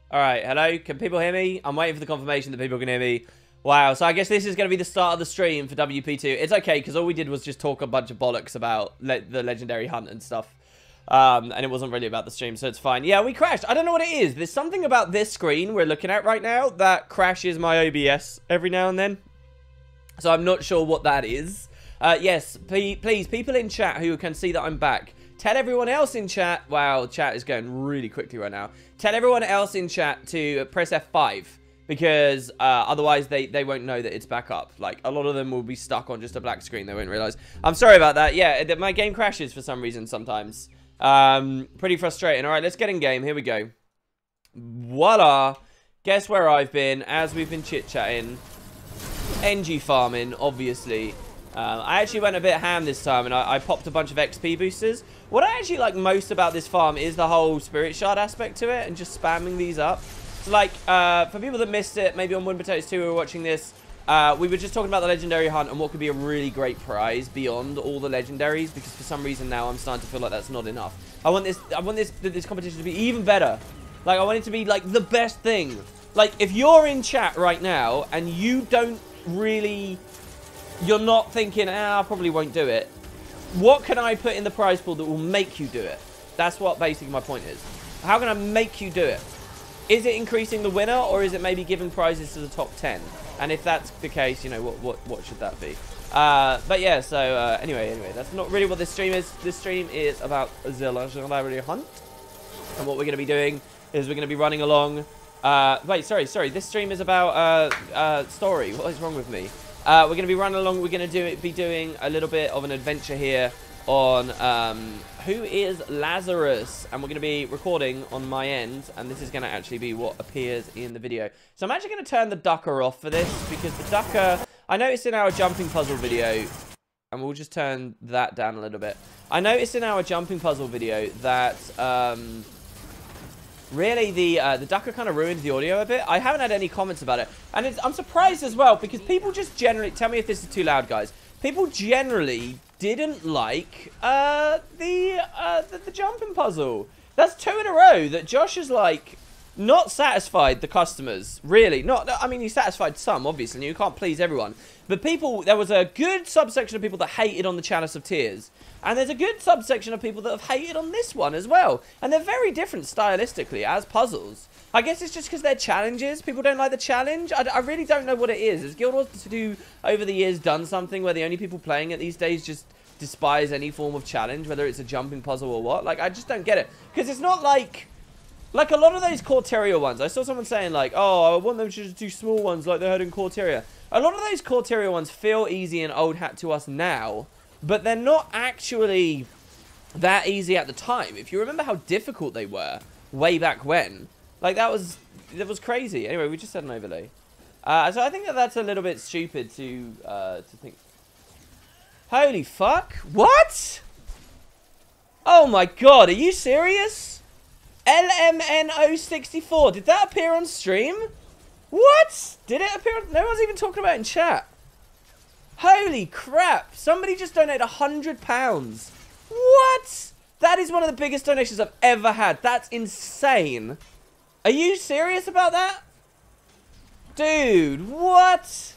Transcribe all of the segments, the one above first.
All right, hello. Can people hear me? I'm waiting for the confirmation that people can hear me. Wow, so I guess this is going to be the start of the stream for WP2. It's okay, because all we did was just talk a bunch of bollocks about the legendary hunt and stuff. And it wasn't really about the stream, so it's fine. Yeah, we crashed. I don't know what it is. There's something about this screen we're looking at right now that crashes my OBS every now and then. So I'm not sure what that is. Yes, please, people in chat who can see that I'm back, tell everyone else in chat. Wow, chat is going really quickly right now. Tell everyone else in chat to press F5. Because otherwise they won't know that it's back up. Like, a lot of them will be stuck on just a black screen. They won't realize. I'm sorry about that. Yeah, my game crashes for some reason sometimes. Pretty frustrating. All right, let's get in game. Here we go. Voila. Guess where I've been as we've been chit-chatting. NG farming, obviously. I actually went a bit ham this time, and I popped a bunch of XP boosters. What I actually like most about this farm is the whole spirit shard aspect to it and just spamming these up. Like, for people that missed it, maybe on Wooden Potatoes 2 who were watching this, we were just talking about the legendary hunt and what could be a really great prize beyond all the legendaries, because for some reason now I'm starting to feel like that's not enough. I want this competition to be even better. Like, I want it to be, like, the best thing. Like, if you're in chat right now and you don't really... You're not thinking, I probably won't do it. What can I put in the prize pool that will make you do it? That's what basically my point is. How can I make you do it? Is it increasing the winner, or is it maybe giving prizes to the top 10? And if that's the case, you know, what should that be? But yeah, so anyway, that's not really what this stream is. This stream is about the legendary hunt. And what we're going to be doing is we're going to be running along. Wait, sorry. This stream is about story. What is wrong with me? We're going to be running along. We're going to be doing a little bit of an adventure here on who is Lazarus, and we're going to be recording on my end, and this is going to actually be what appears in the video. So I'm actually going to turn the ducker off for this, because the ducker, I noticed in our jumping puzzle video, and we'll just turn that down a little bit. I noticed in our jumping puzzle video that really the ducker kind of ruined the audio a bit. I haven't had any comments about it, and I'm surprised as well, because people just generally, tell me if this is too loud, guys. People generally didn't like the jumping puzzle. That's 2 in a row that Josh is like not satisfied the customers. Really, not. I mean, he satisfied some, obviously. You can't please everyone, but people. There was a good subsection of people that hated on the Chalice of Tears, and there's a good subsection of people that have hated on this one as well. And they're very different stylistically as puzzles. I guess it's just because they're challenges. People don't like the challenge. I really don't know what it is. Has Guild Wars 2 over the years done something where the only people playing it these days just despise any form of challenge, whether it's a jumping puzzle or what? Like, I just don't get it. Because it's not like a lot of those Corteria ones. I saw someone saying like, oh, I want them to just do small ones like they had in Corteria. A lot of those Corteria ones feel easy and old hat to us now, but they're not actually that easy at the time. If you remember how difficult they were way back when, like that was crazy. Anyway, we just had an overlay. So I think that's a little bit stupid to think. Holy fuck! What? Oh my god! Are you serious? LMNO64. Did that appear on stream? What? Did it appear? No one's even talking about it in chat. Holy crap! Somebody just donated £100. What? That is one of the biggest donations I've ever had. That's insane. Are you serious about that? Dude, what?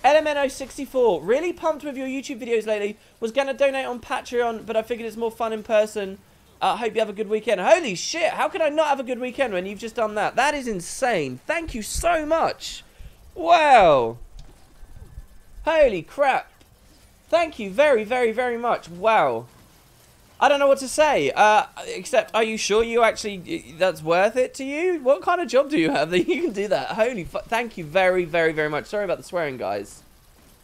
LMNO64, really pumped with your YouTube videos lately. Was going to donate on Patreon, but I figured it's more fun in person. Hope you have a good weekend. Holy shit, how can I not have a good weekend when you've just done that? That is insane. Thank you so much. Wow. Holy crap. Thank you very, very, very much. Wow. I don't know what to say, except, are you sure you actually, that's worth it to you? What kind of job do you have that you can do that? Holy fuck, thank you very, very, very much. Sorry about the swearing, guys.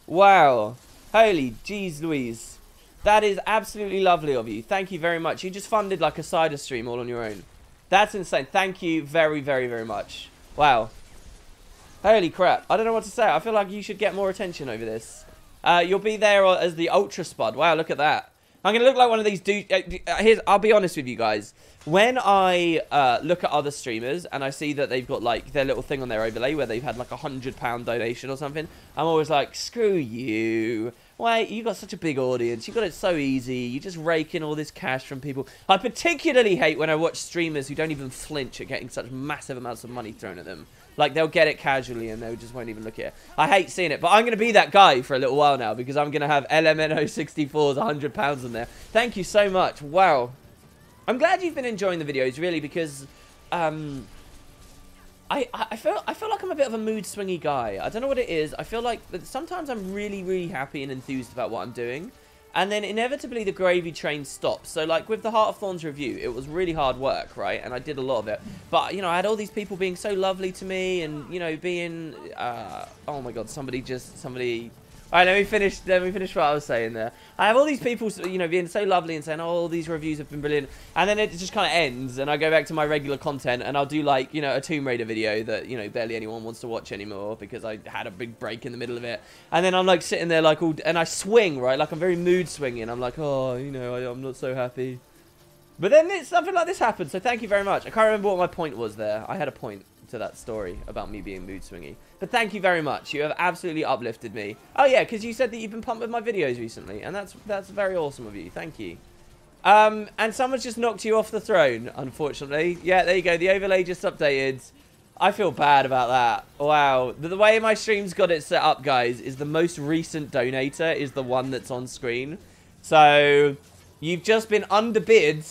Wow. Holy jeez Louise. That is absolutely lovely of you. Thank you very much. You just funded like a cider stream all on your own. That's insane. Thank you very, very, very much. Wow. Holy crap. I don't know what to say. I feel like you should get more attention over this. You'll be there as the Ultra Spud. Wow, look at that. I'm going to look like one of these dudes. I'll be honest with you guys. When I look at other streamers and I see that they've got like their little thing on their overlay where they've had like £100 donation or something, I'm always like, screw you. Wait, you got such a big audience. You got it so easy. You just rake in all this cash from people. I particularly hate when I watch streamers who don't even flinch at getting such massive amounts of money thrown at them. Like, they'll get it casually and they just won't even look at it. I hate seeing it, but I'm going to be that guy for a little while now because I'm going to have LMNO64's £100 in there. Thank you so much. Wow. I'm glad you've been enjoying the videos, really, because I feel like I'm a bit of a mood swingy guy. I don't know what it is. I feel like sometimes I'm really, really happy and enthused about what I'm doing. And then inevitably the gravy train stops. So like with the Heart of Thorns review, it was really hard work, right? And I did a lot of it. But, you know, I had all these people being so lovely to me and, you know, being, oh my God, somebody. All right, let me finish what I was saying there. I have all these people, you know, being so lovely and saying, oh, all these reviews have been brilliant. And then it just kind of ends, and I go back to my regular content, and I'll do, like, you know, a Tomb Raider video that, you know, barely anyone wants to watch anymore because I had a big break in the middle of it. And then I'm, like, sitting there, like, and I swing, right? Like, I'm very mood swinging. I'm like, oh, you know, I'm not so happy. But then something like this happened, so thank you very much. I can't remember what my point was there. I had a point to that story about me being mood swingy. But thank you very much. You have absolutely uplifted me. Oh yeah, because you said that you've been pumped with my videos recently, and that's very awesome of you. Thank you. And someone's just knocked you off the throne, unfortunately. Yeah, there you go. The overlay just updated. I feel bad about that. Wow. The way my stream's got it set up, guys, is the most recent donator is the one that's on screen. So you've just been underbid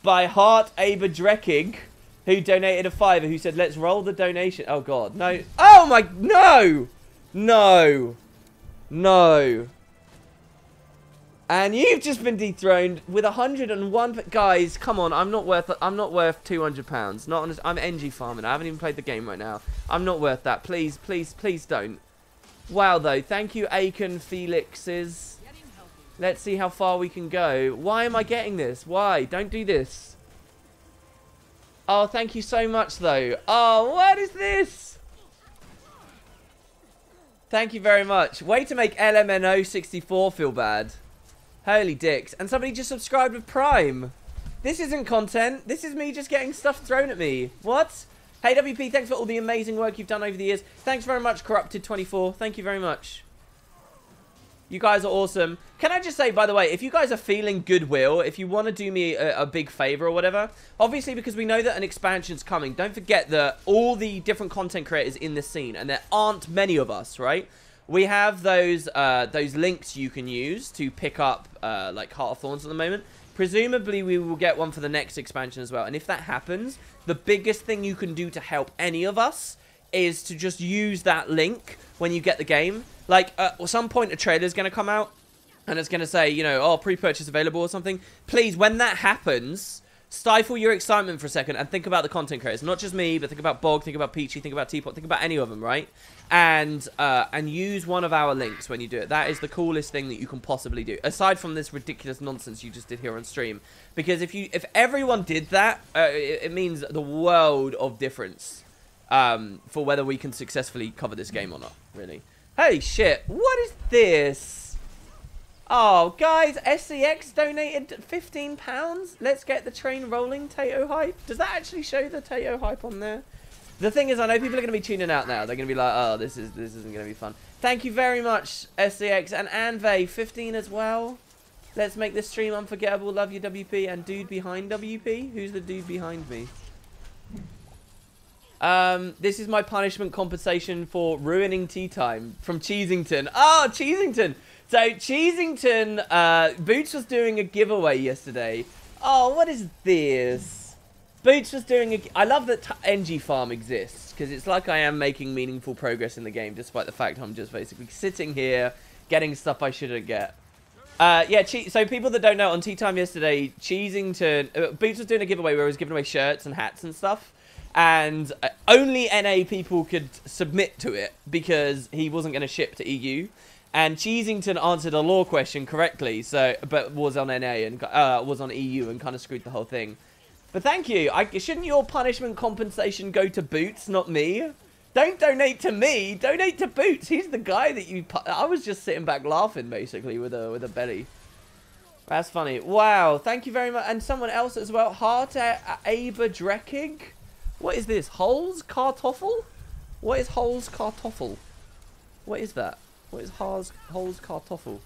by Hart Aberdreckig, who donated a £5, who said, let's roll the donation. Oh, God. No. Oh, my. No. No. No. And you've just been dethroned with 101. Guys, come on. I'm not worth £200. Not honest. I'm NG farming. I haven't even played the game right now. I'm not worth that. Please, please, please don't. Wow, though. Thank you, Aiken Felixes. Let's see how far we can go. Why am I getting this? Why? Don't do this. Oh, thank you so much, though. Oh, what is this? Thank you very much. Way to make LMNO64 feel bad. Holy dicks. And somebody just subscribed with Prime. This isn't content. This is me just getting stuff thrown at me. What? Hey, WP, thanks for all the amazing work you've done over the years. Thanks very much, Corrupted24. Thank you very much. You guys are awesome. Can I just say, by the way, if you guys are feeling goodwill, if you want to do me a big favor or whatever, obviously because we know that an expansion's coming, don't forget that all the different content creators in this scene, and there aren't many of us, right? We have those links you can use to pick up, like, Heart of Thorns at the moment. Presumably, we will get one for the next expansion as well. And if that happens, the biggest thing you can do to help any of us is to just use that link when you get the game. Like, at some point, a trailer is going to come out, and it's going to say, you know, oh, pre-purchase available or something. Please, when that happens, stifle your excitement for a second and think about the content creators. Not just me, but think about Bog, think about Peachy, think about Teapot, think about any of them, right? And use one of our links when you do it. That is the coolest thing that you can possibly do, aside from this ridiculous nonsense you just did here on stream. Because if everyone did that, it means the world of difference for whether we can successfully cover this game or not, really. Holy shit, what is this? Oh, guys, SCX donated £15. Let's get the train rolling, Tato Hype. Does that actually show the Tato Hype on there? The thing is, I know people are going to be tuning out now. They're going to be like, oh, this isn't going to be fun. Thank you very much, SCX. And Anve, 15 as well. Let's make this stream unforgettable. Love you, WP. And dude behind WP? Who's the dude behind me? This is my punishment compensation for ruining tea time from Cheesington. Oh, Cheesington. So, Cheesington, Boots was doing a giveaway yesterday. Oh, what is this? Boots was doing I love that NG Farm exists, because it's like I am making meaningful progress in the game, despite the fact I'm just basically sitting here, getting stuff I shouldn't get. Yeah, so people that don't know, on Tea Time yesterday, Cheesington, Boots was doing a giveaway where he was giving away shirts and hats and stuff. And only NA people could submit to it because he wasn't going to ship to EU. And Cheesington answered a law question correctly, but was on NA and was on EU and kind of screwed the whole thing. But thank you. Shouldn't your punishment compensation go to Boots, not me? Don't donate to me. Donate to Boots. He's the guy that you. I was just sitting back laughing basically with a belly. That's funny. Wow. Thank you very much. And someone else as well. Hart Aberdreckig. What is this? Holes Kartoffel? What is Holes Kartoffel? What is that? What is Holes Kartoffel?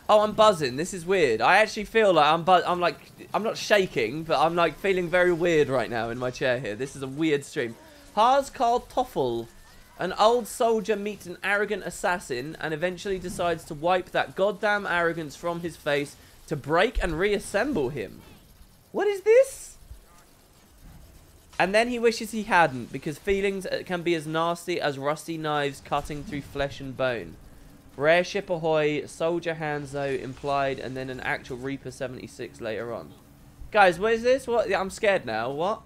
Oh, I'm buzzing. This is weird. I actually feel like I'm not shaking, but I'm like feeling very weird right now in my chair here. This is a weird stream. Hars Karl Toffel. An old soldier meets an arrogant assassin and eventually decides to wipe that goddamn arrogance from his face to break and reassemble him. What is this? And then he wishes he hadn't, because feelings can be as nasty as rusty knives cutting through flesh and bone. Rare ship ahoy, soldier Hanzo implied, and then an actual Reaper 76 later on. Guys, what is this? What? I'm scared now. What?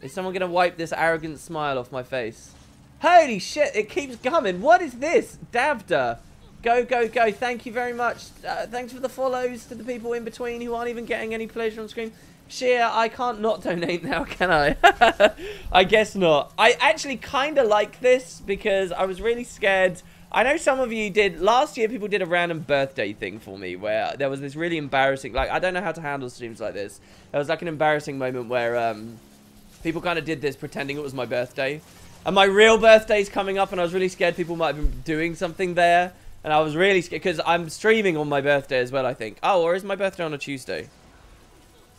Is someone going to wipe this arrogant smile off my face? Holy shit, it keeps coming. What is this? Davda. Go, go, go. Thank you very much. Thanks for the follows to the people in between who aren't even getting any pleasure on screen. Sheer, I can't not donate now, can I? I guess not. I actually kind of like this because I was really scared. I know some of you did. Last year, people did a random birthday thing for me where there was this really embarrassing... Like, I don't know how to handle streams like this. There was like an embarrassing moment where people kind of did this pretending it was my birthday. And my real birthday's coming up and I was really scared people might have been doing something there. And I was really scared because I'm streaming on my birthday as well, I think. Oh, or is my birthday on a Tuesday?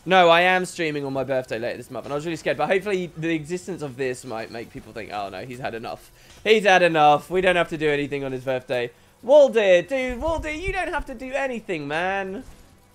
No, I am streaming on my birthday later this month, and I was really scared. But hopefully the existence of this might make people think, oh no, he's had enough. He's had enough. We don't have to do anything on his birthday. Waldir, dude, Waldir, you don't have to do anything, man.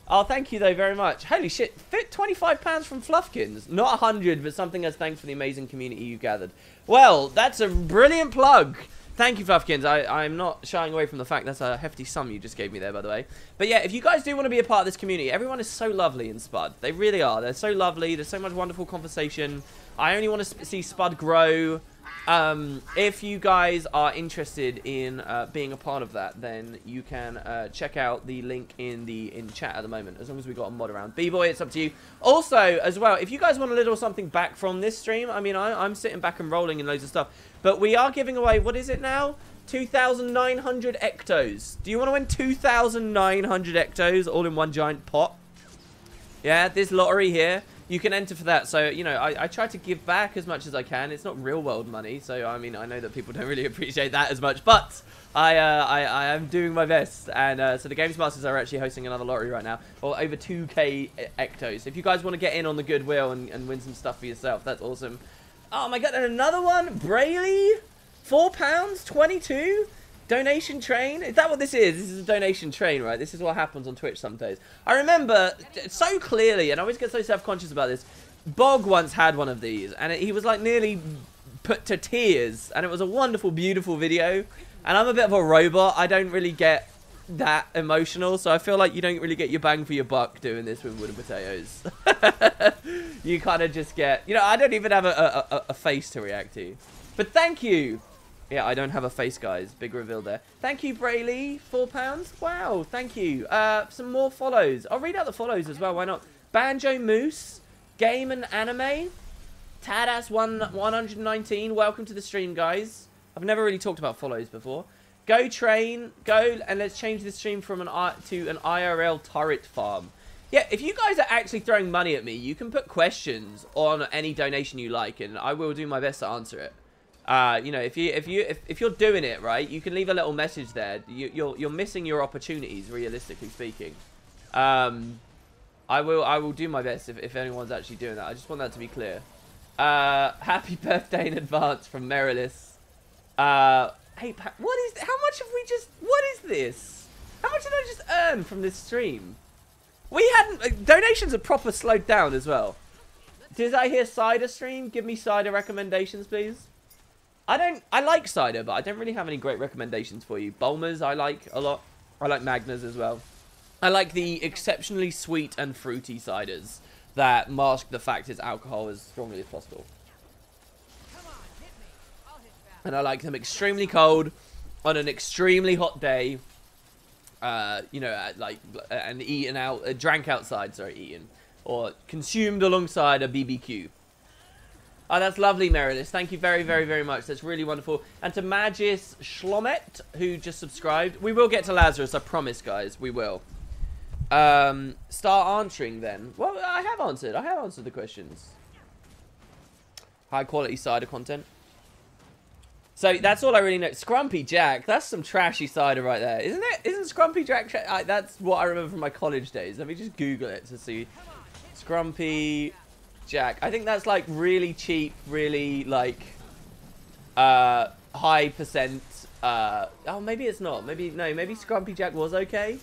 Oh, thank you, though, very much. Holy shit, fit £25 from Fluffkins. Not 100, but something as thanks for the amazing community you gathered. Well, that's a brilliant plug. Thank you, Fluffkins. I'm not shying away from the fact that's a hefty sum you just gave me there, by the way. But yeah, if you guys do want to be a part of this community, everyone is so lovely in Spud. They really are. They're so lovely. There's so much wonderful conversation. I only want to see Spud grow. If you guys are interested in being a part of that, then you can check out the link in chat at the moment, as long as we've got a mod around. B-Boy, it's up to you. Also, as well, if you guys want a little something back from this stream, I mean, I'm sitting back and rolling in loads of stuff. But we are giving away, what is it now? 2,900 ectos. Do you want to win 2,900 ectos all in one giant pot? Yeah, this lottery here. You can enter for that. So, you know, I try to give back as much as I can. It's not real world money. So, I mean, I know that people don't really appreciate that as much. But I am doing my best. And so the Games Masters are actually hosting another lottery right now. Or over 2k ectos. If you guys want to get in on the goodwill and win some stuff for yourself, that's awesome. Oh my god, and another one? Brayley? £4? 22? Donation train? Is that what this is? This is a donation train, right? This is what happens on Twitch some days. I remember so clearly, and I always get so self-conscious about this, Bog once had one of these, and he was like nearly put to tears, and it was a wonderful, beautiful video, and I'm a bit of a robot. I don't really get that emotional, so I feel like you don't really get your bang for your buck doing this with wooden potatoes. You kind of just get, you know, I don't even have a face to react to. But thank you. Yeah, I don't have a face, guys. Big reveal there. Thank you, Brayley. £4. Wow, thank you. Some more follows. I'll read out the follows as well. Why not? Banjo Moose, Game and Anime, Tadas 119. Welcome to the stream, guys. I've never really talked about follows before. Go Train, go, and let's change the stream from to an IRL turret farm. Yeah, if you guys are actually throwing money at me, you can put questions on any donation you like, and I will do my best to answer it. You know, if you're doing it right, you can leave a little message there. You're missing your opportunities, realistically speaking. I will do my best if anyone's actually doing that. I just want that to be clear. Happy birthday in advance from Merilis. Hey, what is? How much have we just? What is this? How much did I just earn from this stream? We hadn't. Donations are proper slowed down as well. Did I hear cider stream? Give me cider recommendations, please. I like cider, but I don't really have any great recommendations for you. Bulmers, I like a lot. I like Magnas as well. I like the exceptionally sweet and fruity ciders that mask the fact it's alcohol as strongly as possible. And I like them extremely cold on an extremely hot day. You know, and eaten out, drank outside, sorry, eaten. Or consumed alongside a BBQ. Oh, that's lovely, Merilis. Thank you very, very, very much. That's really wonderful. And to Magis Shlomet, who just subscribed. We will get to Lazarus, I promise, guys. We will. Start answering then. Well, I have answered. I have answered the questions. High quality cider content. So that's all I really know. Scrumpy Jack, that's some trashy cider right there, isn't it? Isn't Scrumpy Jack? That's what I remember from my college days. Let me just Google it to see. Scrumpy Jack. I think that's like really cheap, really like high percent. Oh, maybe it's not. Maybe no. Maybe Scrumpy Jack was okay.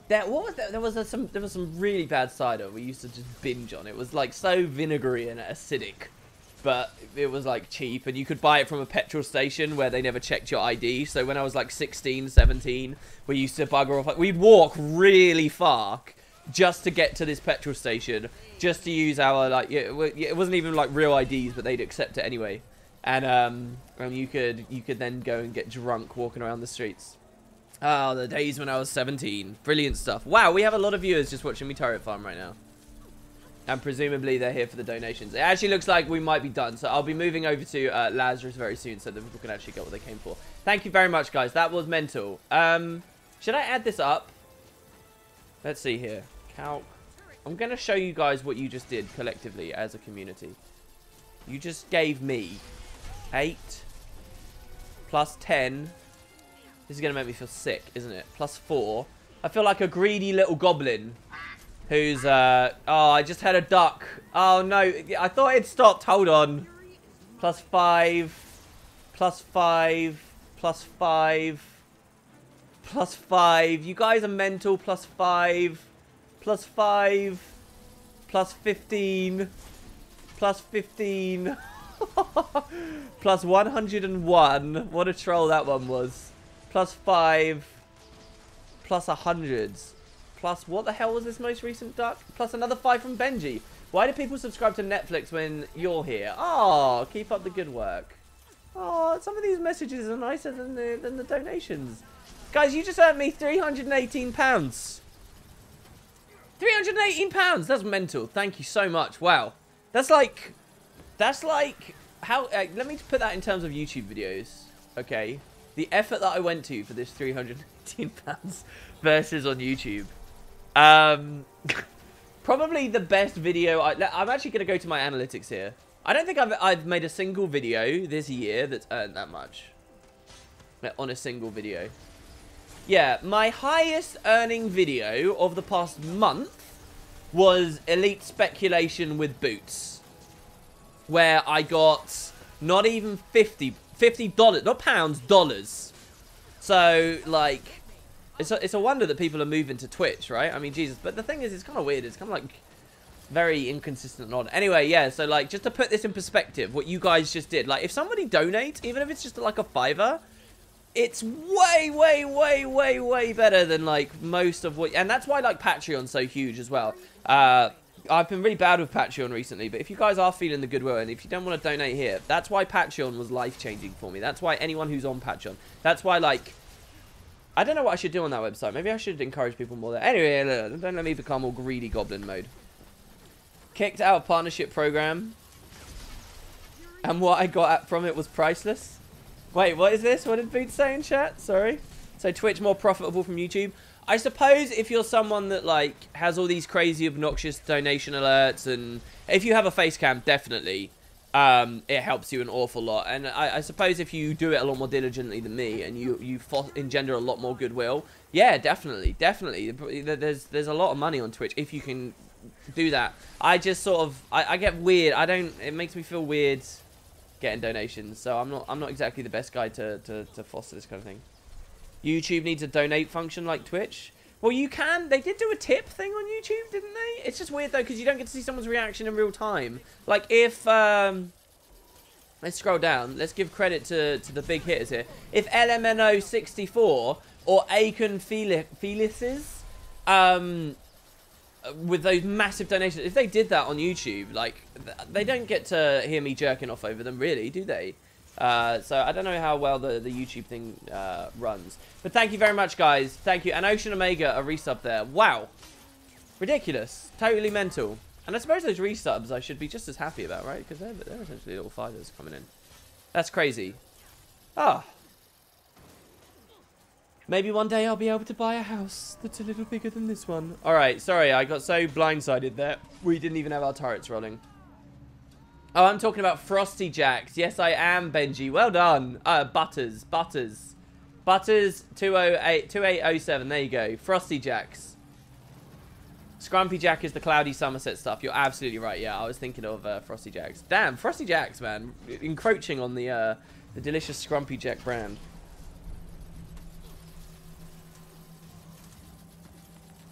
There was some really bad cider we used to just binge on. It was like so vinegary and acidic. But it was like cheap, and you could buy it from a petrol station where they never checked your ID. So when I was like 16, 17, we used to bugger off. We'd walk really far just to get to this petrol station, just to use our, like, it wasn't even like real IDs, but they'd accept it anyway. And you could then go and get drunk walking around the streets. Oh, the days when I was 17. Brilliant stuff. Wow, we have a lot of viewers just watching me turret farm right now. And presumably they're here for the donations. It actually looks like we might be done. So I'll be moving over to Lazarus very soon so that people can actually get what they came for. Thank you very much, guys. That was mental. Should I add this up? Let's see here. Calc. I'm going to show you guys what you just did collectively as a community. You just gave me 8 plus 10. This is going to make me feel sick, isn't it? Plus 4. I feel like a greedy little goblin. Who's, oh, I just had a duck. Oh, no. I thought it stopped. Hold on. Plus 5. Plus 5. Plus 5. Plus 5. You guys are mental. Plus 5. Plus 5. Plus 15. Plus 15. Plus 101. What a troll that one was. Plus 5. Plus 100. Plus, what the hell was this most recent duck? Plus another 5 from Benji. Why do people subscribe to Netflix when you're here? Oh, keep up the good work. Oh, some of these messages are nicer than the donations. Guys, you just earned me £318. £318. That's mental. Thank you so much. Wow. That's like how, let me put that in terms of YouTube videos. Okay. The effort that I went to for this £318 versus on YouTube. Probably the best video. I'm actually going to go to my analytics here. I don't think I've made a single video this year that's earned that much. On a single video. Yeah, my highest earning video of the past month was Elite Speculation with Boots. Where I got not even $50, not pounds, dollars. So, like... It's a wonder that people are moving to Twitch, right? I mean, Jesus. But the thing is, it's kind of weird. It's kind of like very inconsistent and odd. Anyway, yeah. So, like, just to put this in perspective, what you guys just did. Like, if somebody donates, even if it's just like a $5, it's way, way, way, way, way better than, like, most of what... And that's why, like, Patreon's so huge as well. I've been really bad with Patreon recently, but if you guys are feeling the goodwill and if you don't want to donate here, that's why Patreon was life-changing for me. That's why anyone who's on Patreon. That's why, like... I don't know what I should do on that website. Maybe I should encourage people more there. Anyway, don't let me become all greedy goblin mode. Kicked out of partnership program. And what I got from it was priceless. Wait, what is this? What did Boots say in chat? Sorry. So Twitch more profitable from YouTube. I suppose if you're someone that, like, has all these crazy obnoxious donation alerts, and if you have a face cam, definitely. It helps you an awful lot, and I suppose if you do it a lot more diligently than me, and you engender a lot more goodwill, yeah, definitely, there's a lot of money on Twitch if you can do that. I just sort of I get weird. It makes me feel weird getting donations, so I'm not exactly the best guy to foster this kind of thing. YouTube needs a donate function like Twitch. Well, you can. They did do a tip thing on YouTube, didn't they? It's just weird, though, because you don't get to see someone's reaction in real time. Like, if... let's scroll down. Let's give credit to the big hitters here. If LMNO64 or Aiken Felices, with those massive donations, if they did that on YouTube, like, they don't get to hear me jerking off over them, really, do they? So I don't know how well the YouTube thing runs. But thank you very much, guys. Thank you. And Ocean Omega, a resub there. Wow. Ridiculous. Totally mental. And I suppose those resubs I should be just as happy about, right? Because they're essentially little fighters coming in. That's crazy. Ah. Maybe one day I'll be able to buy a house that's a little bigger than this one. Alright, sorry. I got so blindsided there. We didn't even have our turrets rolling. Oh, I'm talking about Frosty Jacks. Yes, I am, Benji. Well done. Butters. 2807. There you go. Frosty Jacks. Scrumpy Jack is the Cloudy Somerset stuff. You're absolutely right. Yeah, I was thinking of Frosty Jacks. Damn, Frosty Jacks, man. Encroaching on the delicious Scrumpy Jack brand.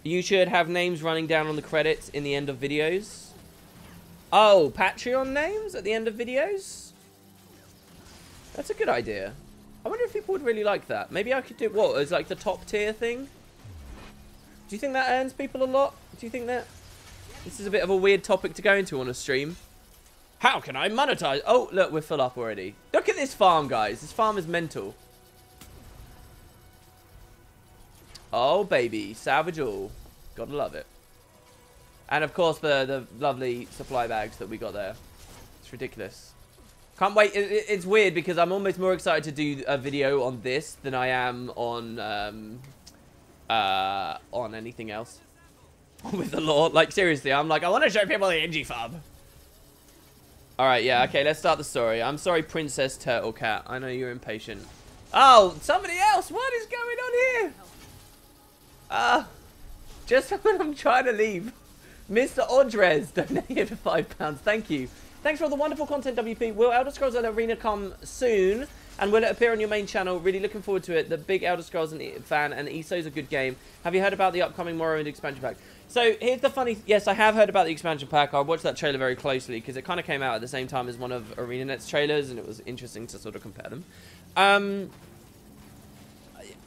You should have names running down on the credits in the end of videos. Oh, Patreon names at the end of videos? That's a good idea. I wonder if people would really like that. Maybe I could do, what, as like the top tier thing? Do you think that earns people a lot? Do you think that? This is a bit of a weird topic to go into on a stream. How can I monetize? Oh, look, we're full up already. Look at this farm, guys. This farm is mental. Oh, baby. Salvage all. Gotta love it. And, of course, the lovely supply bags that we got there. It's ridiculous. Can't wait. It's weird because I'm almost more excited to do a video on this than I am on anything else. With the lore. Like, seriously, I'm like, I want to show people the NG farm. Alright, yeah, okay, let's start the story. I'm sorry, Princess Turtle Cat. I know you're impatient. Oh, somebody else! What is going on here? Just when I'm trying to leave. Mr. Audrez donated for £5. Thank you. Thanks for all the wonderful content, WP. Will Elder Scrolls Arena come soon? And will it appear on your main channel? Really looking forward to it. The big Elder Scrolls fan, and ESO's a good game. Have you heard about the upcoming Morrowind expansion pack? So, here's the funny... Yes, I have heard about the expansion pack. I watched that trailer very closely, because it kind of came out at the same time as one of ArenaNet's trailers, and it was interesting to sort of compare them.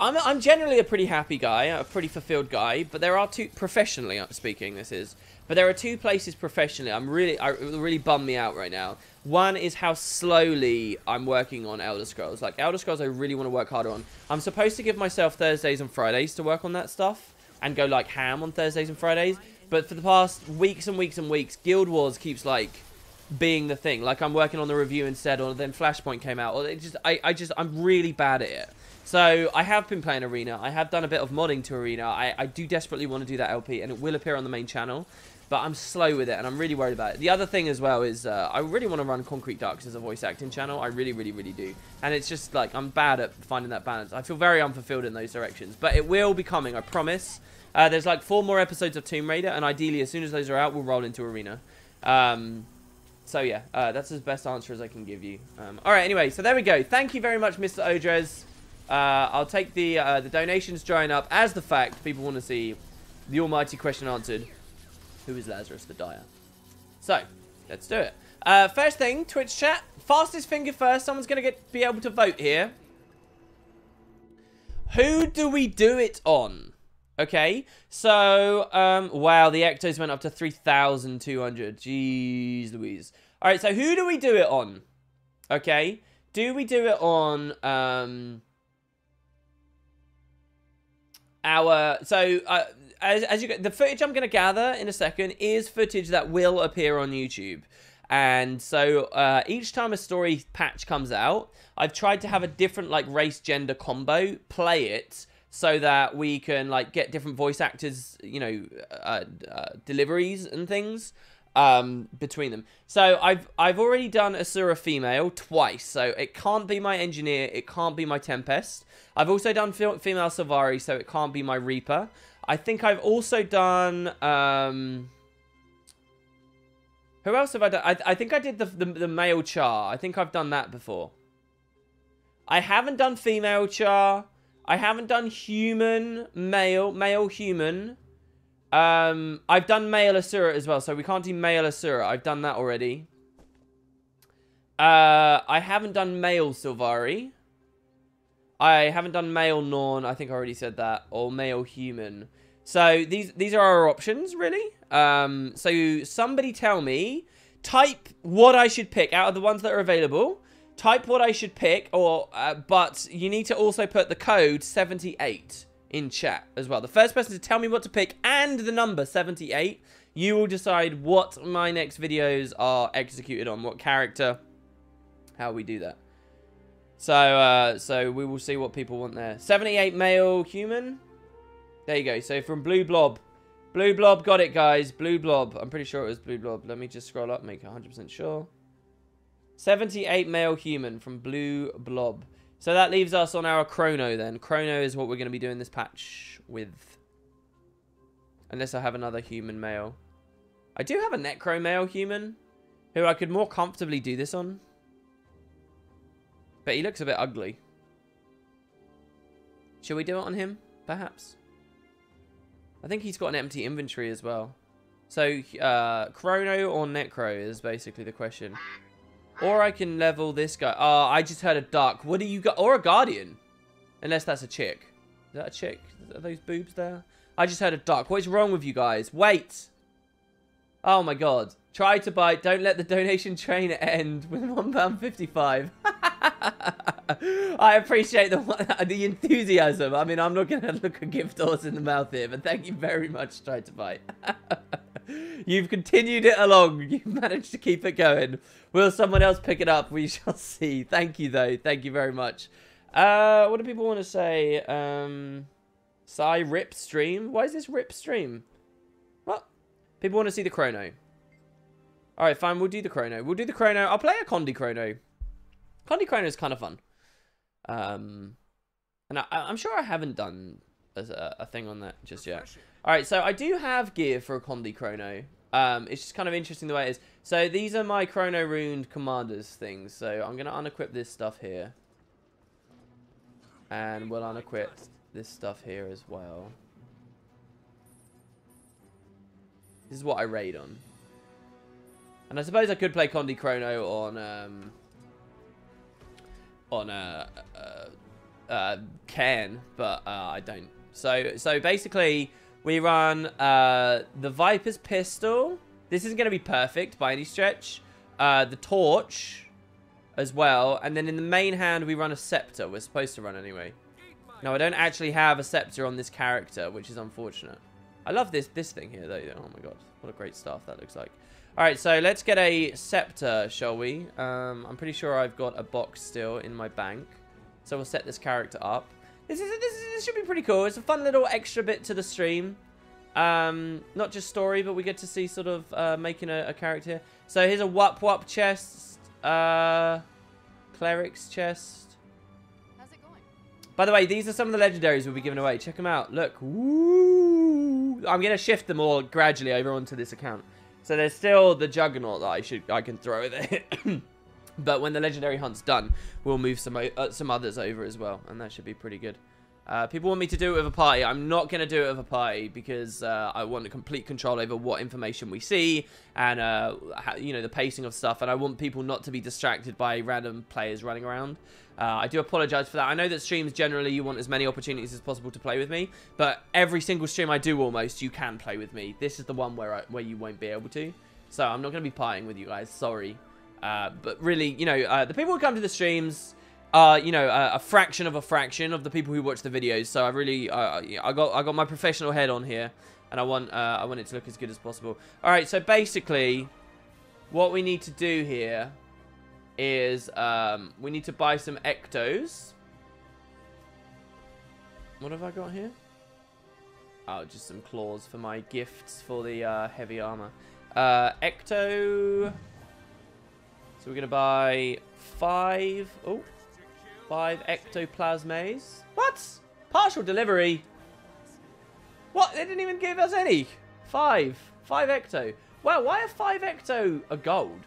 I'm generally a pretty happy guy, a pretty fulfilled guy, but there are two... Professionally speaking, this is... But there are two places professionally it really bum me out right now. One is how slowly I'm working on Elder Scrolls. Like, Elder Scrolls I really want to work harder on. I'm supposed to give myself Thursdays and Fridays to work on that stuff. And go, like, ham on Thursdays and Fridays. But for the past weeks and weeks and weeks, Guild Wars keeps, like, being the thing. Like, I'm working on the review instead, or then Flashpoint came out. Or I'm really bad at it. So, I have been playing Arena. I have done a bit of modding to Arena. I do desperately want to do that LP, and it will appear on the main channel. But I'm slow with it, and I'm really worried about it. The other thing as well is I really want to run Concrete Ducks as a voice acting channel. I really, really, really do. And it's just, like, I'm bad at finding that balance. I feel very unfulfilled in those directions. But it will be coming, I promise. There's, like, 4 more episodes of Tomb Raider, and ideally, as soon as those are out, we'll roll into Arena. So, yeah, that's as best answer as I can give you. Alright, anyway, so there we go. Thank you very much, Mr. Odrez. I'll take the donations drying up as the fact people want to see the almighty question answered. Who is Lazarus the Dyer? So, let's do it. First thing, Twitch chat. Fastest finger first. Someone's going to be able to vote here. Who do we do it on? Okay. So, wow, the Ectos went up to 3,200. Jeez Louise. All right, so who do we do it on? Okay. Do we do it on, as you get, the footage I'm going to gather in a second is footage that will appear on YouTube. And so each time a story patch comes out, I've tried to have a different like race gender combo, play it so that we can like get different voice actors, you know, deliveries and things between them. So I've already done Asura female twice, so it can't be my engineer, it can't be my Tempest. I've also done female Savari, so it can't be my Reaper. I think I've also done, who else have I done? I think I did the male Char. I think I've done that before. I haven't done female Char. I haven't done human, male human. I've done male Asura as well, so we can't do male Asura. I've done that already. I haven't done male Sylvari. I haven't done male Norn. I think I already said that. Or male human. So these are our options, really. So somebody tell me, type what I should pick out of the ones that are available. Type what I should pick, or but you need to also put the code 78 in chat as well. The first person to tell me what to pick and the number 78, you will decide what my next videos are executed on, what character, how we do that. So we will see what people want there. 78 male human. There you go. So from Blue Blob. Blue Blob got it, guys. Blue Blob. I'm pretty sure it was Blue Blob. Let me just scroll up, make 100% sure. 78 male human from Blue Blob. So that leaves us on our Chrono then. Chrono is what we're going to be doing this patch with. Unless I have another human male. I do have a Necro male human who I could more comfortably do this on. But he looks a bit ugly. Should we do it on him, perhaps? I think he's got an empty inventory as well. So, Chrono or Necro is basically the question. Or I can level this guy. Oh, I just heard a duck. What do you got? Or a Guardian. Unless that's a chick. Is that a chick? Are those boobs there? I just heard a duck. What is wrong with you guys? Wait. Oh my god. Try to bite. Don't let the donation train end with £1.55. I appreciate the enthusiasm. I mean, I'm not going to look a gift horse in the mouth here, but thank you very much, Try to bite. You've continued it along. You've managed to keep it going. Will someone else pick it up? We shall see. Thank you, though. Thank you very much. What do people want to say? Sai rip stream? Why is this rip stream? What? People want to see the Chrono. Alright, fine. We'll do the Chrono. We'll do the Chrono. I'll play a Condi Chrono. Condi Chrono is kind of fun. And I'm sure I haven't done a thing on that just yet. Alright, so I do have gear for a Condi Chrono. It's just kind of interesting the way it is. So these are my Chrono Runed Commanders things. So I'm going to unequip this stuff here. And we'll unequip this stuff here as well. This is what I raid on. And I suppose I could play Condi Chrono on Cairn, but I don't. So basically we run the Viper's Pistol. This isn't going to be perfect by any stretch. The Torch as well, and then in the main hand we run a Scepter. We're supposed to run anyway. No, I don't actually have a Scepter on this character, which is unfortunate. I love this thing here though. Oh my god, what a great staff that looks like. Alright, so let's get a Scepter, shall we? I'm pretty sure I've got a box still in my bank. So we'll set this character up. This should be pretty cool. It's a fun little extra bit to the stream. Not just story, but we get to see sort of making a character here. So here's a Wup chest. Cleric's chest. How's it going? By the way, these are some of the legendaries we'll be giving away. Check them out. Look. Woo! I'm going to shift them all gradually over onto this account. So there's still the Juggernaut that I can throw there. But when the legendary hunt's done, we'll move some others over as well, and that should be pretty good. People want me to do it with a party. I'm not going to do it with a party because I want complete control over what information we see and how, you know, the pacing of stuff, and I want people not to be distracted by random players running around. I do apologize for that. I know that streams generally you want as many opportunities as possible to play with me, but every single stream I do almost you can play with me. This is the one where you won't be able to. So I'm not going to be partying with you guys. Sorry. But really, you know, the people who come to the streams are, you know, a fraction of the people who watch the videos. So I really, I got my professional head on here, and I want it to look as good as possible. All right, so basically, what we need to do here is we need to buy some Ectos. What have I got here? Oh, just some claws for my gifts for the heavy armor. Ecto. So we're going to buy 5 ectoplasmes. What? Partial delivery? What? They didn't even give us any. 5 ecto. Well, why are 5 ecto a gold?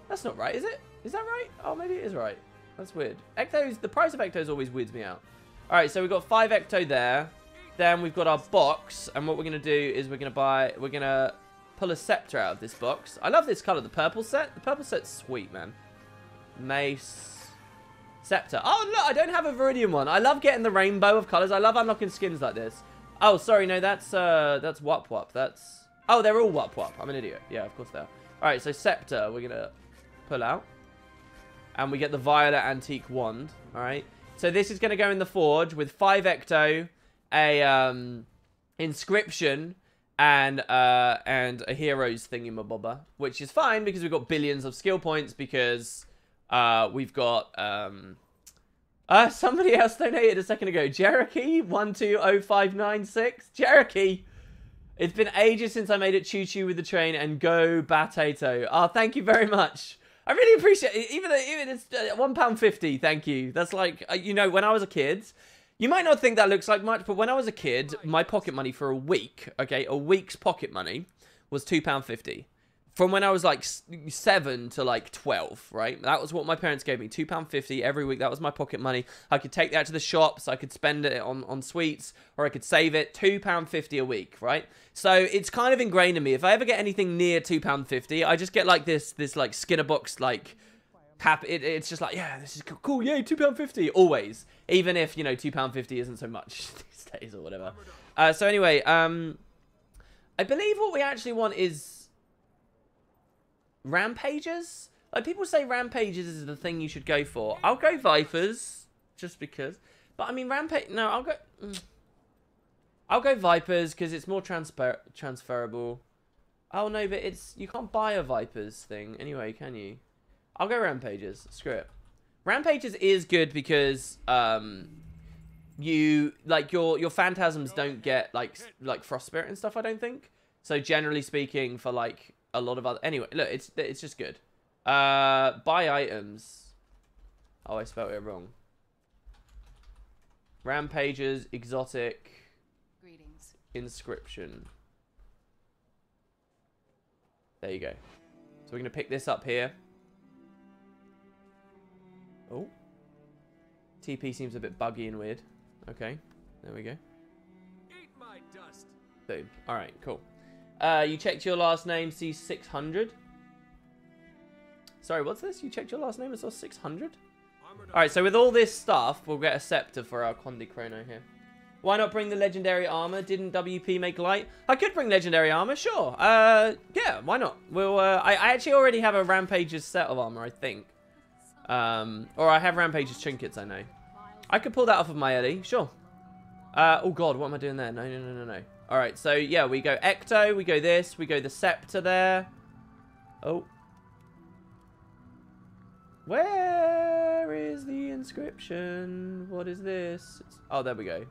That's not right, is it? Is that right? Oh, maybe it is right. That's weird. Ectos, the price of ectos always weirds me out. Alright, so we've got 5 ecto there. Then we've got our box. And what we're going to do is we're going to pull a Scepter out of this box. I love this color, the purple set. The purple set's sweet, man. Mace. Scepter. Oh, look, I don't have a Viridian one. I love getting the rainbow of colors. I love unlocking skins like this. Oh, sorry, no, that's Wup. That's... Oh, they're all Wup. I'm an idiot. Yeah, of course they are. Alright, so Scepter, we're going to pull out. And we get the Violet Antique Wand. Alright. So this is going to go in the Forge with 5 ecto, a inscription, and a hero's thingy-mabobber, which is fine because we've got billions of skill points because we've got somebody else donated a second ago. Cherokee 120596. Cherokee. It's been ages since I made it choo-choo with the train and go Batato. Oh, thank you very much. I really appreciate it. Even it's £1.50. Thank you. That's like, you know, when I was a kid, you might not think that looks like much, but when I was a kid, my pocket money for a week, okay, a week's pocket money was £2.50. From when I was like 7 to like 12, right? That was what my parents gave me, £2.50 every week. That was my pocket money. I could take that to the shops. I could spend it on sweets, or I could save it. £2.50 a week, right? So it's kind of ingrained in me. If I ever get anything near £2.50, I just get like this like Skinner box, like happy. It's just like, yeah, this is cool. Yay, £2.50 always. Even if, you know, £2.50 isn't so much these days or whatever. So anyway, I believe what we actually want is Rampages? Like, people say Rampages is the thing you should go for. I'll go Vipers, just because. But, I mean, Rampage... No, I'll go Vipers, because it's more transferable. Oh, no, but it's... You can't buy a Vipers thing anyway, can you? I'll go Rampages. Screw it. Rampages is good because, you... Like, your Phantasms don't get, like Frost Spirit and stuff, I don't think. So, generally speaking, for, like... a lot of other... Anyway, look, it's just good. Buy items. Oh, I spelled it wrong. Rampages, exotic. Greetings. Inscription. There you go. So we're going to pick this up here. Oh. TP seems a bit buggy and weird. Okay. There we go. Eat my dust. Boom. Alright, cool. You checked your last name, see 600. Sorry, what's this? You checked your last name and saw 600? Alright, so with all this stuff, we'll get a scepter for our Condi Chrono here. Why not bring the legendary armor? Didn't WP make light? I could bring legendary armor, sure. Yeah, why not? We'll, I actually already have a Rampage's set of armor, I think. Or I have Rampage's trinkets, I know. I could pull that off of my Ellie, sure. Oh god, what am I doing there? No. Alright, so yeah, we go Ecto, we go this, we go the Scepter there. Oh. Where is the inscription? What is this? Oh, there we go.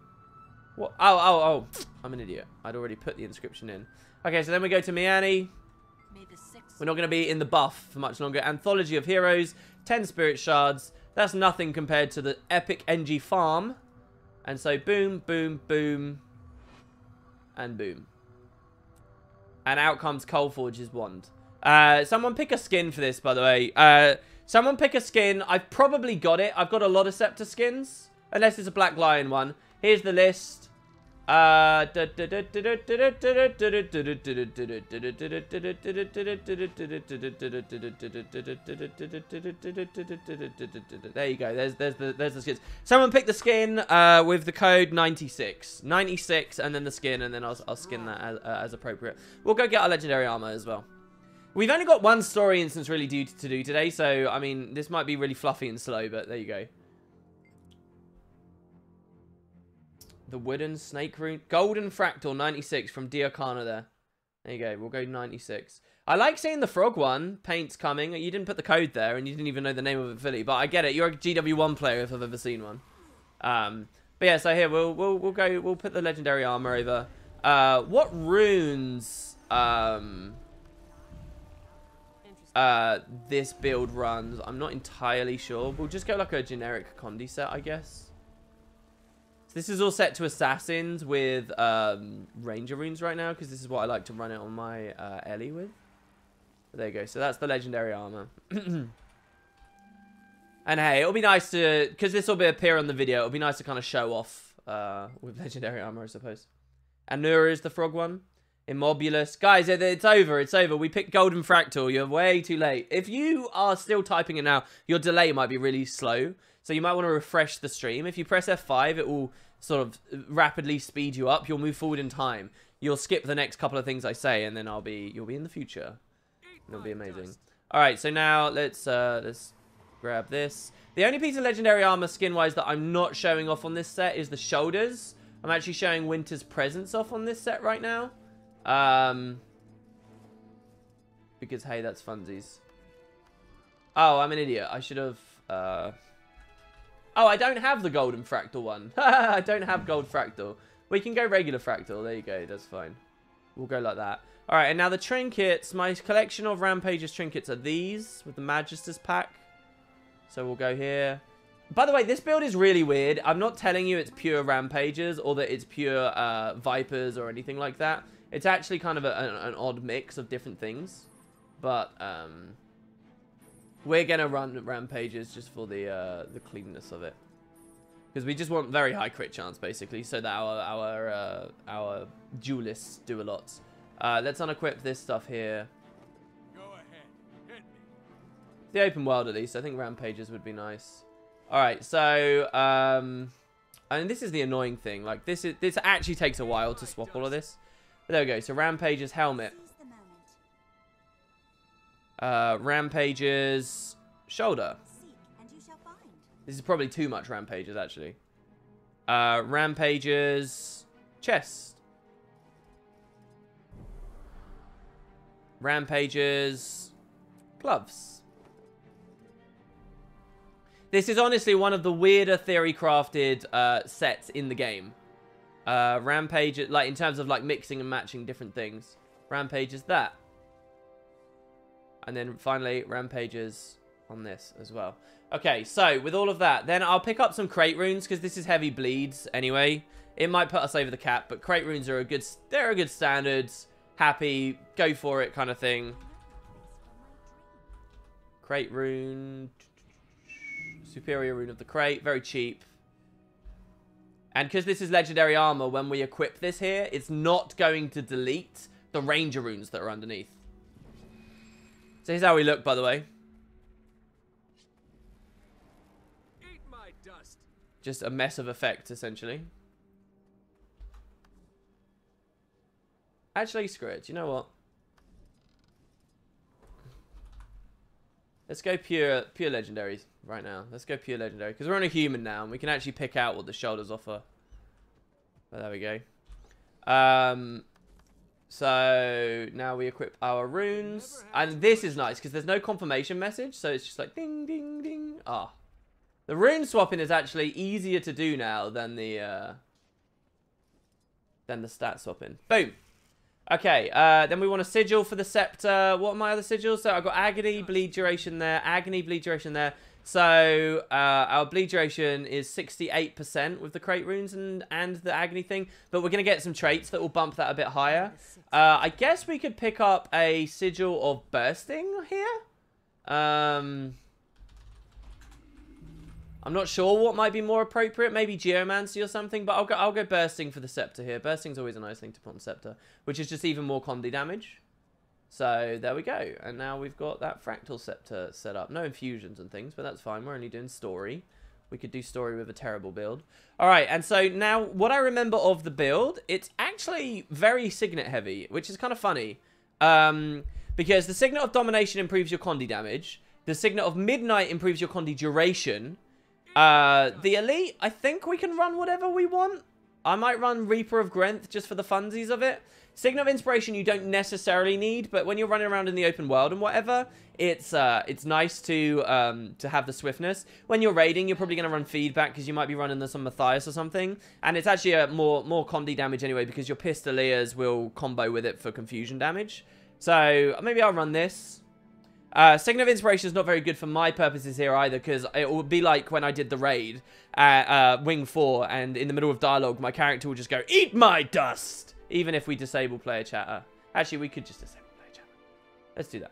What? Oh. I'm an idiot. I'd already put the inscription in. Okay, so then we go to Miani. We're not going to be in the buff for much longer. Anthology of Heroes, 10 Spirit Shards. That's nothing compared to the epic NG farm. And so boom, boom, boom. And boom. And out comes Coalforge's wand. Someone pick a skin for this, by the way. Someone pick a skin. I've probably got it. I've got a lot of Scepter skins. Unless it's a Black Lion one. Here's the list. There you go. There's the skins. Someone pick the skin with the code 96, and then the skin, and then I'll skin that as appropriate. We'll go get our legendary armor as well. We've only got one story instance really to do today, so I mean this might be really fluffy and slow, but there you go. The wooden snake rune. Golden Fractal 96 from Diokana there. There you go. We'll go 96. I like seeing the frog one. Paint's coming. You didn't put the code there and you didn't even know the name of it fully. But I get it. You're a GW1 player if I've ever seen one. But yeah, so here we'll put the legendary armor over. What runes this build runs? I'm not entirely sure. We'll just go like a generic Condi set, I guess. This is all set to Assassins with Ranger runes right now, because this is what I like to run it on my Ellie with. But there you go. So that's the legendary armor. And hey, it'll be nice to, because this will appear on the video, it'll be nice to kind of show off with legendary armor, I suppose. Anura is the frog one. Immobulus. Guys, it's over. It's over. We picked Golden Fractal. You're way too late. If you are still typing it now, your delay might be really slow. So you might want to refresh the stream. If you press F5, it will sort of rapidly speed you up. You'll move forward in time. You'll skip the next couple of things I say, and then you'll be in the future. It'll be amazing. All right, so now let's grab this. The only piece of legendary armor skin-wise that I'm not showing off on this set is the shoulders. I'm actually showing Winter's Presence off on this set right now. Because hey, that's funsies. Oh, I'm an idiot. I should have. Oh, I don't have the golden fractal one. I don't have gold fractal. We can go regular fractal. There you go. That's fine. We'll go like that. All right, and now the trinkets. My collection of Rampager's trinkets are these with the Magister's pack. So we'll go here. By the way, this build is really weird. I'm not telling you it's pure Rampagers or that it's pure Vipers or anything like that. It's actually kind of an odd mix of different things. But we're going to run Rampagers just for the cleanness of it. Because we just want very high crit chance, basically, so that our duelists do a lot. Let's unequip this stuff here. Go ahead. Hit me. The open world, at least. I think Rampagers would be nice. Alright, so, and this is the annoying thing. Like, this actually takes a while to swap all of this. But there we go. So, Rampager's helmet. Rampager's shoulder. This is probably too much Rampagers, actually. Rampager's chest. Rampager's gloves. This is honestly one of the weirder theory-crafted sets in the game. Rampage, like in terms of like mixing and matching different things. Rampager's that. And then finally, Rampager's on this as well. Okay, so with all of that, then I'll pick up some crate runes because this is heavy bleeds anyway. It might put us over the cap, but crate runes are they're a good standard. Happy, go for it kind of thing. Crate rune. Superior rune of the crate. Very cheap. And because this is legendary armor, when we equip this here, it's not going to delete the ranger runes that are underneath. So here's how we look, by the way. Eat my dust. Just a mess of effect, essentially. Actually, screw it. You know what? Let's go pure legendaries right now. Let's go pure legendary. Because we're on a human now, and we can actually pick out what the shoulders offer. But there we go. So now we equip our runes. And this is nice, because there's no confirmation message. So it's just like ding, ding, ding. Ah. The rune swapping is actually easier to do now than the stat swapping. Boom. Okay, then we want a sigil for the scepter. What are my other sigils? So I've got agony, bleed duration there, agony, bleed duration there. So our bleed duration is 68% with the crate runes and the agony thing. But we're going to get some traits that will bump that a bit higher. I guess we could pick up a sigil of bursting here. I'm not sure what might be more appropriate. Maybe Geomancy or something. But I'll go Bursting for the Scepter here. Bursting's always a nice thing to put on Scepter. Which is just even more Condi damage. So, there we go. And now we've got that Fractal Scepter set up. No infusions and things, but that's fine. We're only doing story. We could do story with a terrible build. Alright, and so now what I remember of the build, it's actually very Signet heavy, which is kind of funny. Because the Signet of Domination improves your Condi damage. The Signet of Midnight improves your Condi duration. The Elite, I think we can run whatever we want. I might run Reaper of Grenth just for the funsies of it. Signet of Inspiration you don't necessarily need, but when you're running around in the open world and whatever, it's nice to have the swiftness. When you're raiding, you're probably going to run Feedback because you might be running some Matthias or something. And it's actually a more Condi damage anyway because your Pistoliers will combo with it for confusion damage. So maybe I'll run this. Signet of Inspiration is not very good for my purposes here either, because it would be like when I did the raid at Wing 4, and in the middle of dialogue, my character would just go, "Eat my dust!" Even if we disable player chatter. Actually, we could just disable player chatter. Let's do that.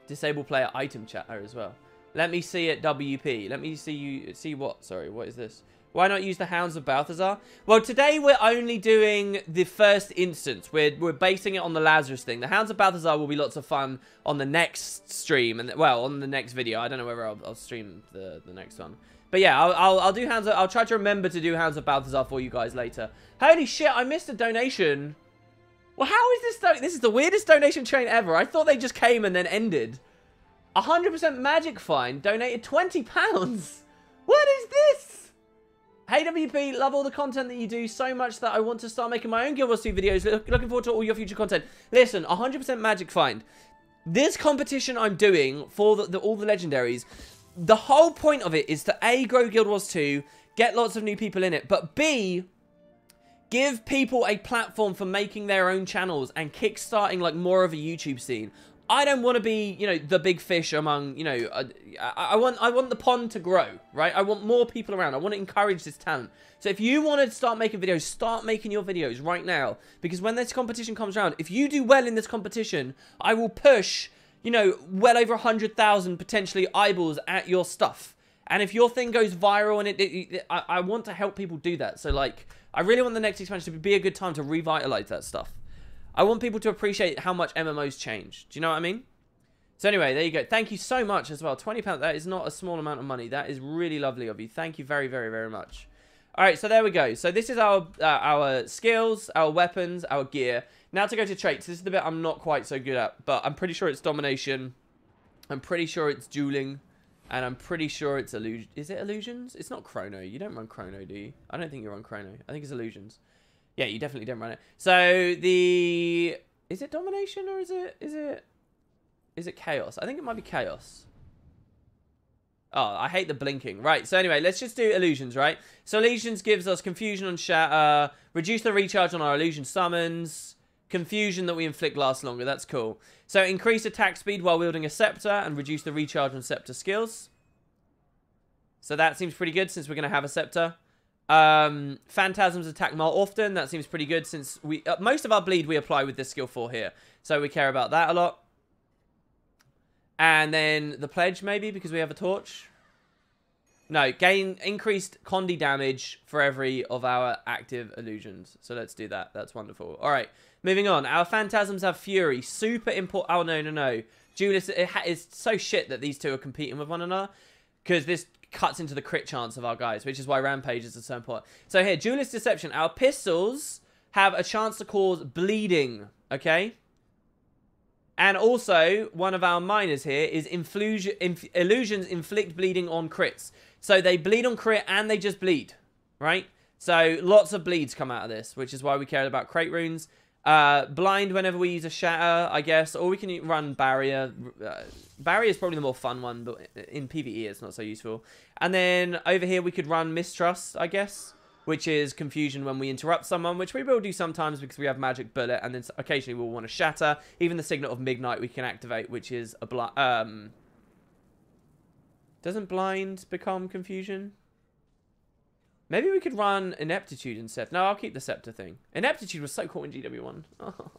Disable player item chatter as well. Let me see at WP. Let me see you. See what? Sorry, what is this? Why not use the Hounds of Balthazar? Well, today we're only doing the first instance. We're basing it on the Lazarus thing. The Hounds of Balthazar will be lots of fun on the next stream. And well, on the next video. I don't know whether I'll stream the next one. But yeah, I'll do Hounds of... I'll try to remember to do Hounds of Balthazar for you guys later. Holy shit, I missed a donation. Well, how is this... This is the weirdest donation chain ever. I thought they just came and then ended. 100% Magic Find donated £20. What is this? Hey WP, love all the content that you do so much that I want to start making my own Guild Wars 2 videos. Looking forward to all your future content. Listen, 100% Magic Find. This competition I'm doing for all the legendaries, the whole point of it is to A, grow Guild Wars 2, get lots of new people in it, but B, Give people a platform for making their own channels and kickstarting like more of a YouTube scene. I don't want to be, you know, the big fish among, you know, I want the pond to grow, right? I want more people around. I want to encourage this talent. So if you want to start making videos, start making your videos right now. Because when this competition comes around, if you do well in this competition, I will push, you know, well over 100,000 potentially eyeballs at your stuff. And if your thing goes viral and I want to help people do that. So like, I really want the next expansion to be a good time to revitalize that stuff. I want people to appreciate how much MMOs change. Do you know what I mean? So anyway, there you go. Thank you so much as well. £20, that is not a small amount of money. That is really lovely of you. Thank you very, very, very much. All right, so there we go. So this is our skills, our weapons, our gear. Now to go to traits. This is the bit I'm not quite so good at, but I'm pretty sure it's domination. I'm pretty sure it's dueling. And I'm pretty sure it's illusion. Is it illusions? It's not chrono. You don't run chrono, do you? I don't think you run chrono. I think it's illusions. Yeah, you definitely don't run it. So the... Is it domination or is it chaos? I think it might be chaos. Oh, I hate the blinking. Right, so anyway, let's just do illusions, right? So illusions gives us confusion on shatter, reduce the recharge on our illusion summons, confusion that we inflict lasts longer. That's cool. So increase attack speed while wielding a scepter and reduce the recharge on scepter skills. So that seems pretty good since we're going to have a scepter. Phantasms attack more often. That seems pretty good since we most of our bleed we apply with this skill 4 here. So we care about that a lot. And then the pledge maybe because we have a torch. No, gain increased Condi damage for every of our active illusions. So let's do that. That's wonderful. All right, moving on. Our phantasms have fury. Super important. Oh, no. Duelist, it's so shit that these two are competing with one another. Because this cuts into the crit chance of our guys, which is why rampages are so important. So here, duelist deception. Our pistols have a chance to cause bleeding. Okay? And also, one of our minors here is illusions inflict bleeding on crits. So they bleed on crit and they just bleed, right? So lots of bleeds come out of this, which is why we care about crate runes. Blind whenever we use a shatter, I guess. Or we can run barrier. Barrier is probably the more fun one, but in PvE it's not so useful. And then over here we could run mistrust, I guess. Which is confusion when we interrupt someone, which we will do sometimes because we have magic bullet, and then occasionally we'll want to shatter. Even the signet of midnight we can activate, which is a doesn't blind become confusion? Maybe we could run ineptitude instead. No, I'll keep the scepter thing. Ineptitude was so cool in GW1. Oh,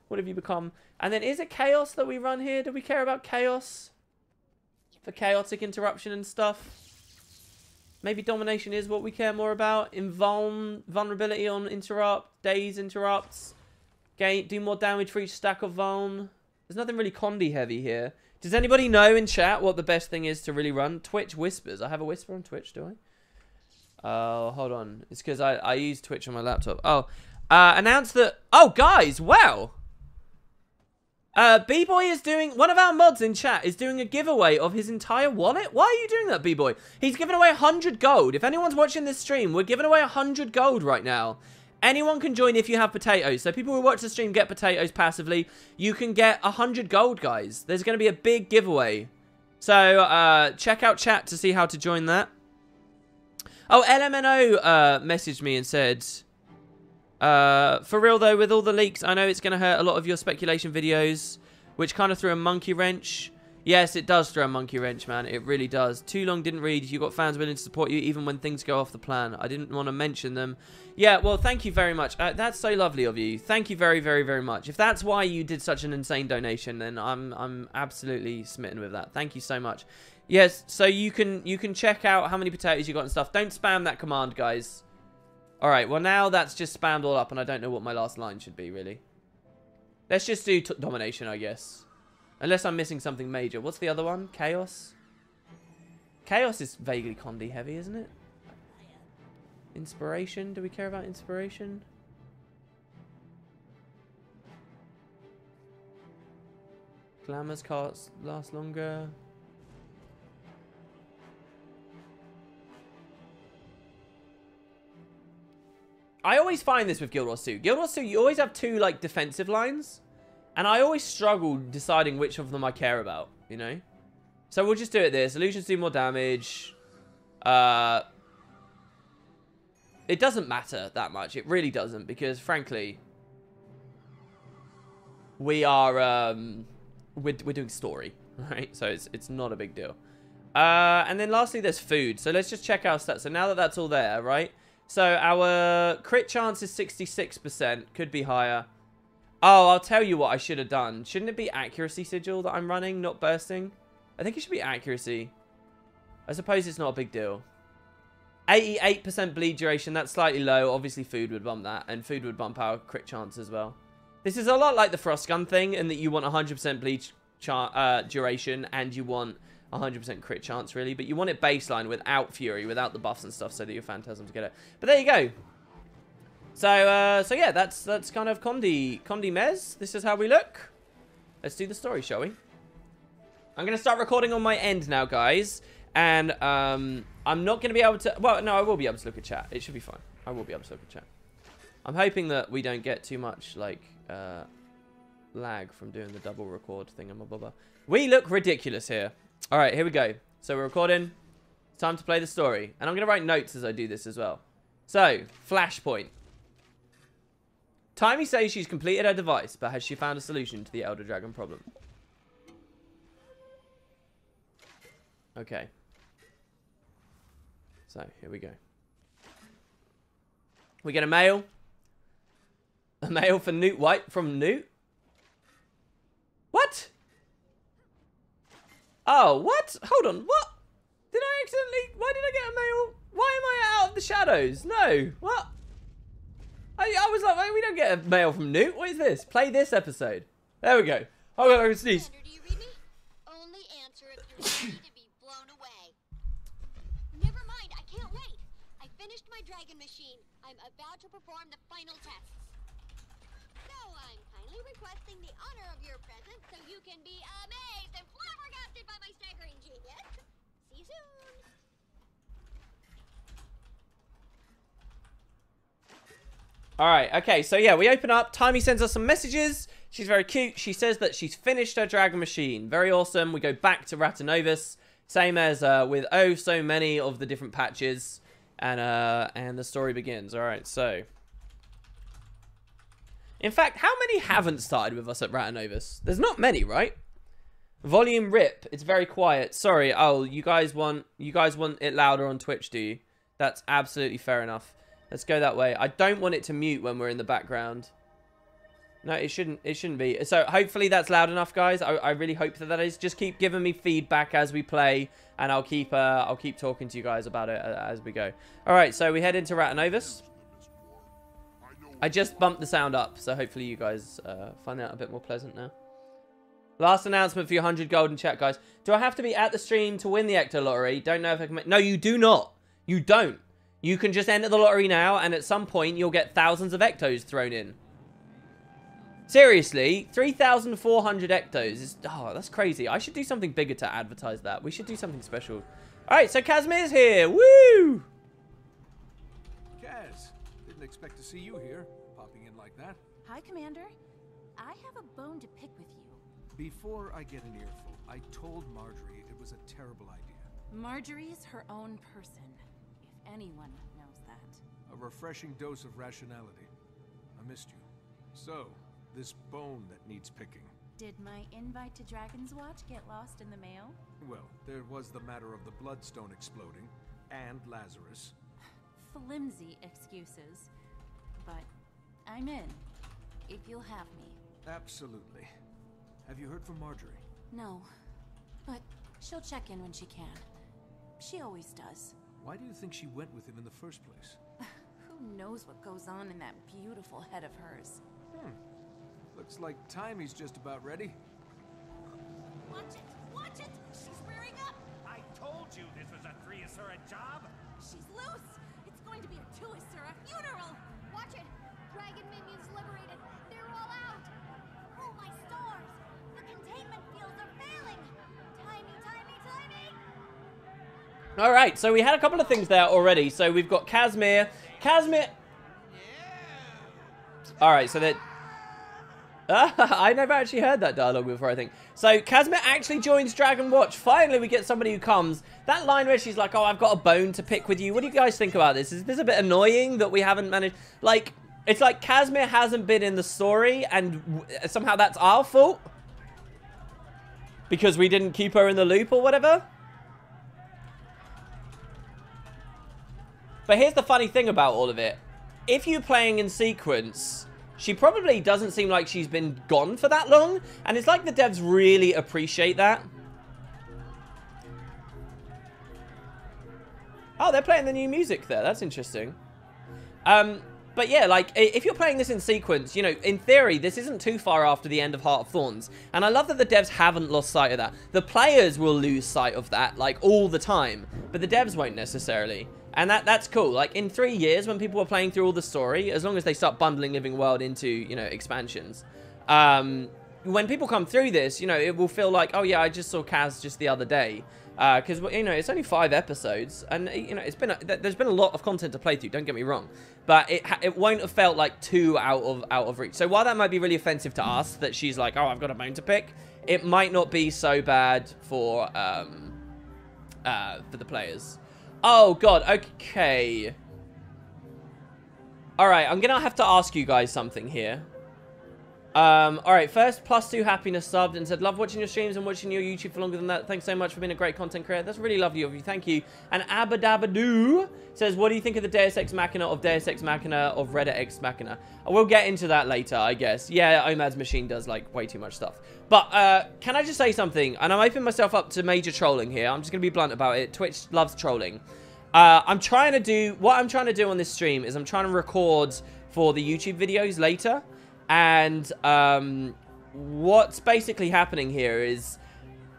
what have you become? And then is it chaos that we run here? Do we care about chaos for chaotic interruption and stuff? Maybe domination is what we care more about. Vulnerability on interrupt. Daze interrupts. Do more damage for each stack of vuln. There's nothing really Condi heavy here. Does anybody know in chat what the best thing is to really run? Twitch whispers. I have a whisper on Twitch, do I? Oh, hold on. It's because I use Twitch on my laptop. Oh, announce that... Oh, guys, wow. B-Boy is doing... One of our mods in chat is doing a giveaway of his entire wallet. Why are you doing that, B-Boy? He's giving away 100 gold. If anyone's watching this stream, we're giving away 100 gold right now. Anyone can join if you have potatoes. So people who watch the stream get potatoes passively. You can get 100 gold, guys. There's going to be a big giveaway. So, check out chat to see how to join that. Oh, LMNO messaged me and said... for real though, with all the leaks, I know it's going to hurt a lot of your speculation videos, which kind of threw a monkey wrench. Yes, it does throw a monkey wrench, man. It really does. Too long didn't read. You got fans willing to support you even when things go off the plan. I didn't want to mention them. Yeah, well, thank you very much. That's so lovely of you. Thank you very, very, very much. If that's why you did such an insane donation, then I'm absolutely smitten with that. Thank you so much. Yes, so you can check out how many potatoes you got and stuff. Don't spam that command, guys. Alright, well now that's just spammed all up and I don't know what my last line should be, really. Let's just do domination, I guess. Unless I'm missing something major. What's the other one? Chaos? Chaos is vaguely Condi heavy, isn't it? Inspiration? Do we care about inspiration? Glamours can't last longer. I always find this with Guild Wars 2. Guild Wars 2, you always have two, like, defensive lines. And I always struggle deciding which of them I care about, you know? So we'll just do it this. Illusions do more damage. it doesn't matter that much. It really doesn't, because frankly, we are we're doing story, right? So it's not a big deal. And then lastly, there's food. So let's just check our stats. So now that that's all there, right? So our crit chance is 66%. Could be higher. Oh, I'll tell you what I should have done. Shouldn't it be accuracy sigil that I'm running, not bursting? I think it should be accuracy. I suppose it's not a big deal. 88% bleed duration. That's slightly low. Obviously, food would bump that. And food would bump our crit chance as well. This is a lot like the frost gun thing, in that you want 100% bleed duration and you want 100% crit chance, really. But you want it baseline without fury, without the buffs and stuff, so that your phantasms get it. But there you go. So yeah, that's kind of Condé Mez. This is how we look. Let's do the story, shall we? I'm going to start recording on my end now, guys. And I'm not going to be able to... Well, no, I will be able to look at chat. It should be fine. I will be able to look at chat. I'm hoping that we don't get too much, like, lag from doing the double record thingamabobber. We look ridiculous here. All right, here we go. So we're recording. It's time to play the story. And I'm going to write notes as I do this as well. So, flashpoint. Timmy says she's completed her device, but has she found a solution to the Elder Dragon problem? Okay. So, here we go. We get a mail. A mail for Newt White from Newt? What? Oh, what? Hold on, what? Did I accidentally... Why did I get a mail? Why am I out of the shadows? No, what? I was like, we don't get a mail from Newt. What is this? Play this episode. There we go. Oh, I can sneeze. Do you read me? Only answer if you're ready to be blown away. Never mind, I can't wait. I finished my dragon machine. I'm about to perform the final tests. So I'm kindly requesting the honor of your presence so you can be amazed and flabbergasted by my staggering genius. See you soon. All right, okay, so yeah, we open up. Timmy sends us some messages. She's very cute. She says that she's finished her dragon machine. Very awesome. We go back to Ratanovus, same as with oh so many of the different patches, and the story begins. All right, so in fact, how many haven't started with us at Ratanovus? There's not many, right? Volume rip. It's very quiet. Sorry. Oh, you guys want it louder on Twitch, do you? That's absolutely fair enough. Let's go that way. I don't want it to mute when we're in the background. No, it shouldn't be. So hopefully that's loud enough, guys. I really hope that is. Just keep giving me feedback as we play, and I'll keep talking to you guys about it as we go. All right, so we head into Ratanovus. I just bumped the sound up, so hopefully you guys find that a bit more pleasant now. Last announcement for your 100 gold in chat, guys. Do I have to be at the stream to win the Ecto Lottery? Don't know if I can... No, you do not. You don't. You can just enter the lottery now, and at some point, you'll get thousands of Ectos thrown in. Seriously, 3,400 Ectos is... Oh, that's crazy. I should do something bigger to advertise that. We should do something special. All right, so Casimir's here. Woo! Kaz, didn't expect to see you here, popping in like that. Hi, Commander. I have a bone to pick with you. Before I get an earful, I told Marjorie it was a terrible idea. Marjorie's her own person, if anyone knows that. A refreshing dose of rationality. I missed you. So, this bone that needs picking. Did my invite to Dragon's Watch get lost in the mail? Well, there was the matter of the bloodstone exploding, and Lazarus. Flimsy excuses. But I'm in, if you'll have me. Absolutely. Have you heard from Marjorie? No, but she'll check in when she can. She always does. Why do you think she went with him in the first place? Who knows what goes on in that beautiful head of hers? Looks like Timey's just about ready. Watch it! Watch it! She's rearing up! I told you this was a Triasura job! She's loose! It's going to be a Tuisura funeral! Watch it! Dragon minions liberated! They're all out! Oh my stars! The containment fields are failing! Timey! All right, so we had a couple of things there already. So we've got Casimir. All right, so that... I never actually heard that dialogue before, I think. So, Casimir actually joins Dragon Watch. Finally, we get somebody who comes. That line where she's like, oh, I've got a bone to pick with you. What do you guys think about this? Is this a bit annoying that we haven't managed? Like, it's like Casimir hasn't been in the story, and somehow that's our fault? Because we didn't keep her in the loop or whatever? But here's the funny thing about all of it. If you're playing in sequence, she probably doesn't seem like she's been gone for that long. And it's like the devs really appreciate that. Oh, they're playing the new music there. That's interesting. But yeah, like, if you're playing this in sequence, you know, in theory, this isn't too far after the end of Heart of Thorns. And I love that the devs haven't lost sight of that. The players will lose sight of that, like, all the time. But the devs won't necessarily. And that's cool. Like, in 3 years, when people are playing through all the story, as long as they start bundling Living World into, you know, expansions, when people come through this, you know, it will feel like, oh, yeah, I just saw Kaz just the other day. Because, you know, it's only 5 episodes, and, you know, there's been a lot of content to play through, don't get me wrong. But it won't have felt like too out of reach. So while that might be really offensive to us, that she's like, oh, I've got a bone to pick, it might not be so bad for the players. Oh, God, okay. Alright, I'm gonna have to ask you guys something here. Alright, first, +2 happiness subbed and said, love watching your streams and watching your YouTube for longer than that. Thanks so much for being a great content creator. That's really lovely of you. Thank you. And Abadabadoo says, what do you think of the Deus Ex Machina of Deus Ex Machina of Reddit Ex Machina? We'll get into that later, I guess. Yeah, Omad's machine does, like, way too much stuff. But, can I just say something? And I'm opening myself up to major trolling here. I'm just going to be blunt about it. Twitch loves trolling. What I'm trying to do on this stream is I'm trying to record for the YouTube videos later. And what's basically happening here is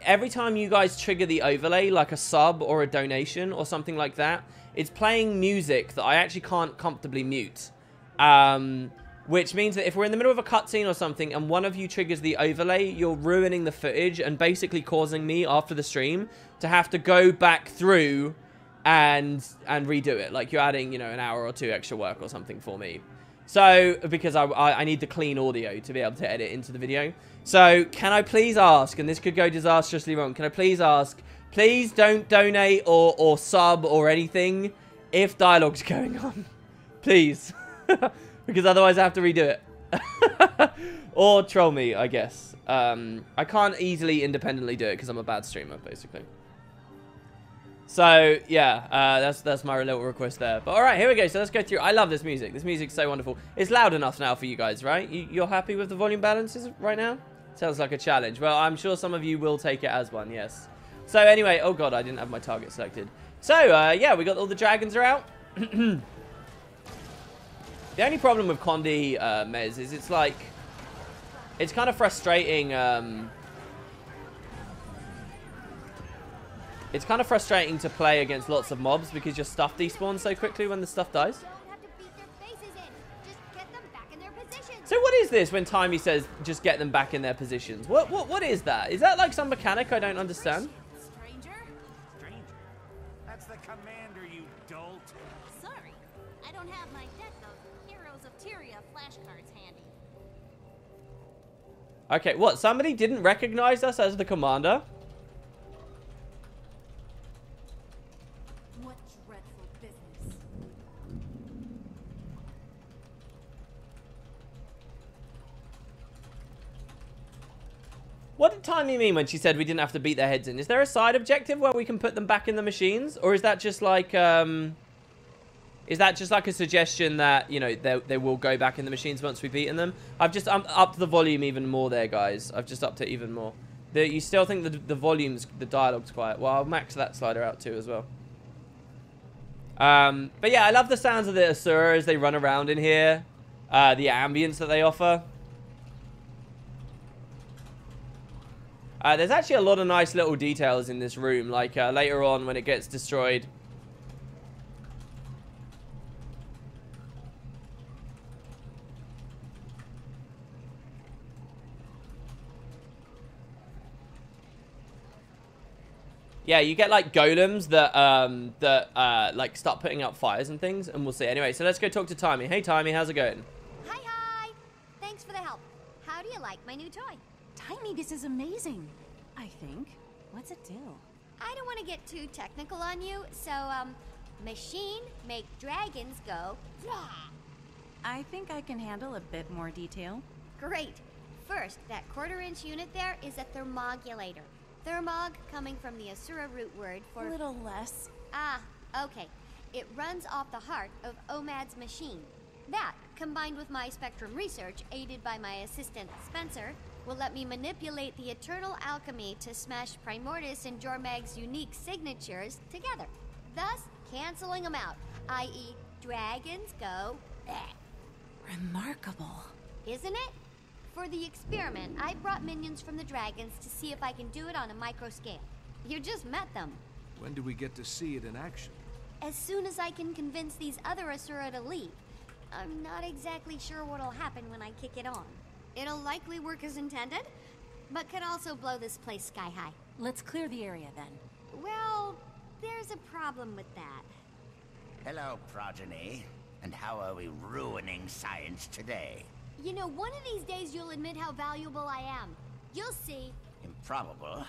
every time you guys trigger the overlay, like a sub or a donation or something like that, it's playing music that I actually can't comfortably mute. Which means that if we're in the middle of a cutscene or something and one of you triggers the overlay, you're ruining the footage and basically causing me after the stream to have to go back through and redo it. Like, you're adding, you know, an hour or 2 extra work or something for me. So, because I need the clean audio to be able to edit into the video. So, can I please ask, and this could go disastrously wrong, can I please ask, please don't donate or sub or anything if dialogue's going on. Please. Because otherwise I have to redo it. Or troll me, I guess. I can't easily independently do it because I'm a bad streamer, basically. So, yeah, that's my little request there. But, all right, here we go. So, let's go through. I love this music. This music's so wonderful. It's loud enough now for you guys, right? You're happy with the volume balances right now? Sounds like a challenge. Well, I'm sure some of you will take it as one, yes. So, anyway, oh, God, I didn't have my target selected. So, yeah, we got all the dragons are out. The only problem with Condi, Mez, is it's like, it's kind of frustrating, it's kind of frustrating to play against lots of mobs because your stuff despawns so quickly when the stuff dies. So what is this when Timey says just get them back in their positions? What is that? Is that like some mechanic I don't understand? Stranger? Stranger? That's the commander, you dolt. Sorry, I don't have my deck of Heroes of Tyria flashcards handy. Okay, what? Somebody didn't recognize us as the commander? What dreadful business. What did Timey mean when she said we didn't have to beat their heads in? Is there a side objective where we can put them back in the machines? Or is that just like, a suggestion that, you know, they will go back in the machines once we've beaten them? I'm upped the volume even more there, guys. I've just upped it even more. You still think the dialogue's quiet? Well, I'll max that slider out too as well. But yeah, I love the sounds of the Asura as they run around in here. The ambience that they offer. There's actually a lot of nice little details in this room, like later on when it gets destroyed. Yeah, you get like golems that like start putting out fires and things, and we'll see. Anyway, so let's go talk to Timey. Hey Timey, how's it going? Hi, hi! Thanks for the help. How do do you like my new toy? Tiny, this is amazing. I think. What's it do? I don't want to get too technical on you, so, machine make dragons go, rah! I think I can handle a bit more detail. Great. First, that quarter-inch unit there is a thermogulator. Thermog coming from the Asura root word for... A little less. Ah, okay. It runs off the heart of Omad's machine. That, combined with my spectrum research, aided by my assistant Spencer, will let me manipulate the eternal alchemy to smash Primordus and Jormag's unique signatures together, thus canceling them out, i.e. dragons go bleh. Remarkable. Isn't it? For the experiment, I brought minions from the dragons to see if I can do it on a micro scale. You just met them. When do we get to see it in action? As soon as I can convince these other Asura to leave. I'm not exactly sure what'll happen when I kick it on. It'll likely work as intended, but could also blow this place sky high. Let's clear the area then. Well, there's a problem with that. Hello, progeny. And how are we ruining science today? You know, one of these days you'll admit how valuable I am. You'll see. Improbable.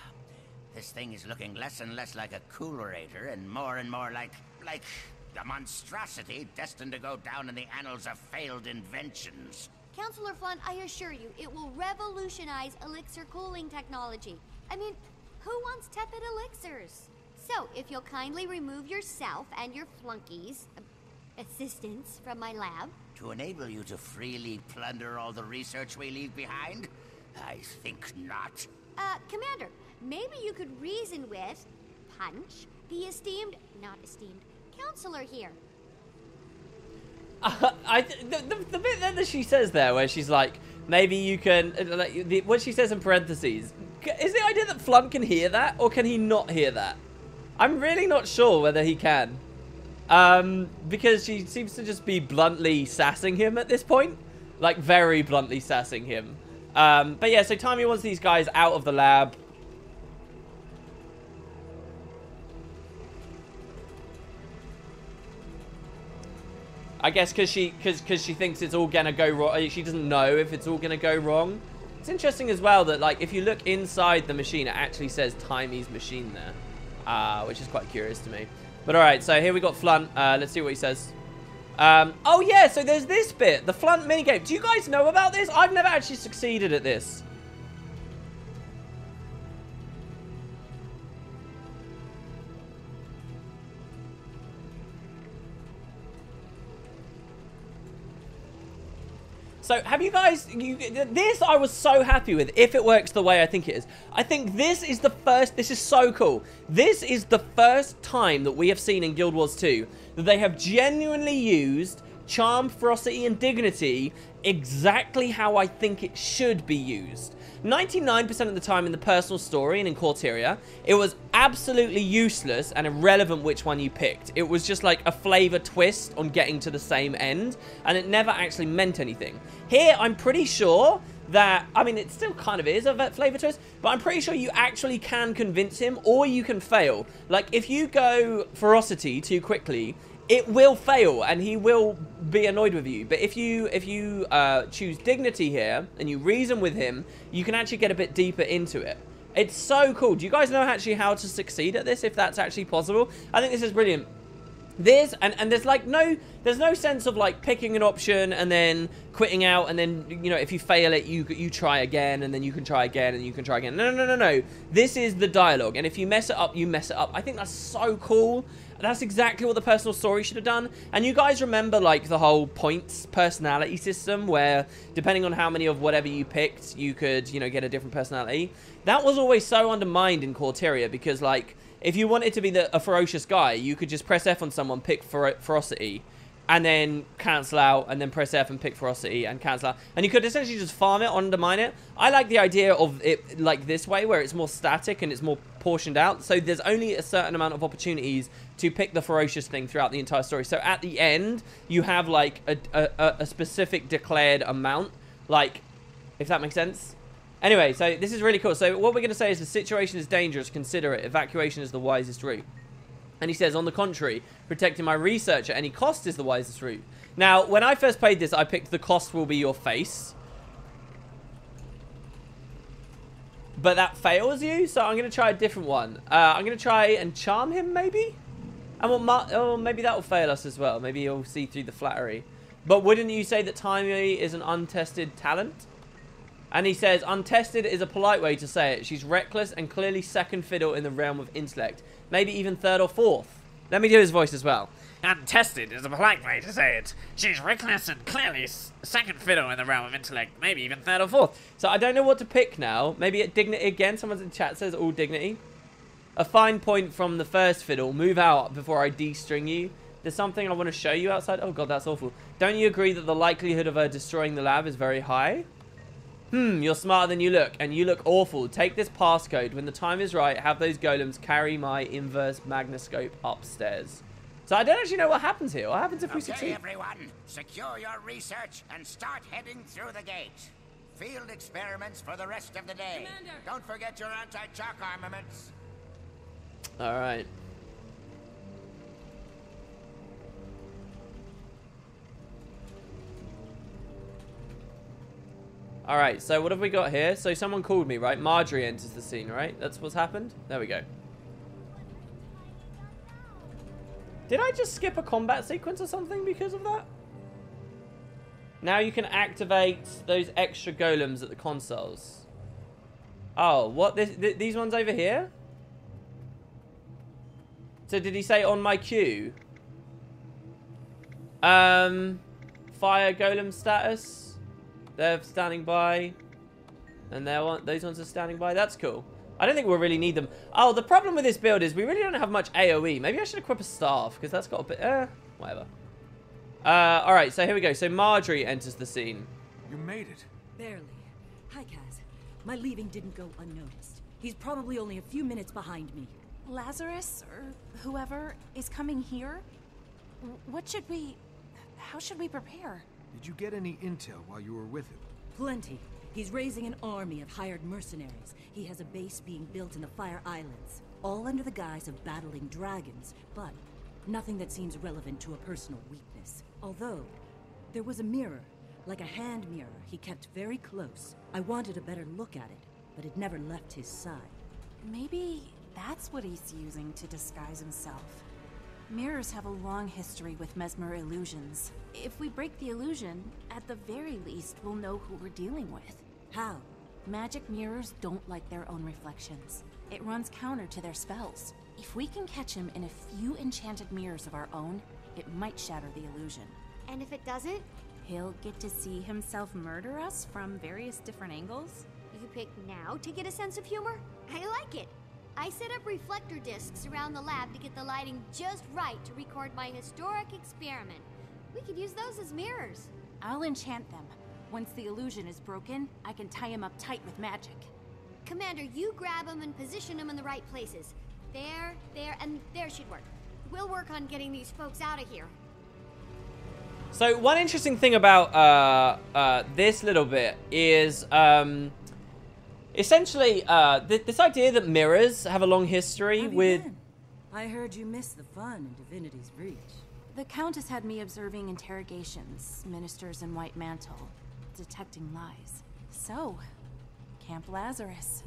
This thing is looking less and less like a coolerator and more like a monstrosity destined to go down in the annals of failed inventions. Counselor Flunn, I assure you, it will revolutionize elixir cooling technology. I mean, who wants tepid elixirs? So, if you'll kindly remove yourself and your flunkies, assistants from my lab. To enable you to freely plunder all the research we leave behind? I think not. Commander, maybe you could reason with Punch, the not esteemed, counselor here. The bit that she says there, where she's like, maybe you can, what she says in parentheses, is the idea that Flunn can hear that, or can he not hear that? I'm really not sure whether he can. Because she seems to just be bluntly sassing him at this point. Like, very bluntly sassing him. But yeah, so Tommy wants these guys out of the lab. I guess because she thinks it's all gonna go wrong. She doesn't know if it's all gonna go wrong. It's interesting as well that, like, if you look inside the machine, it actually says Timey's machine there, which is quite curious to me. But all right, so here we got Flunn. Let's see what he says. Oh yeah, so there's this bit, the Flunn minigame. Do you guys know about this? I've never actually succeeded at this. So, have you guys... this I was so happy with, if it works the way I think it is. I think this is the first... This is so cool. This is the first time that we have seen in Guild Wars 2 that they have genuinely used charm, ferocity, and dignity exactly how I think it should be used. 99% of the time in the personal story and in Corteria, it was absolutely useless and irrelevant which one you picked. It was just like a flavor twist on getting to the same end, and it never actually meant anything. Here, I'm pretty sure that, I mean, it still kind of is a flavor twist, but I'm pretty sure you actually can convince him, or you can fail. Like, if you go ferocity too quickly, it will fail, and he will be annoyed with you. But if you choose dignity here, and you reason with him, you can actually get a bit deeper into it. It's so cool. Do you guys know actually how to succeed at this, if that's actually possible? I think this is brilliant. This, and there's like there's no sense of like picking an option and then quitting out, and then, you know, if you fail it, you try again, and then you can try again, and you can try again. No. This is the dialogue, and if you mess it up, you mess it up. I think that's so cool. That's exactly what the personal story should have done. And you guys remember, like, the whole points personality system, where depending on how many of whatever you picked, you could, you know, get a different personality. That was always so undermined in Corteria, because, like, if you wanted to be a ferocious guy, you could just press F on someone, pick ferocity, and then cancel out, and then press F and pick ferocity and cancel out. And you could essentially just farm it, undermine it. I like the idea of it like this way, where it's more static and it's more portioned out. So there's only a certain amount of opportunities to pick the ferocious thing throughout the entire story. So at the end, you have like a specific declared amount, like, if that makes sense. Anyway, so this is really cool. So what we're going to say is the situation is dangerous. Consider it. Evacuation is the wisest route. And he says, on the contrary, protecting my research at any cost is the wisest route. Now, when I first played this, I picked the cost will be your face. but that fails you. So I'm going to try a different one. I'm going to try and charm him, maybe? And oh, maybe that will fail us as well. Maybe he'll see through the flattery. But wouldn't you say that Timey is an untested talent? And he says, untested is a polite way to say it. She's reckless and clearly second fiddle in the realm of intellect. Maybe even third or fourth. Let me do his voice as well. Untested is a polite way to say it. She's reckless and clearly second fiddle in the realm of intellect, maybe even third or fourth. So I don't know what to pick now. Maybe at dignity again. Someone in the chat says all dignity. A fine point from the first fiddle. Move out before I de-string you. There's something I want to show you outside. Oh god, that's awful. Don't you agree that the likelihood of her destroying the lab is very high? You're smarter than you look, and you look awful. Take this passcode. When the time is right, have those golems carry my inverse magnoscope upstairs. So I don't actually know what happens here. What happens if we succeed? Okay, everyone, secure your research and start heading through the gate. Field experiments for the rest of the day. Commander. Don't forget your anti-shock armaments. All right. All right, so what have we got here? So someone called me, right? Marjorie enters the scene, right? That's what's happened? There we go. Did I just skip a combat sequence or something because of that? Now you can activate those extra golems at the consoles. Oh, what? These ones over here? So did he say on my queue? Fire golem status. They're standing by. And those ones are standing by. That's cool. I don't think we'll really need them. Oh, the problem with this build is we really don't have much AoE. Maybe I should equip a staff, because that's got a bit... whatever. Alright, so here we go. So Marjorie enters the scene. You made it. Barely. Hi, Kaz. My leaving didn't go unnoticed. He's probably only a few minutes behind me. Lazarus, or whoever, is coming here? What should we... How should we prepare? Did you get any intel while you were with him? Plenty. He's raising an army of hired mercenaries. He has a base being built in the Fire Islands, all under the guise of battling dragons, but nothing that seems relevant to a personal weakness. Although, there was a mirror, like a hand mirror he kept very close. I wanted a better look at it, but it never left his side. Maybe that's what he's using to disguise himself. Mirrors have a long history with mesmer illusions. If we break the illusion, at the very least, we'll know who we're dealing with. How? Magic mirrors don't like their own reflections. It runs counter to their spells. If we can catch him in a few enchanted mirrors of our own, it might shatter the illusion. And if it doesn't, He'll get to see himself murder us from various different angles. you pick now to get a sense of humor? I like it. I set up reflector discs around the lab to get the lighting just right to record my historic experiment. We could use those as mirrors. I'll enchant them. Once the illusion is broken, I can tie him up tight with magic. Commander, you grab them and position them in the right places. There, and there should work. We'll work on getting these folks out of here. So one interesting thing about this little bit is essentially this idea that mirrors have a long history How've you with... been? I heard you missed the fun in Divinity's Reach. The Countess had me observing interrogations, ministers in white mantle, detecting lies. So, Camp Lazarus.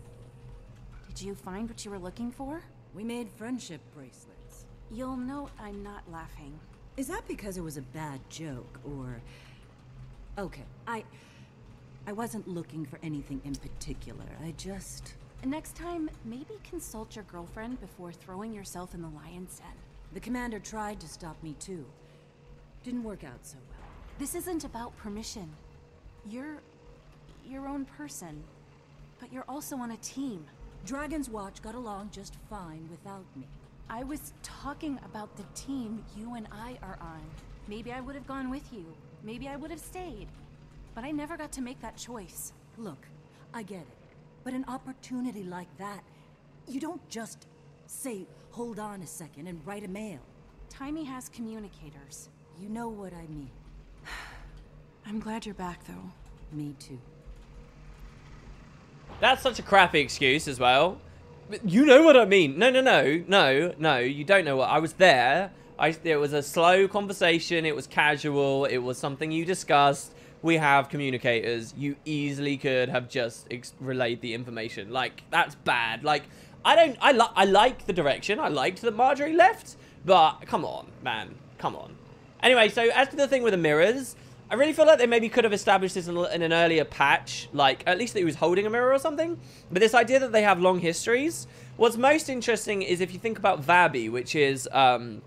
Did you find what you were looking for? We made friendship bracelets. You'll note I'm not laughing. Is that because it was a bad joke, or... Okay, I wasn't looking for anything in particular. I just... Next time, maybe consult your girlfriend before throwing yourself in the lion's den. The commander tried to stop me too. Didn't work out so well. This isn't about permission. You're your own person, but you're also on a team. Dragon's Watch got along just fine without me. I was talking about the team you and I are on. Maybe I would have gone with you. Maybe I would have stayed. But I never got to make that choice. Look, I get it. But an opportunity like that, you don't just say, hold on a second and write a mail. Timey has communicators. You know what I mean. I'm glad you're back, though. Me too. That's such a crappy excuse as well. You know what I mean. No, you don't know what. I was there. It was a slow conversation. It was casual. It was something you discussed. we have communicators. You easily could have just relayed the information. Like, that's bad. Like, I like the direction. I liked that Marjorie left, but come on, man. Come on. Anyway, so as to the thing with the mirrors, I really feel like they maybe could have established this in an earlier patch, like, at least that he was holding a mirror or something. But this idea that they have long histories, what's most interesting is if you think about Vabi, which is, it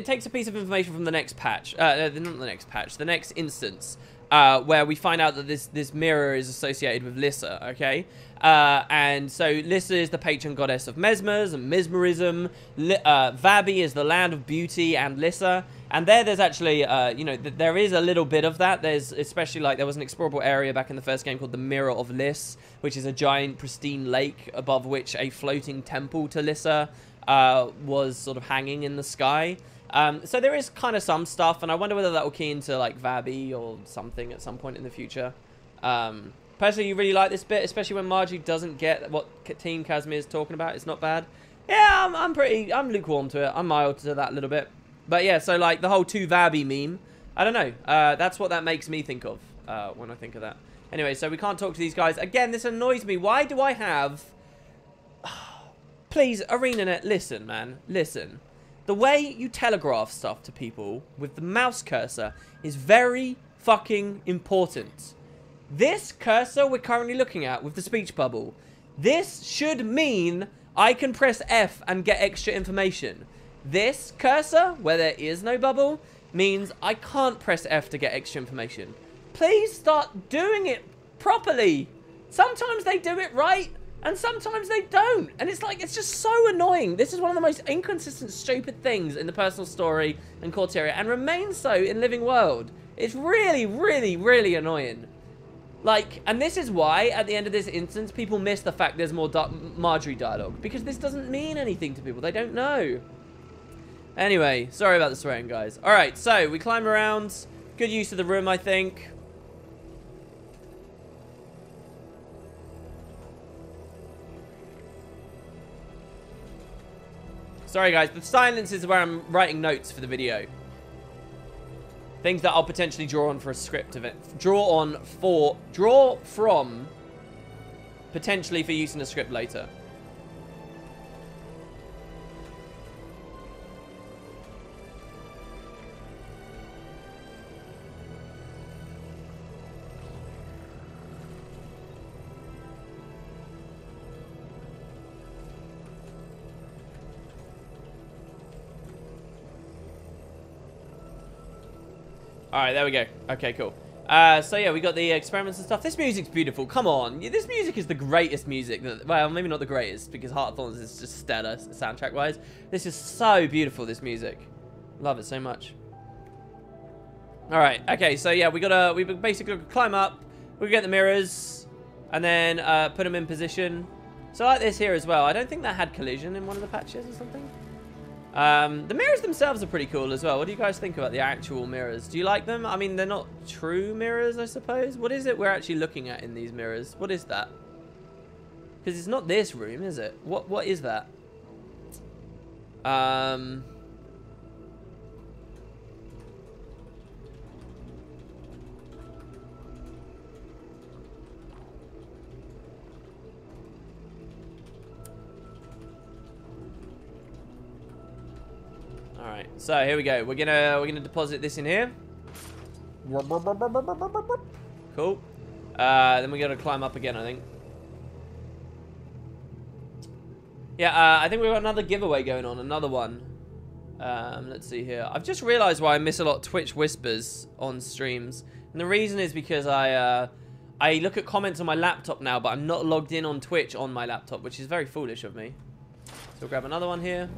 takes a piece of information from the next patch, not the next patch, the next instance, where we find out that this mirror is associated with Lissa, okay? And so Lissa is the patron goddess of mesmers and mesmerism. Vabi is the land of beauty and Lissa. And there's actually, there is a little bit of that. There's especially, like, there was an explorable area back in the first game called the Mirror of Liss, which is a giant pristine lake above which a floating temple to Lissa was sort of hanging in the sky. So there is kind of some stuff, and I wonder whether that will key into, like, Vabi or something at some point in the future. Personally, you really like this bit, especially when Margie doesn't get what Team Casimir is talking about. It's not bad. Yeah, I'm lukewarm to it. I'm mild to that a little bit. But yeah, so like the whole 2 Vabi meme, I don't know. That's what that makes me think of when I think of that. Anyway, so we can't talk to these guys. Again, this annoys me. Why do I have... Please, ArenaNet, listen, man. Listen. The way you telegraph stuff to people with the mouse cursor is very fucking important. This cursor we're currently looking at with the speech bubble, this should mean I can press F and get extra information. This cursor, where there is no bubble, means I can't press F to get extra information. Please start doing it properly. Sometimes they do it right, and sometimes they don't. And it's like, it's just so annoying. This is one of the most inconsistent, stupid things in the personal story and Corteria, and remains so in Living World. It's really, really, really annoying. Like, and this is why, at the end of this instance, people miss the fact there's more Marjorie dialogue. Because this doesn't mean anything to people. They don't know. Anyway, sorry about the swearing, guys. Alright, so we climb around. Good use of the room, I think. Sorry, guys. The silence is where I'm writing notes for the video. Things that I'll potentially draw on for a script of it. Draw from, potentially for use in a script later. Alright, there we go. Okay, cool. So yeah, we got the experiments and stuff. This music's beautiful. Come on. This music is the greatest music. Well, maybe not the greatest, because Heart of Thorns is just stellar soundtrack-wise. This is so beautiful, this music. Love it so much. Alright, okay, so yeah, we basically climb up. We get the mirrors, and then put them in position. So like this here as well. I don't think that had collision in one of the patches or something. The mirrors themselves are pretty cool as well. What do you guys think about the actual mirrors? Do you like them? I mean, they're not true mirrors, I suppose. What is it we're actually looking at in these mirrors? What is that? Because it's not this room, is it? What is that? Alright, so here we go. We're gonna deposit this in here. Cool. Then we gotta climb up again, I think. Yeah, I think we've got another giveaway going on, another one. Let's see here. I've just realized why I miss a lot of Twitch whispers on streams. And the reason is because I look at comments on my laptop now, but I'm not logged in on Twitch on my laptop, which is very foolish of me. So we'll grab another one here.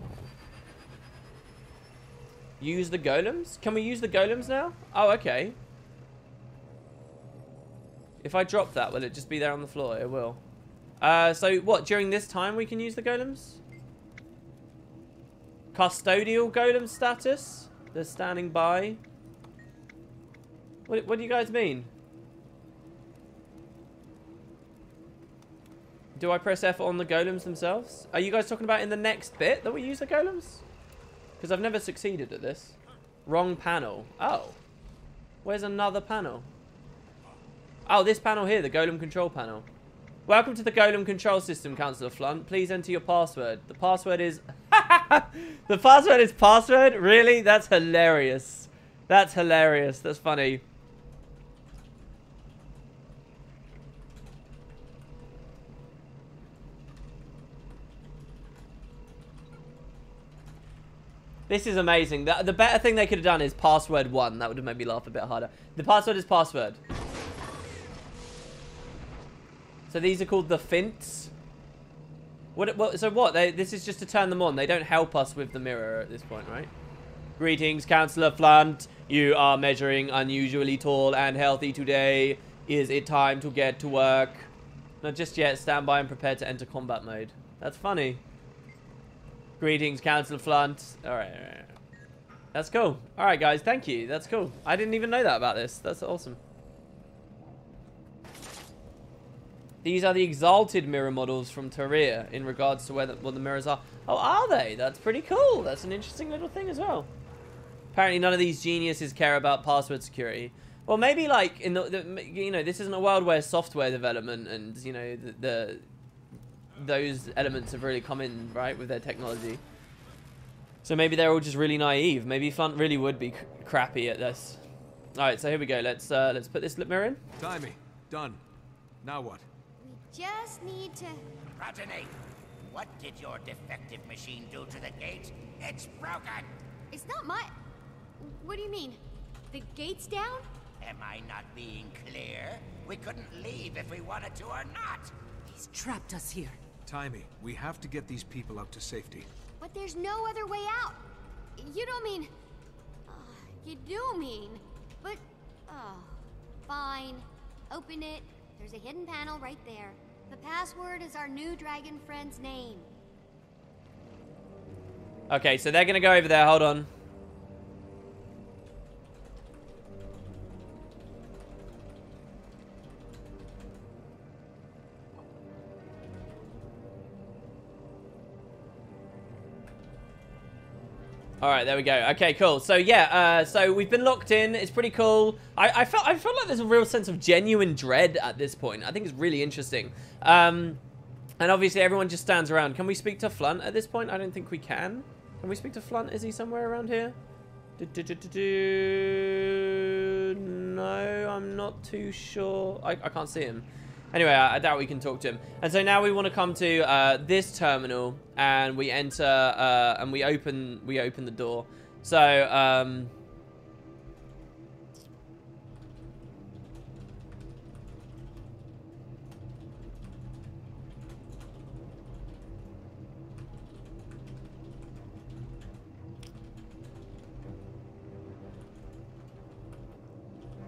Use the golems? Can we use the golems now? Oh, okay. If I drop that, will it just be there on the floor? It will. So what, during this time we can use the golems? Custodial golem status? They're standing by. What do you guys mean? Do I press F on the golems themselves? Are you guys talking about in the next bit that we use the golems? Because I've never succeeded at this. Wrong panel. Oh. Where's another panel? Oh, this panel here, the Golem control panel. Welcome to the Golem control system, Councillor Flunt. Please enter your password. The password is... The password is password? Really? That's hilarious. That's hilarious. That's funny. This is amazing. The better thing they could have done is password 1. That would have made me laugh a bit harder. The password is password. So these are called the Fints. So what? This is just to turn them on. They don't help us with the mirror at this point, right? Greetings, Councillor Flunt. You are measuring unusually tall and healthy today. Is it time to get to work? Not just yet. Stand by and prepare to enter combat mode. That's funny. Greetings, Councillor Flunt. Alright. That's cool. Alright, guys. Thank you. That's cool. I didn't even know that about this. That's awesome. These are the exalted mirror models from Tyria in regards to what the mirrors are. Oh, are they? That's pretty cool. That's an interesting little thing as well. Apparently, none of these geniuses care about password security. Well, maybe like in you know, this isn't a world where software development and you know those elements have really come in, right, with their technology. So maybe they're all just really naive. Maybe Flunt really would be crappy at this. All right, so here we go. Let's put this lip mirror in. Timey, done. Now what? We just need to... Progeny, what did your defective machine do to the gate? It's broken. It's not my... What do you mean? The gate's down? Am I not being clear? We couldn't leave if we wanted to or not. He's trapped us here. Timey, we have to get these people out to safety. But there's no other way out. You don't mean... you do mean... But... Oh... Fine. Open it. There's a hidden panel right there. The password is our new dragon friend's name. Okay, so they're going to go over there. Hold on. All right, there we go. Okay, cool. So yeah, so we've been locked in. It's pretty cool. I felt like there's a real sense of genuine dread at this point. I think it's really interesting. And obviously everyone just stands around. Can we speak to Flunt at this point? I don't think we can. Can we speak to Flunt? Is he somewhere around here? No, I'm not too sure. I can't see him. Anyway, I doubt we can talk to him. And so now we want to come to this terminal, and we enter, and we open the door. So,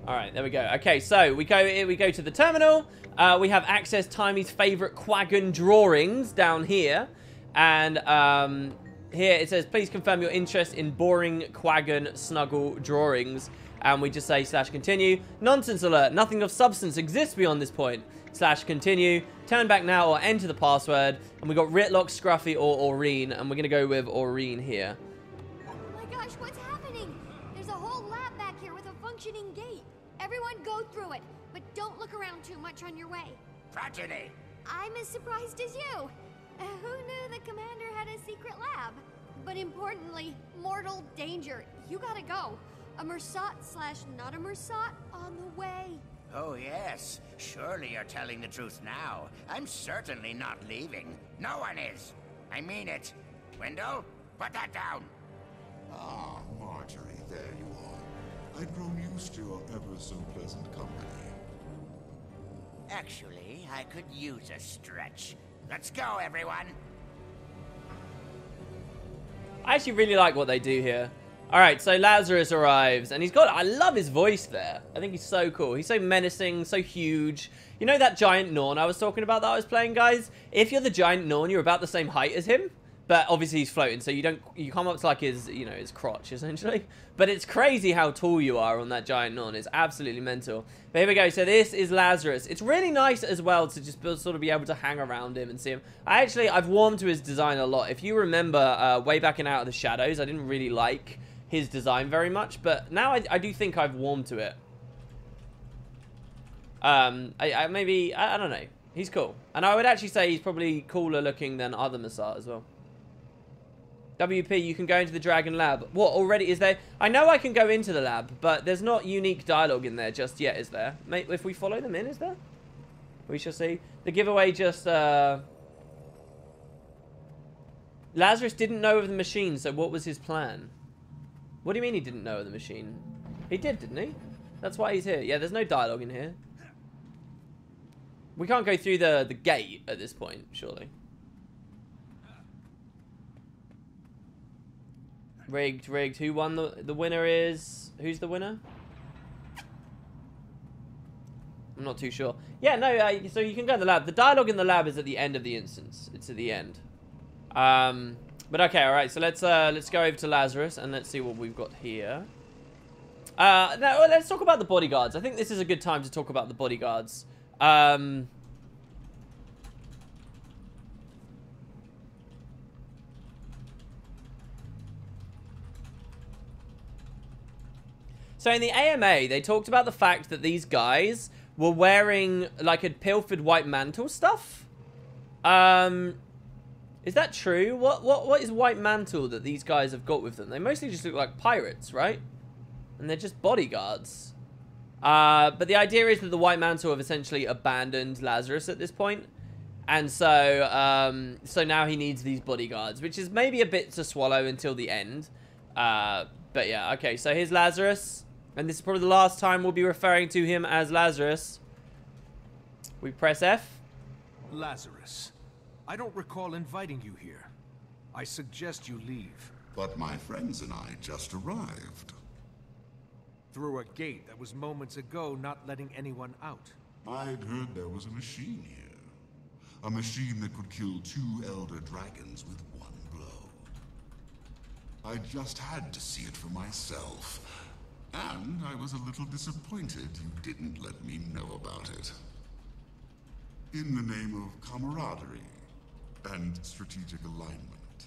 all right, there we go. Okay, so we go to the terminal. We have access Timey's favorite Quaggan drawings down here. And here it says, please confirm your interest in boring Quaggan snuggle drawings. And we just say /continue. Nonsense alert. Nothing of substance exists beyond this point. /continue. Turn back now or enter the password. And we got Ritlock, Scruffy, or Aureen. And we're going to go with Aureen here. Oh my gosh, what's happening? There's a whole lab back here with a functioning gate. Everyone go through it, but don't look around too much on your way. Progeny. I'm as surprised as you. Who knew the commander had a secret lab? But importantly, mortal danger. You gotta go. A Mersat/not a Mersat on the way. Oh yes, surely you're telling the truth now. I'm certainly not leaving. No one is. I mean it. Wendell, put that down. Ah, Marjorie, there you are. I'd grown used to your ever-so-pleasant company. Actually, I could use a stretch. Let's go, everyone. I actually really like what they do here. All right, so Lazarus arrives, and I love his voice there. I think he's so cool. He's so menacing, so huge. You know that giant Norn I was talking about that I was playing, guys? If you're the giant Norn, you're about the same height as him. But obviously he's floating, so you come up to like his, you know, his crotch essentially. But it's crazy how tall you are on that giant Norn. It's absolutely mental. But here we go. So this is Lazarus. It's really nice as well to just sort of be able to hang around him and see him. I've warmed to his design a lot. If you remember way back in Out of the Shadows, I didn't really like his design very much, but now I do think I've warmed to it. Maybe, I don't know. He's cool. And I would actually say he's probably cooler looking than other Massat as well. WP, you can go into the Dragon Lab. What, already is there? I know I can go into the lab, but there's not unique dialogue in there just yet, is there? Mate, if we follow them in, is there? We shall see. The giveaway just, Lazarus didn't know of the machine, so what was his plan? What do you mean he didn't know of the machine? He did, didn't he? That's why he's here. Yeah, there's no dialogue in here. We can't go through the gate at this point, surely. Rigged, rigged. Who won? The winner is... Who's the winner? I'm not too sure. Yeah, no, so you can go in the lab. The dialogue in the lab is at the end of the instance. It's at the end. But okay, alright, so let's go over to Lazarus and let's see what we've got here. Now, let's talk about the bodyguards. I think this is a good time to talk about the bodyguards. So in the AMA, they talked about the fact that these guys were wearing, like, a pilfered white mantle stuff. Is that true? What is white mantle that these guys have got with them? They mostly just look like pirates, right? And they're just bodyguards. But the idea is that the white mantle have essentially abandoned Lazarus at this point. And so, so now he needs these bodyguards, which is maybe a bit to swallow until the end. But yeah, okay, so here's Lazarus. And this is probably the last time we'll be referring to him as Lazarus. We press F. Lazarus, I don't recall inviting you here. I suggest you leave. But my friends and I just arrived. Through a gate that was moments ago not letting anyone out. I'd heard there was a machine here. A machine that could kill 2 elder dragons with 1 blow. I just had to see it for myself. And I was a little disappointed you didn't let me know about it. In the name of camaraderie and strategic alignment.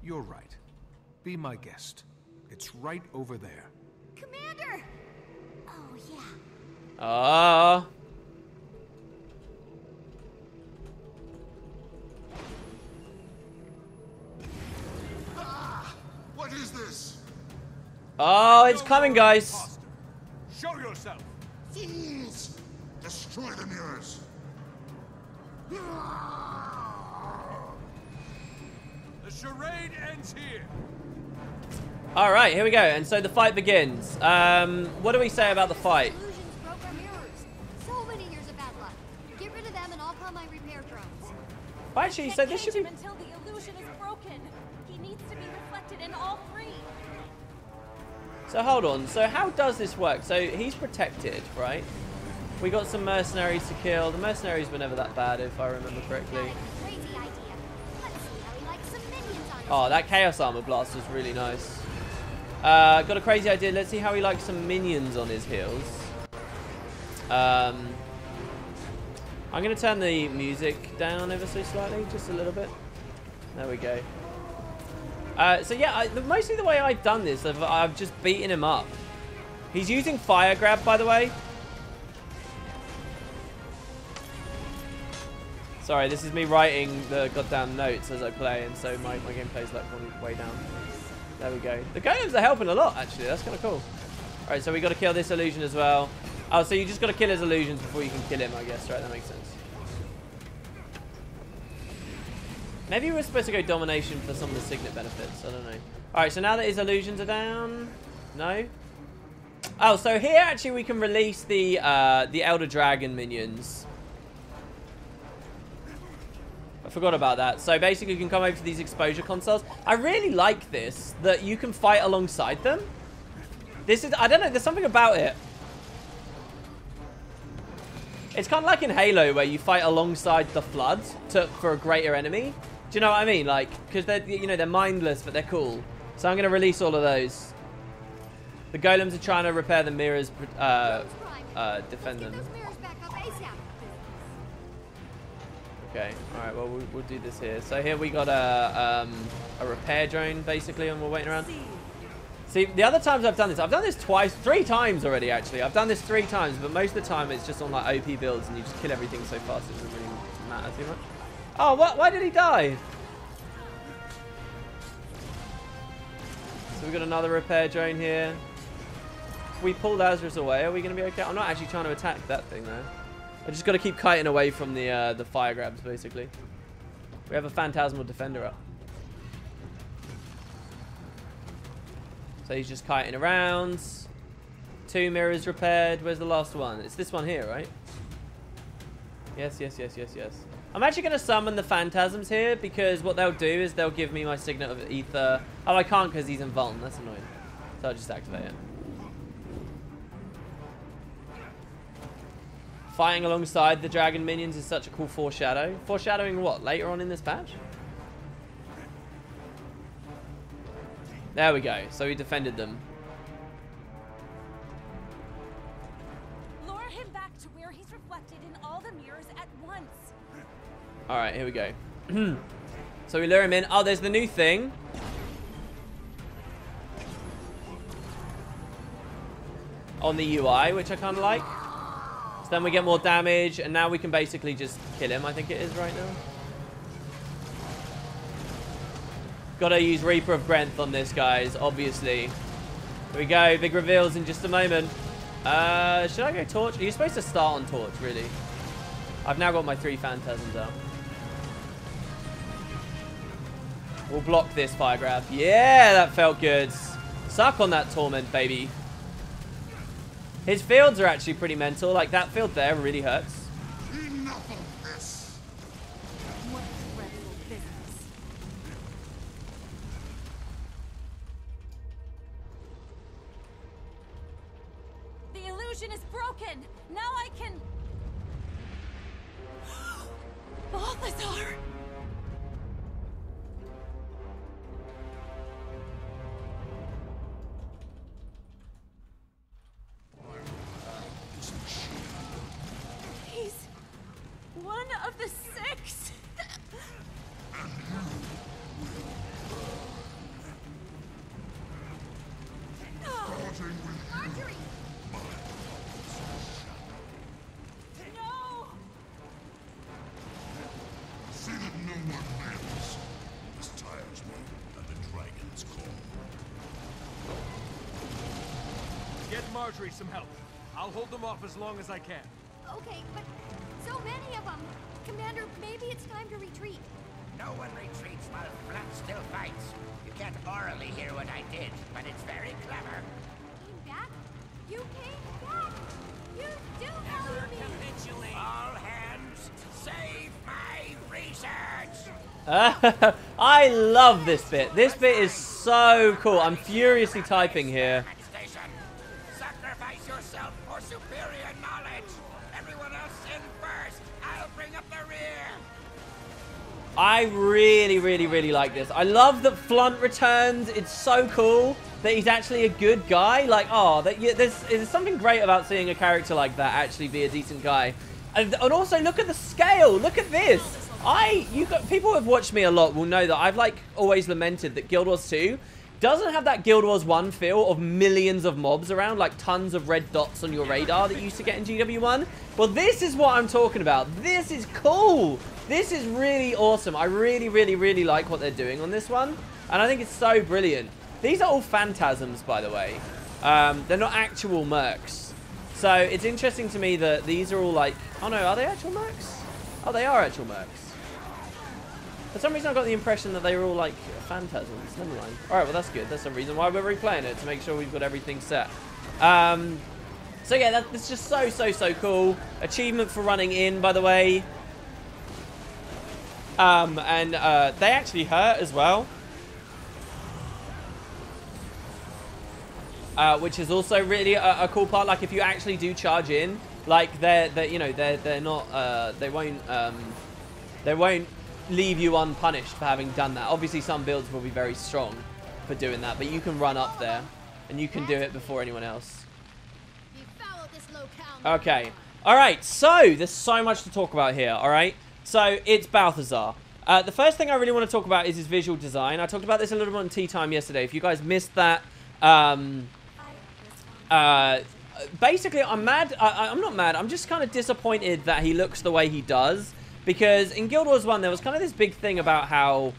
You're right. Be my guest. It's right over there. Commander! Oh, yeah. What is this? Oh, it's coming, guys. Show yourself. Fools! Destroy the mirrors. The charade ends here. All right, here we go. And so the fight begins. What do we say about the fight? Illusions broke our mirrors. So many years of bad luck. Get rid of them and I'll call my repair drones. Well, actually, so this should be... Until the illusion is broken. He needs to be reflected in all 3. So hold on. So how does this work? So he's protected, right? We got some mercenaries to kill. The mercenaries were never that bad, if I remember correctly. Got a crazy idea. Let's see how he likes some minions on his Oh, that Chaos Armor Blast was really nice. Got a crazy idea. Let's see how he likes some minions on his heels. I'm going to turn the music down ever so slightly, just a little bit. There we go. So yeah, mostly the way I've done this, I've just beaten him up. He's using Fire Grab, by the way. Sorry, this is me writing the goddamn notes as I play, and so my gameplay's like way down. There we go. The golems are helping a lot, actually. That's kind of cool. All right, so we got to kill this illusion as well. Oh, so you just got to kill his illusions before you can kill him, I guess, right? That makes sense. Maybe we're supposed to go domination for some of the signet benefits. I don't know. All right, so now that his illusions are down, no. Oh, so here actually we can release the Elder Dragon minions. I forgot about that. So basically you can come over to these exposure consoles. I really like this, that you can fight alongside them. This is, I don't know, there's something about it. It's kind of like in Halo where you fight alongside the Flood for a greater enemy. Do you know what I mean? Like, because they're, you know, they're mindless, but they're cool. So I'm going to release all of those. The golems are trying to repair the mirrors, defend them. Okay, alright, well, we'll do this here. So here we got a repair drone, basically, and we're waiting around. See, the other times I've done this twice, 3 times already, actually. I've done this 3 times, but most of the time it's just on, like, OP builds, and you just kill everything so fast it doesn't really matter too much. Oh, what? Why did he die? So we've got another repair drone here. If we pull Lazarus away, are we going to be okay? I'm not actually trying to attack that thing, though. I just got to keep kiting away from the fire grabs, basically. We have a Phantasmal Defender up. So he's just kiting around. 2 mirrors repaired. Where's the last one? It's this one here, right? Yes, yes, yes, yes, yes. I'm actually going to summon the Phantasms here, because what they'll do is they'll give me my Signet of Ether. Oh, I can't because he's in Vuln. That's annoying. So I'll just activate it. Fighting alongside the dragon minions is such a cool foreshadow. Foreshadowing what? Later on in this patch? There we go. So he defended them. Lure him back to where he's reflected in all the mirrors at once. Alright, here we go. So we lure him in. Oh, there's the new thing. On the UI, which I kind of like. So then we get more damage, and now we can basically just kill him, I think it is right now. Gotta use Reaper of Grenth on this, guys, obviously. Here we go, big reveals in just a moment. Should I go Torch? Are you supposed to start on Torch, really? I've now got my 3 Phantasms out. We'll block this fire grab. Yeah, that felt good. Suck on that Torment, baby. His fields are actually pretty mental. Like, that field there really hurts. Enough of this. What dreadful business. The illusion is broken. Now I can... Balthazar! He's one of the 6. Marjorie! No! See that no one lives. This tires me, and the dragon's call. Get Marjorie some help. I'll hold them off as long as I can. Okay, but so many of them. Commander, maybe it's time to retreat. No one retreats while Flat still fights. You can't orally hear what I did, but it's very clever. Came back? You came back! You do know you mean! All hands, save my research! I love this bit. This bit is so cool. I'm furiously typing here. Station. Sacrifice yourself for superior knowledge. Everyone else in first. I'll bring up the rear. I really, really, really like this. I love that Flunt returns. It's so cool that he's actually a good guy. Like, oh, there's something great about seeing a character like that actually be a decent guy. And also, look at the scale. Look at this. People who have watched me a lot will know that I've, like, always lamented that Guild Wars 2 doesn't have that Guild Wars 1 feel of millions of mobs around, like tons of red dots on your radar that you used to get in GW1. Well, this is what I'm talking about. This is cool. This is really awesome. I really, really, really like what they're doing on this one. And I think it's so brilliant. These are all Phantasms, by the way. They're not actual mercs. So it's interesting to me that these are all like... Oh, no. Are they actual mercs? Oh, they are actual mercs. For some reason, I got the impression that they were all like Phantasms. Never mind. All right, well, that's good. That's the reason why we're replaying it, to make sure we've got everything set. So yeah, that's just so cool. Achievement for running in, by the way. They actually hurt as well. Which is also really a cool part. Like, if you actually do charge in, like they're not they won't leave you unpunished for having done that. Obviously, some builds will be very strong for doing that, but you can run up there and you can do it before anyone else. You followed this locale. Okay. All right. So there's so much to talk about here. All right. So it's Balthazar. The first thing I really want to talk about is his visual design. I talked about this a little bit on Tea Time yesterday. If you guys missed that, Basically, I'm mad. I'm not mad. I'm just kind of disappointed that he looks the way he does. Because in Guild Wars 1, there was kind of this big thing about how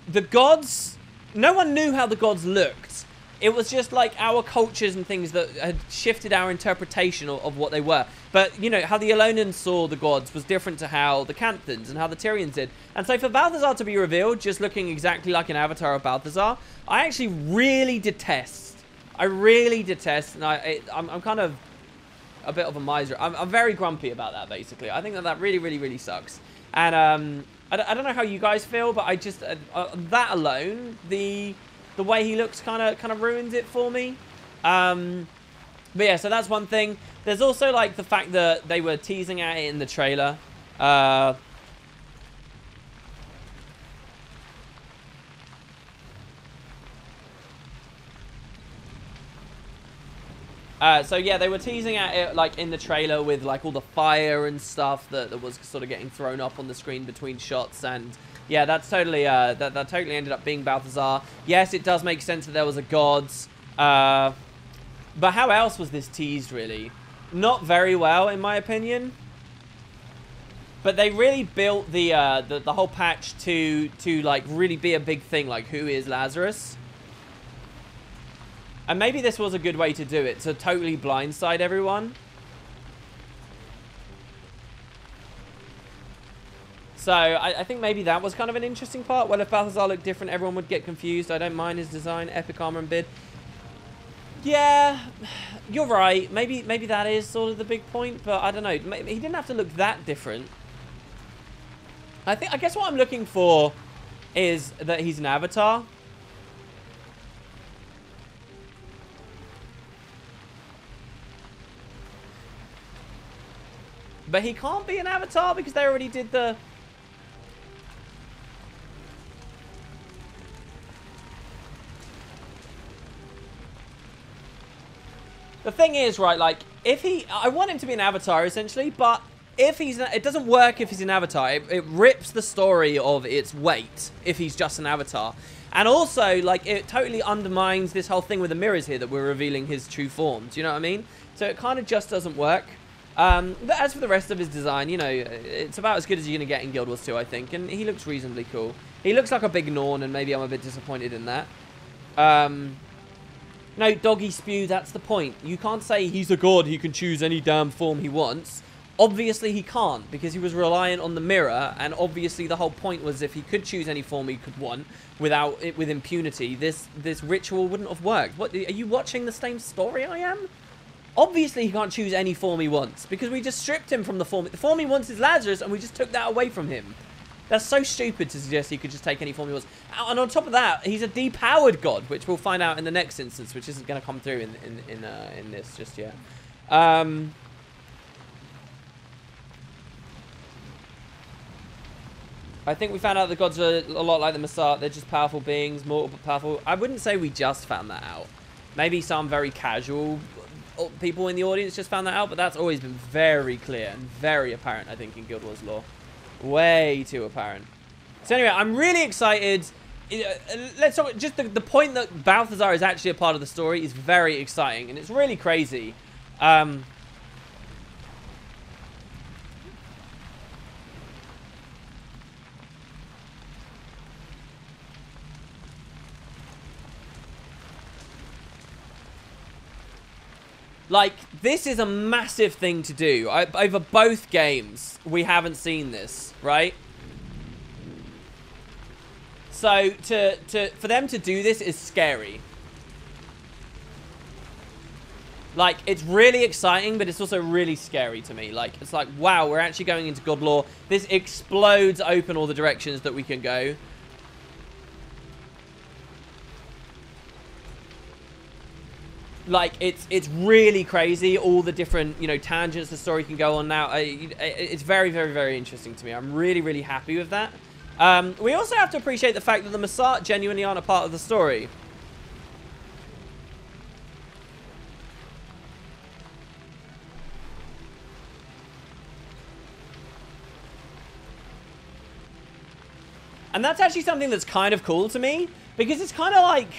the gods... No one knew how the gods looked. It was just like our cultures and things that had shifted our interpretation of what they were. But, you know, how the Elonians saw the gods was different to how the Canthans and how the Tyrians did. And so for Balthazar to be revealed just looking exactly like an avatar of Balthazar, I actually really detest. I really detest, and I'm kind of a bit of a miser. I'm very grumpy about that, basically. I think that really, really, really sucks. And I don't know how you guys feel, but I just that alone, the way he looks kind of ruins it for me. But yeah, so that's one thing. There's also like the fact that they were teasing at it in the trailer. So yeah, they were teasing at it like in the trailer with like all the fire and stuff that was sort of getting thrown up on the screen between shots, and yeah, that's totally that totally ended up being Balthazar. Yes, it does make sense that there was a god, but how else was this teased really? Not very well, in my opinion. But they really built the whole patch to like really be a big thing, like who is Lazarus? And maybe this was a good way to do it, to totally blindside everyone. So, I think maybe that was kind of an interesting part. Well, if Balthazar looked different, everyone would get confused. I don't mind his design. Epic armor and bid. Yeah, you're right. Maybe that is sort of the big point, but I don't know. He didn't have to look that different. I guess what I'm looking for is that he's an avatar. But he can't be an avatar because they already did the... The thing is, right, like, if he... I want him to be an avatar, essentially, but if he's... It doesn't work if he's an avatar. It rips the story of its weight if he's just an avatar. And also, like, it totally undermines this whole thing with the mirrors here that we're revealing his true form. Do you know what I mean? So it kind of just doesn't work. As for the rest of his design, you know, it's about as good as you're going to get in Guild Wars 2, I think. And he looks reasonably cool. He looks like a big Norn, and maybe I'm a bit disappointed in that. No, doggy spew, that's the point. You can't say he's a god, he can choose any damn form he wants. Obviously he can't, because he was reliant on the mirror, and obviously the whole point was if he could choose any form he could want with impunity, this ritual wouldn't have worked. What, are you watching the same story I am? Obviously he can't choose any form he wants, because we just stripped him from the form. The form he wants is Lazarus, and we just took that away from him. That's so stupid to suggest he could just take any form he wants. And on top of that, he's a depowered god, which we'll find out in the next instance, which isn't going to come through in this just yet. I think we found out the gods are a lot like the Masat. They're just powerful beings, mortal but powerful. I wouldn't say we just found that out. Maybe some very casual people in the audience just found that out, but that's always been very clear and very apparent, I think, in Guild Wars lore. Way too apparent. So anyway, I'm really excited. Let's talk, just the point that Balthazar is actually a part of the story is very exciting, and it's really crazy. Like, this is a massive thing to do. Over both games, we haven't seen this, right? So, for them to do this is scary. Like, it's really exciting, but it's also really scary to me. Like, it's like, wow, we're actually going into God lore. This explodes open all the directions that we can go. Like, it's really crazy, all the different, you know, tangents the story can go on now. It's very, very, very interesting to me. I'm really, really happy with that. We also have to appreciate the fact that the Masat genuinely aren't a part of the story. And that's actually something that's kind of cool to me, because it's kind of like...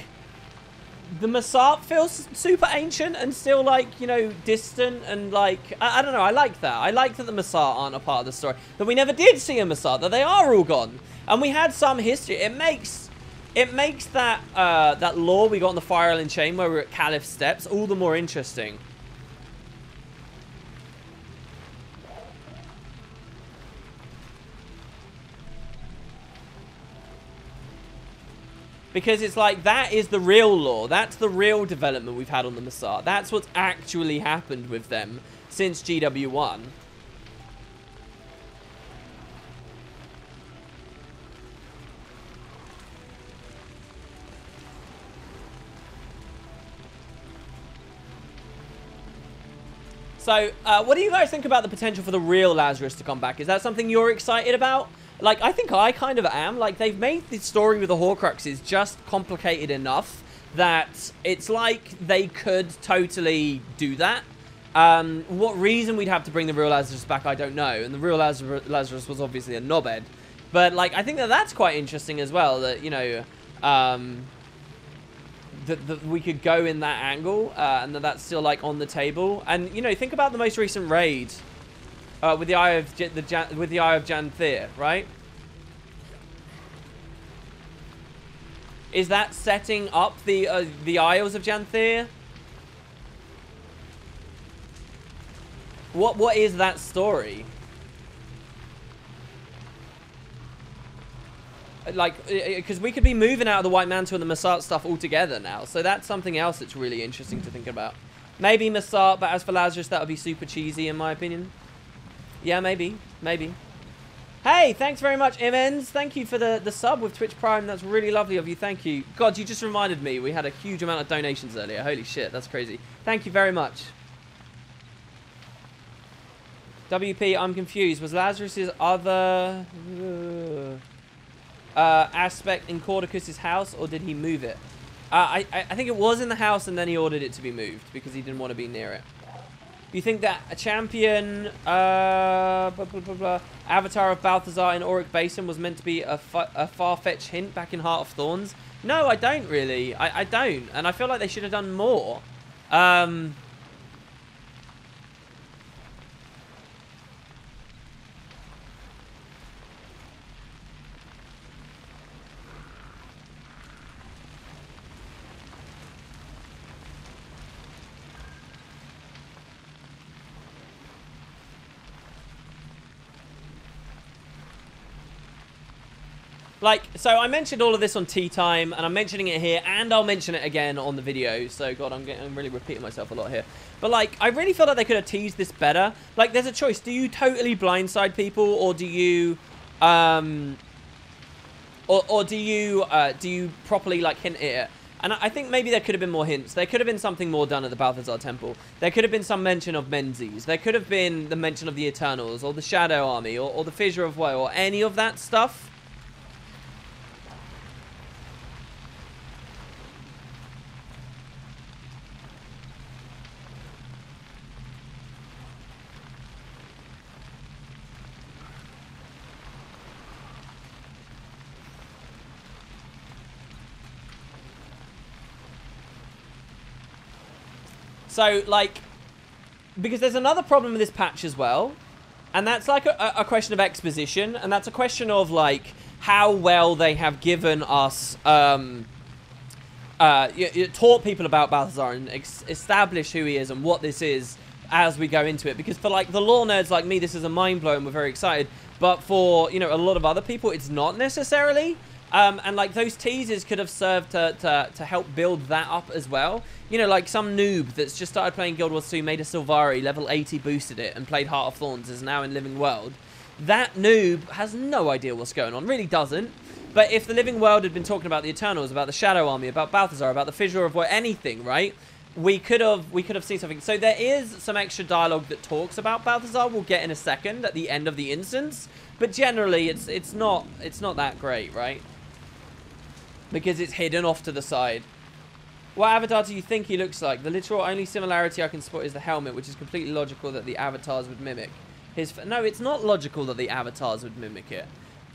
the Masart feels super ancient and still, like, you know, distant and, like, I don't know, I like that. I like that the Masart aren't a part of the story. That we never did see a Masart, that they are all gone. And we had some history. It makes that, that lore we got on the Fire Island chain where we're at Caliph Steps all the more interesting. Because it's like, that is the real lore. That's the real development we've had on the Masart. That's what's actually happened with them since GW1. So, what do you guys think about the potential for the real Lazarus to come back? Is that something you're excited about? Like, I think I kind of am. Like, they've made the story with the Horcruxes just complicated enough that it's like they could totally do that. What reason we'd have to bring the real Lazarus back, I don't know. And the real Lazarus was obviously a knobhead. But, like, I think that that's quite interesting as well. That, you know, that we could go in that angle. And that's still, like, on the table. And, you know, think about the most recent raid. With the Eye of Janthir, right? Is that setting up the Isles of Janthir? What is that story? Like, because we could be moving out of the White Mantle and the Masart stuff altogether now, so that's something else that's really interesting to think about. Maybe Masart, but as for Lazarus, that would be super cheesy in my opinion. Yeah, maybe. Maybe. Hey, thanks very much, Imens. Thank you for the sub with Twitch Prime. That's really lovely of you. Thank you. God, you just reminded me. We had a huge amount of donations earlier. Holy shit, that's crazy. Thank you very much. WP, I'm confused. Was Lazarus's other aspect in Cordicus's house, or did he move it? I think it was in the house, and then he ordered it to be moved because he didn't want to be near it. You think that a champion avatar of Balthazar in Auric Basin was meant to be a far-fetched hint back in Heart of Thorns? No, I don't really. I don't. And I feel like they should have done more. Like, so I mentioned all of this on Tea Time, and I'm mentioning it here, and I'll mention it again on the video. So, God, I'm really repeating myself a lot here. But, like, I really feel like they could have teased this better. Like, there's a choice. Do you totally blindside people, or do you, or do you properly, like, hint at it? And I think maybe there could have been more hints. There could have been something more done at the Balthazar Temple. There could have been some mention of Menzies. There could have been the mention of the Eternals, or the Shadow Army, or the Fissure of Woe, or any of that stuff. So, like, because there's another problem with this patch as well, and that's like a question of exposition, and that's a question of, like, how well they have given us, taught people about Balthazar and established who he is and what this is as we go into it. Because for, like, the lore nerds like me, this is a mind blow and we're very excited, but for, you know, a lot of other people, it's not necessarily. And, like, those teasers could have served to help build that up as well. You know, like, some noob that's just started playing Guild Wars 2, made a Sylvari, level 80 boosted it, and played Heart of Thorns, is now in Living World. That noob has no idea what's going on, really doesn't. But if the Living World had been talking about the Eternals, about the Shadow Army, about Balthazar, about the Fissure of Woe, anything, right? We could have seen something. So there is some extra dialogue that talks about Balthazar. We'll get in a second at the end of the instance. But generally, it's not that great, right? Because it's hidden off to the side. What avatar do you think he looks like? The literal only similarity I can spot is the helmet, which is completely logical that the avatars would mimic. No, it's not logical that the avatars would mimic it.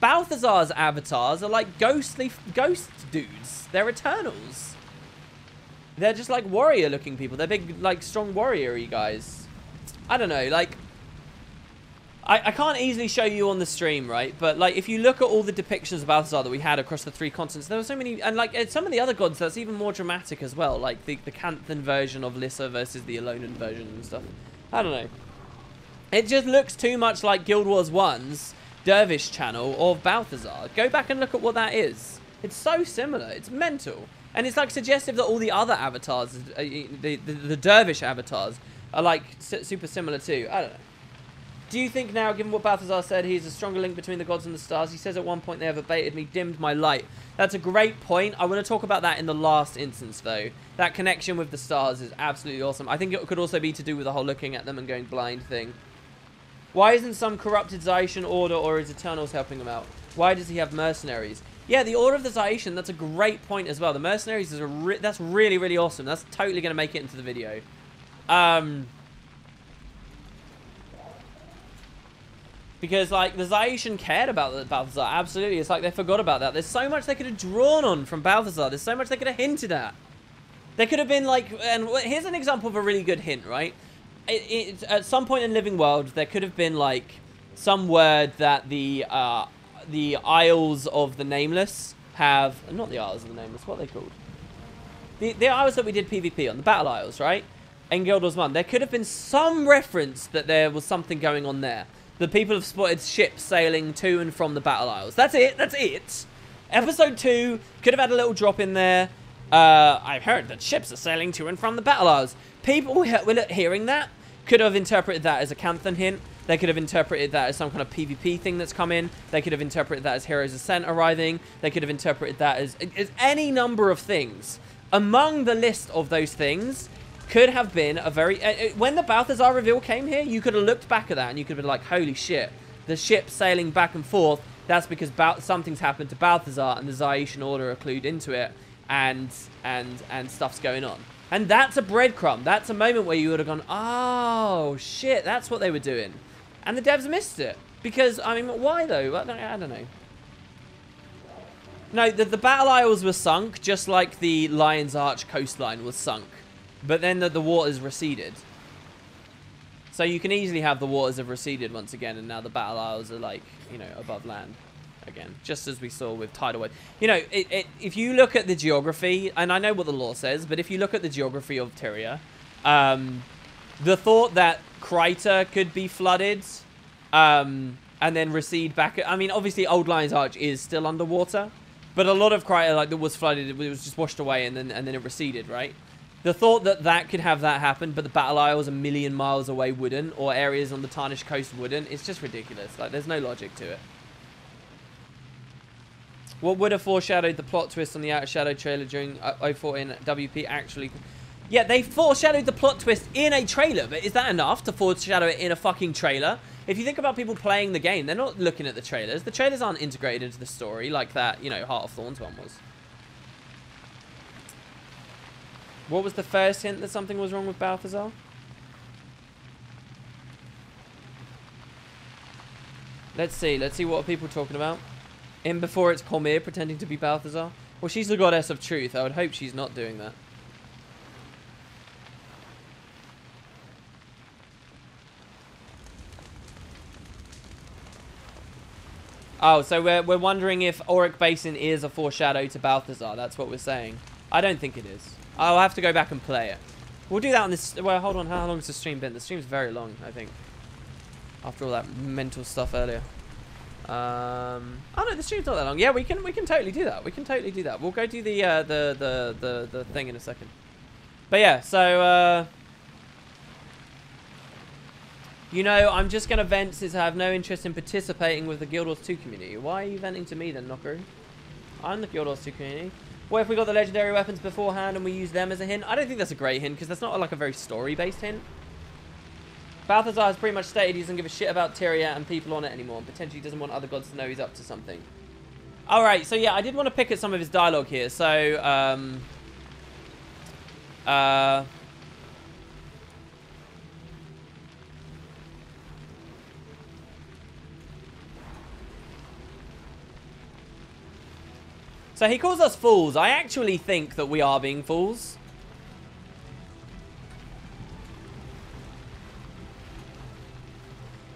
Balthazar's avatars are like ghost dudes. They're Eternals. They're just like warrior-looking people. They're big, like, strong warrior-y guys. I don't know, like... I can't easily show you on the stream, right? But, like, if you look at all the depictions of Balthazar that we had across the 3 continents, there were so many... And, like, some of the other gods, that's even more dramatic as well. Like, the Canthan version of Lissa versus the Alolan version and stuff. I don't know. It just looks too much like Guild Wars 1's Dervish channel of Balthazar. Go back and look at what that is. It's so similar. It's mental. And it's, like, suggestive that all the other avatars, the Dervish avatars, are, like, super similar too. I don't know. Do you think now, given what Balthazar said, he's a stronger link between the gods and the stars? He says at one point they have abated me, dimmed my light. That's a great point. I want to talk about that in the last instance, though. That connection with the stars is absolutely awesome. I think it could also be to do with the whole looking at them and going blind thing. Why isn't some corrupted Zaitian order or his Eternals helping him out? Why does he have mercenaries? Yeah, the Order of the Zaitian, that's a great point as well. The mercenaries is that's really, really awesome. That's totally going to make it into the video. Because, like, the Zaitian cared about Balthazar. Absolutely. It's like they forgot about that. There's so much they could have drawn on from Balthazar. There's so much they could have hinted at. They could have been, like... And here's an example of a really good hint, right? At some point in Living World, there could have been, like, some word that the Isles of the Nameless have... Not the Isles of the Nameless. What are they called? The Isles that we did PvP on. The Battle Isles, right? In Guild Wars 1. There could have been some reference that there was something going on there. The people have spotted ships sailing to and from the Battle Isles. That's it. That's it. Episode 2 could have had a little drop in there. I've heard that ships are sailing to and from the Battle Isles. People hearing that could have interpreted that as a Canthan hint. They could have interpreted that as some kind of PvP thing that's come in. They could have interpreted that as Heroes Ascent arriving. They could have interpreted that as any number of things. Among the list of those things... could have been a very... when the Balthazar reveal came here, you could have looked back at that and you could have been like, holy shit, the ship sailing back and forth, that's because something's happened to Balthazar and the Zaitian Order are clued into it and stuff's going on. And that's a breadcrumb. That's a moment where you would have gone, oh, shit, that's what they were doing. And the devs missed it. Because, I mean, why though? I don't know. No, the Battle Isles were sunk, just like the Lion's Arch coastline was sunk. But then the waters receded. So you can easily have the waters have receded once again, and now the Battle Isles are, like, you know, above land again. Just as we saw with tidal wave. You know, if you look at the geography, and I know what the lore says, but if you look at the geography of Tyria, the thought that Kryta could be flooded, and then recede back... I mean, obviously, Old Lion's Arch is still underwater, but a lot of Kryta, like, that was flooded, it was just washed away, and then it receded, right? The thought that could have that happen, but the Battle Isles a million miles away wouldn't, or areas on the Tarnished Coast wouldn't, it's just ridiculous. Like, there's no logic to it. What would have foreshadowed the plot twist on the Outer Shadow trailer during 014 WP actually... Yeah, they foreshadowed the plot twist in a trailer, but is that enough to foreshadow it in a fucking trailer? If you think about people playing the game, they're not looking at the trailers. The trailers aren't integrated into the story like that, you know, Heart of Thorns one was. What was the first hint that something was wrong with Balthazar? Let's see what are people talking about. In before it's Cormier pretending to be Balthazar. Well, she's the goddess of truth. I would hope she's not doing that. Oh, so we're wondering if Auric Basin is a foreshadow to Balthazar. That's what we're saying. I don't think it is. I'll have to go back and play it. We'll do that on this... Well, hold on. How long has the stream been? The stream's very long, I think. After all that mental stuff earlier. Oh, no, the stream's not that long. Yeah, we can totally do that. We can totally do that. We'll go do the thing in a second. But yeah, so... You know, I'm just going to vent since I have no interest in participating with the Guild Wars 2 community. Why are you venting to me then, Knockery? I'm the Guild Wars 2 community. What if we got the legendary weapons beforehand and we use them as a hint? I don't think that's a great hint because that's not like a very story-based hint. Balthazar has pretty much stated he doesn't give a shit about Tyria and people on it anymore and potentially doesn't want other gods to know he's up to something. Alright, so yeah, I did want to pick at some of his dialogue here. So, So he calls us fools. I actually think that we are being fools.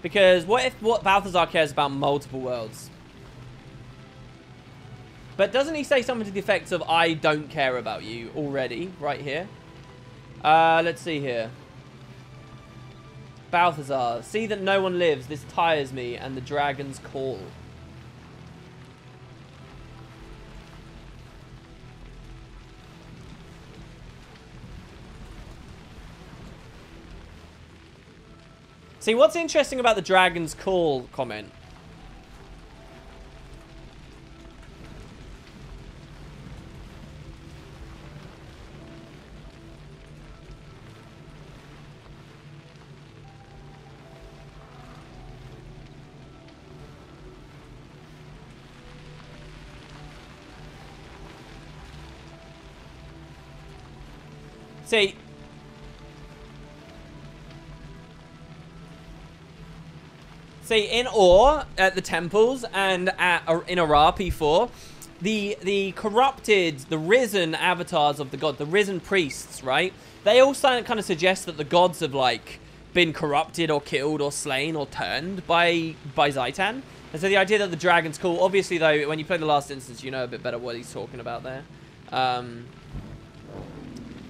Because what if Balthazar cares about multiple worlds? But doesn't he say something to the effect of, I don't care about you already, right here? Let's see here. Balthazar, see that no one lives. This tires me, and the dragons call. See, what's interesting about the Dragon's Call comment? See, in Ore, at the temples, and in Ara P4, the corrupted, the risen avatars of the god, the risen priests, right? They all kind of suggest that the gods have, like, been corrupted or killed or slain or turned by Zaitan. And so the idea that the dragon's cool, obviously, though, when you play the last instance, you know a bit better what he's talking about there.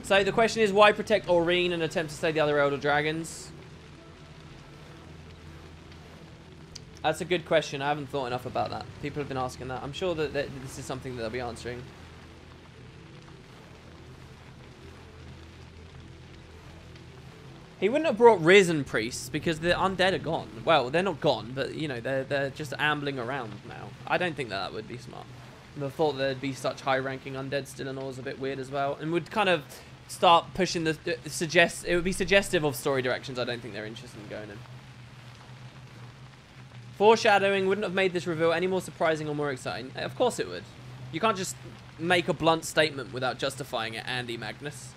So the question is, why protect Aurene and attempt to slay the other Elder Dragons? That's a good question. I haven't thought enough about that. People have been asking that. I'm sure that this is something that they'll be answering. He wouldn't have brought risen priests because the undead are gone. Well, they're not gone, but, you know, they're just ambling around now. I don't think that would be smart. The thought that there'd be such high-ranking undead still in Ore is a bit weird as well, and would kind of start pushing the it would be suggestive of story directions I don't think they're interested in going in. Foreshadowing wouldn't have made this reveal any more surprising or more exciting. Of course it would. You can't just make a blunt statement without justifying it, Andy Magnus.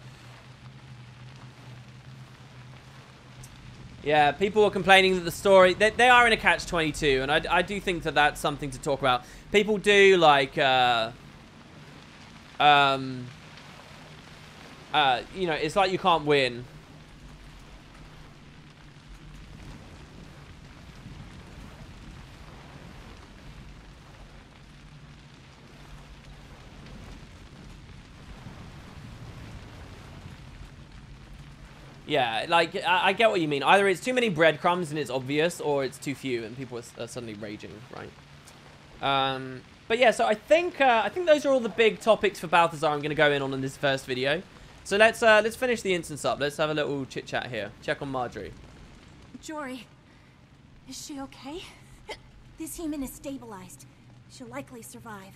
Yeah, people were complaining that the story... They are in a catch-22, and I do think that that's something to talk about. People do, like, you know, it's like you can't win. Yeah, like, I get what you mean. Either it's too many breadcrumbs and it's obvious, or it's too few and people are suddenly raging, right? But yeah, so I think those are all the big topics for Balthazar I'm going to go in this first video. So let's finish the instance up. Let's have a little chit-chat here. Check on Marjorie. Jory, is she okay? This human is stabilized. She'll likely survive,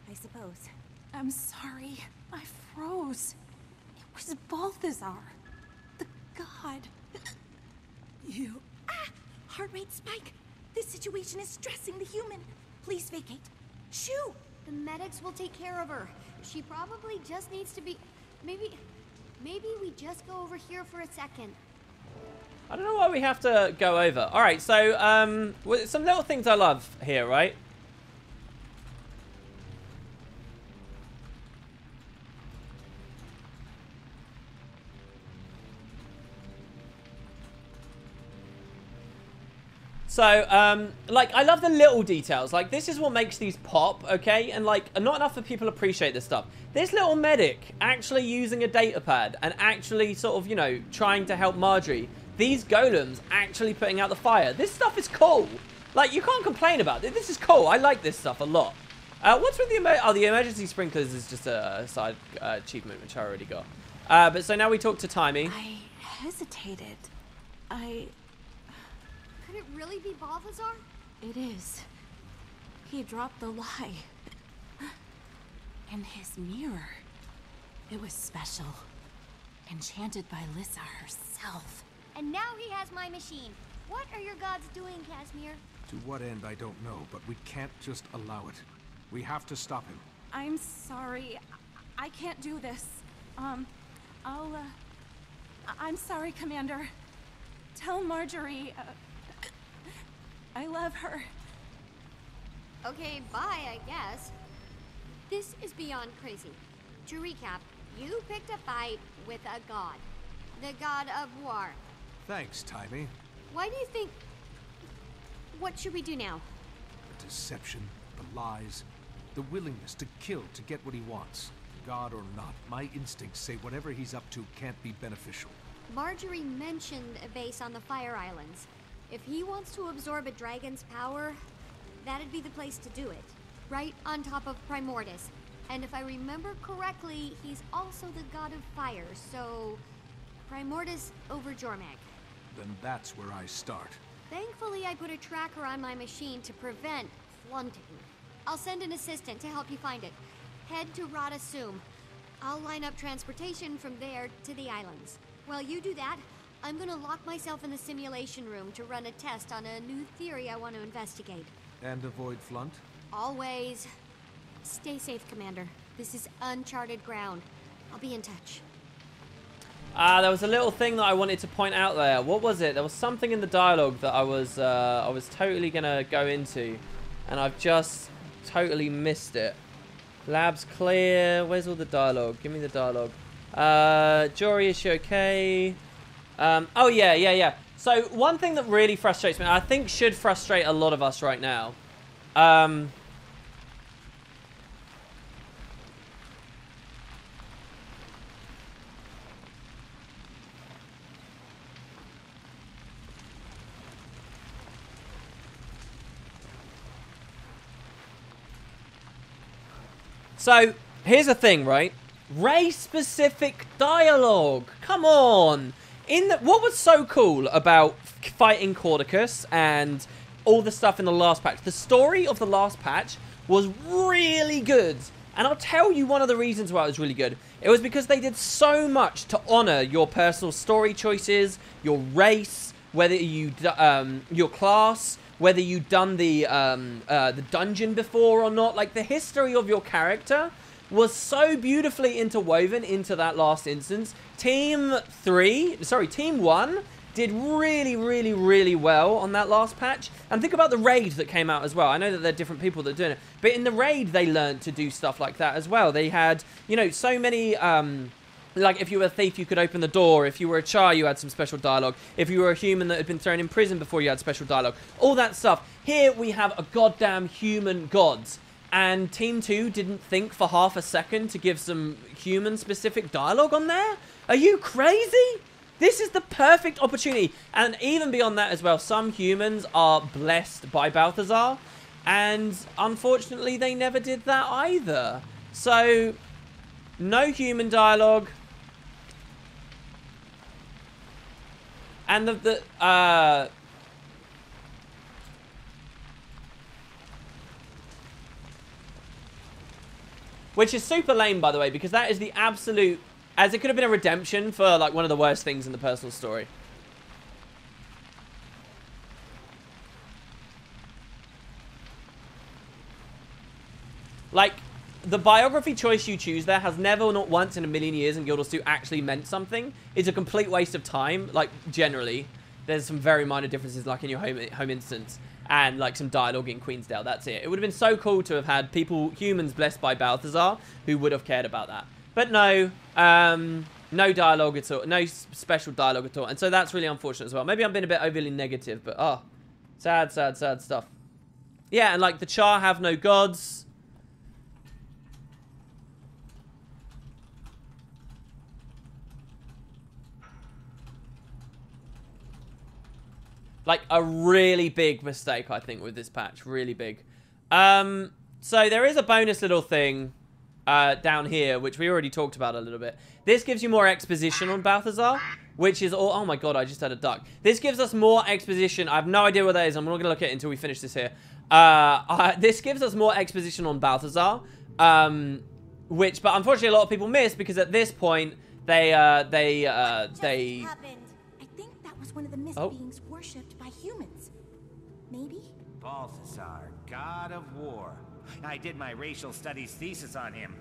I suppose. I'm sorry. I froze. It was Balthazar. The god. You... Ah! Heart rate spike! This situation is stressing the human. Please vacate. Shoo! The medics will take care of her. She probably just needs to be... Maybe we just go over here for a second. I don't know why we have to go over. All right, so some little things I love here, right? So, like, I love the little details. Like, this is what makes these pop, okay? And, like, not enough of people appreciate this stuff. This little medic actually using a data pad and actually sort of, you know, trying to help Marjorie. These golems actually putting out the fire. This stuff is cool. Like, you can't complain about it. This is cool. I like this stuff a lot. What's with the the emergency sprinklers is just a side achievement, which I already got. But so now we talk to Timey. I hesitated. Could it really be Balthazar? It is. He dropped the lie. And his mirror. It was special. Enchanted by Lissa herself. And now he has my machine. What are your gods doing, Casimir? To what end, I don't know, but we can't just allow it. We have to stop him. I'm sorry. I can't do this. I'm sorry, Commander. Tell Marjorie, I love her. Okay, bye, I guess. This is beyond crazy. To recap, you picked a fight with a god. The god of war. Thanks, Timey. Why do you think... what should we do now? The deception, the lies, the willingness to kill to get what he wants. God or not, my instincts say whatever he's up to can't be beneficial. Marjorie mentioned a base on the Fire Islands. If he wants to absorb a dragon's power, that'd be the place to do it. Right on top of Primordus. And if I remember correctly, he's also the god of fire, so Primordus over Jormag. Then that's where I start. Thankfully, I put a tracker on my machine to prevent flunting. I'll send an assistant to help you find it. Head to Rada Sum. I'll line up transportation from there to the islands. While you do that, I'm gonna lock myself in the simulation room to run a test on a new theory I want to investigate. And avoid Flunt? Always. Stay safe, Commander. This is uncharted ground. I'll be in touch. There was a little thing that I wanted to point out there. What was it? There was something in the dialogue that I was totally gonna go into, and I've just totally missed it. Labs clear. Where's all the dialogue? Give me the dialogue. Jory, is she okay? Oh yeah. So one thing that really frustrates me, I think should frustrate a lot of us right now. So, here's the thing, right? Race-specific dialogue. Come on. What was so cool about fighting Cordicus and all the stuff in the last patch? The story of the last patch was really good. And I'll tell you one of the reasons why it was really good. It was because they did so much to honor your personal story choices, your race, whether you, your class, whether you'd done the dungeon before or not. Like, the history of your character was so beautifully interwoven into that last instance. Team 1 did really well on that last patch. And think about the raid that came out as well. I know that there are different people that are doing it, but in the raid they learned to do stuff like that as well. They had, you know, so many like, if you were a thief, you could open the door. If you were a Char, you had some special dialogue. If you were a human that had been thrown in prison before, you had special dialogue. All that stuff. Here we have a goddamn human gods. And Team 2 didn't think for half a second to give some human-specific dialogue on there? Are you crazy? This is the perfect opportunity. And even beyond that as well, some humans are blessed by Balthazar. And unfortunately, they never did that either. So, no human dialogue. And which is super lame, by the way, because that is the absolute, as it could have been a redemption for, like, one of the worst things in the personal story. Like, the biography choice you choose there has never, not once in a million years in Guild Wars 2 actually meant something. It's a complete waste of time, like, generally. There's some very minor differences, like in your home instance, and, like, some dialogue in Queensdale. That's it. It would have been so cool to have had humans blessed by Balthazar, who would have cared about that. But no, no dialogue at all. No special dialogue at all. And so that's really unfortunate as well. Maybe I'm being a bit overly negative, but, oh, sad stuff. Yeah, and, like, the Char have no gods. Like, a really big mistake, I think, with this patch. Really big. So there is a bonus little thing down here, which we already talked about a little bit. This gives you more exposition on Balthazar, which is all... Oh, my God, I just had a duck. This gives us more exposition. I have no idea what that is. I'm not going to look at it until we finish this here. This gives us more exposition on Balthazar, but unfortunately a lot of people miss, because at this point, they one of the mist beings worshipped by humans. Maybe? Balthazar, god of war. I did my racial studies thesis on him.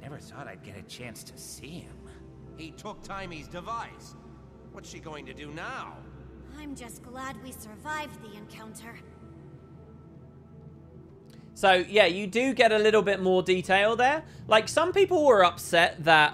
Never thought I'd get a chance to see him. He took Timy's device. What's she going to do now? I'm just glad we survived the encounter. So, yeah, you do get a little bit more detail there. Like, some people were upset that,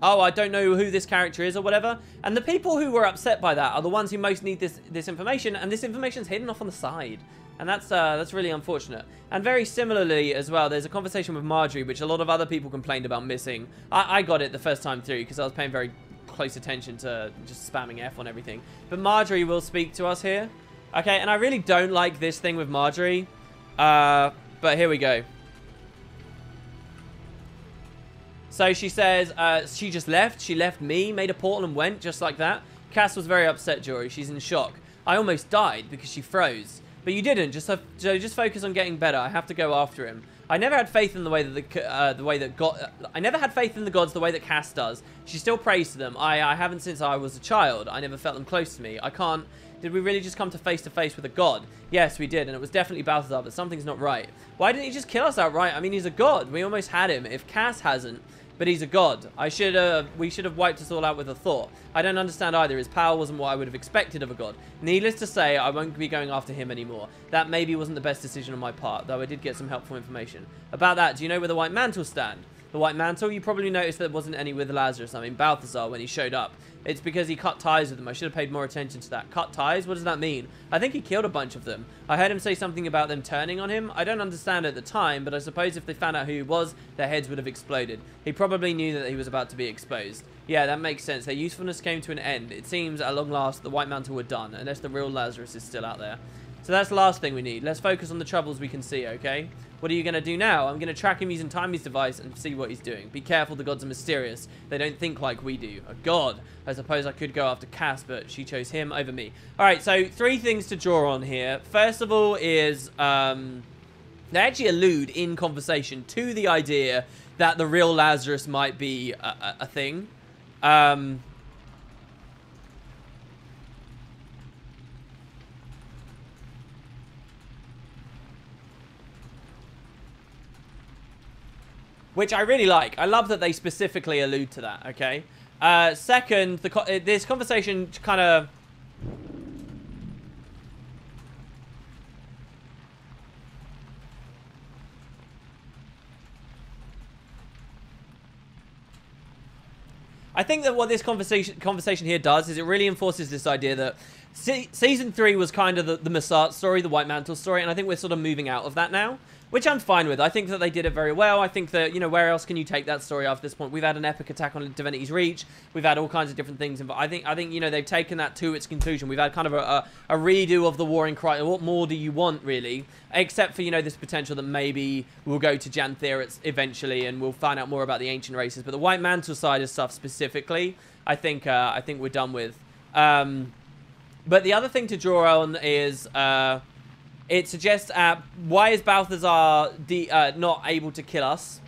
oh, I don't know who this character is or whatever. And the people who were upset by that are the ones who most need this information, and this information's hidden off on the side. And that's really unfortunate. And very similarly as well, there's a conversation with Marjorie, which a lot of other people complained about missing. I got it the first time through because I was paying very close attention to just spamming F on everything. But Marjorie will speak to us here. Okay, and I really don't like this thing with Marjorie. But here we go. So she says, she just left. She left me, made a portal and went, just like that. Cass was very upset, Jory. She's in shock. I almost died because she froze. But you didn't. Just focus on getting better. I have to go after him. I never had faith in the way that God. I never had faith in the gods the way that Cass does. She still prays to them. I haven't since I was a child. I never felt them close to me. I can't. Did we really just come to face with a god? Yes, we did, and it was definitely Balthazar, but something's not right. Why didn't he just kill us outright? I mean, he's a god. We almost had him. If Cass hasn't, but he's a god. We should have wiped us all out with a thought. I don't understand either. His power wasn't what I would have expected of a god. Needless to say, I won't be going after him anymore. That maybe wasn't the best decision on my part, though I did get some helpful information. About that, do you know where the White Mantle stand? The White Mantle? You probably noticed there wasn't any with Lazarus. I mean, Balthazar, when he showed up. It's because he cut ties with them. I should have paid more attention to that. Cut ties? What does that mean? I think he killed a bunch of them. I heard him say something about them turning on him. I don't understand at the time, but I suppose if they found out who he was, their heads would have exploded. He probably knew that he was about to be exposed. Yeah, that makes sense. Their usefulness came to an end. It seems at long last the White Mantle were done, unless the real Lazarus is still out there. So that's the last thing we need. Let's focus on the troubles we can see, okay? What are you going to do now? I'm going to track him using Timely's device and see what he's doing. Be careful, the gods are mysterious. They don't think like we do. A god. I suppose I could go after Cass, but she chose him over me. Alright, so 3 things to draw on here. First of all is, they actually allude in conversation to the idea that the real Lazarus might be a thing. Which I really like. I love that they specifically allude to that, okay? Second, this conversation kind of... I think that what this conversation here does is it really enforces this idea that Season 3 was kind of the Massart story, the White Mantle story, and I think we're sort of moving out of that now, which I'm fine with. I think that they did it very well. I think that, you know, where else can you take that story after this point? We've had an epic attack on Divinity's Reach. We've had all kinds of different things, but I think you know, they've taken that to its conclusion. We've had kind of a redo of the War in Christ. What more do you want, really? Except for, you know, this potential that maybe we'll go to Janthir eventually, and we'll find out more about the ancient races. But the White Mantle side of stuff specifically, I think we're done with. But the other thing to draw on is it suggests why is Balthazar not able to kill us?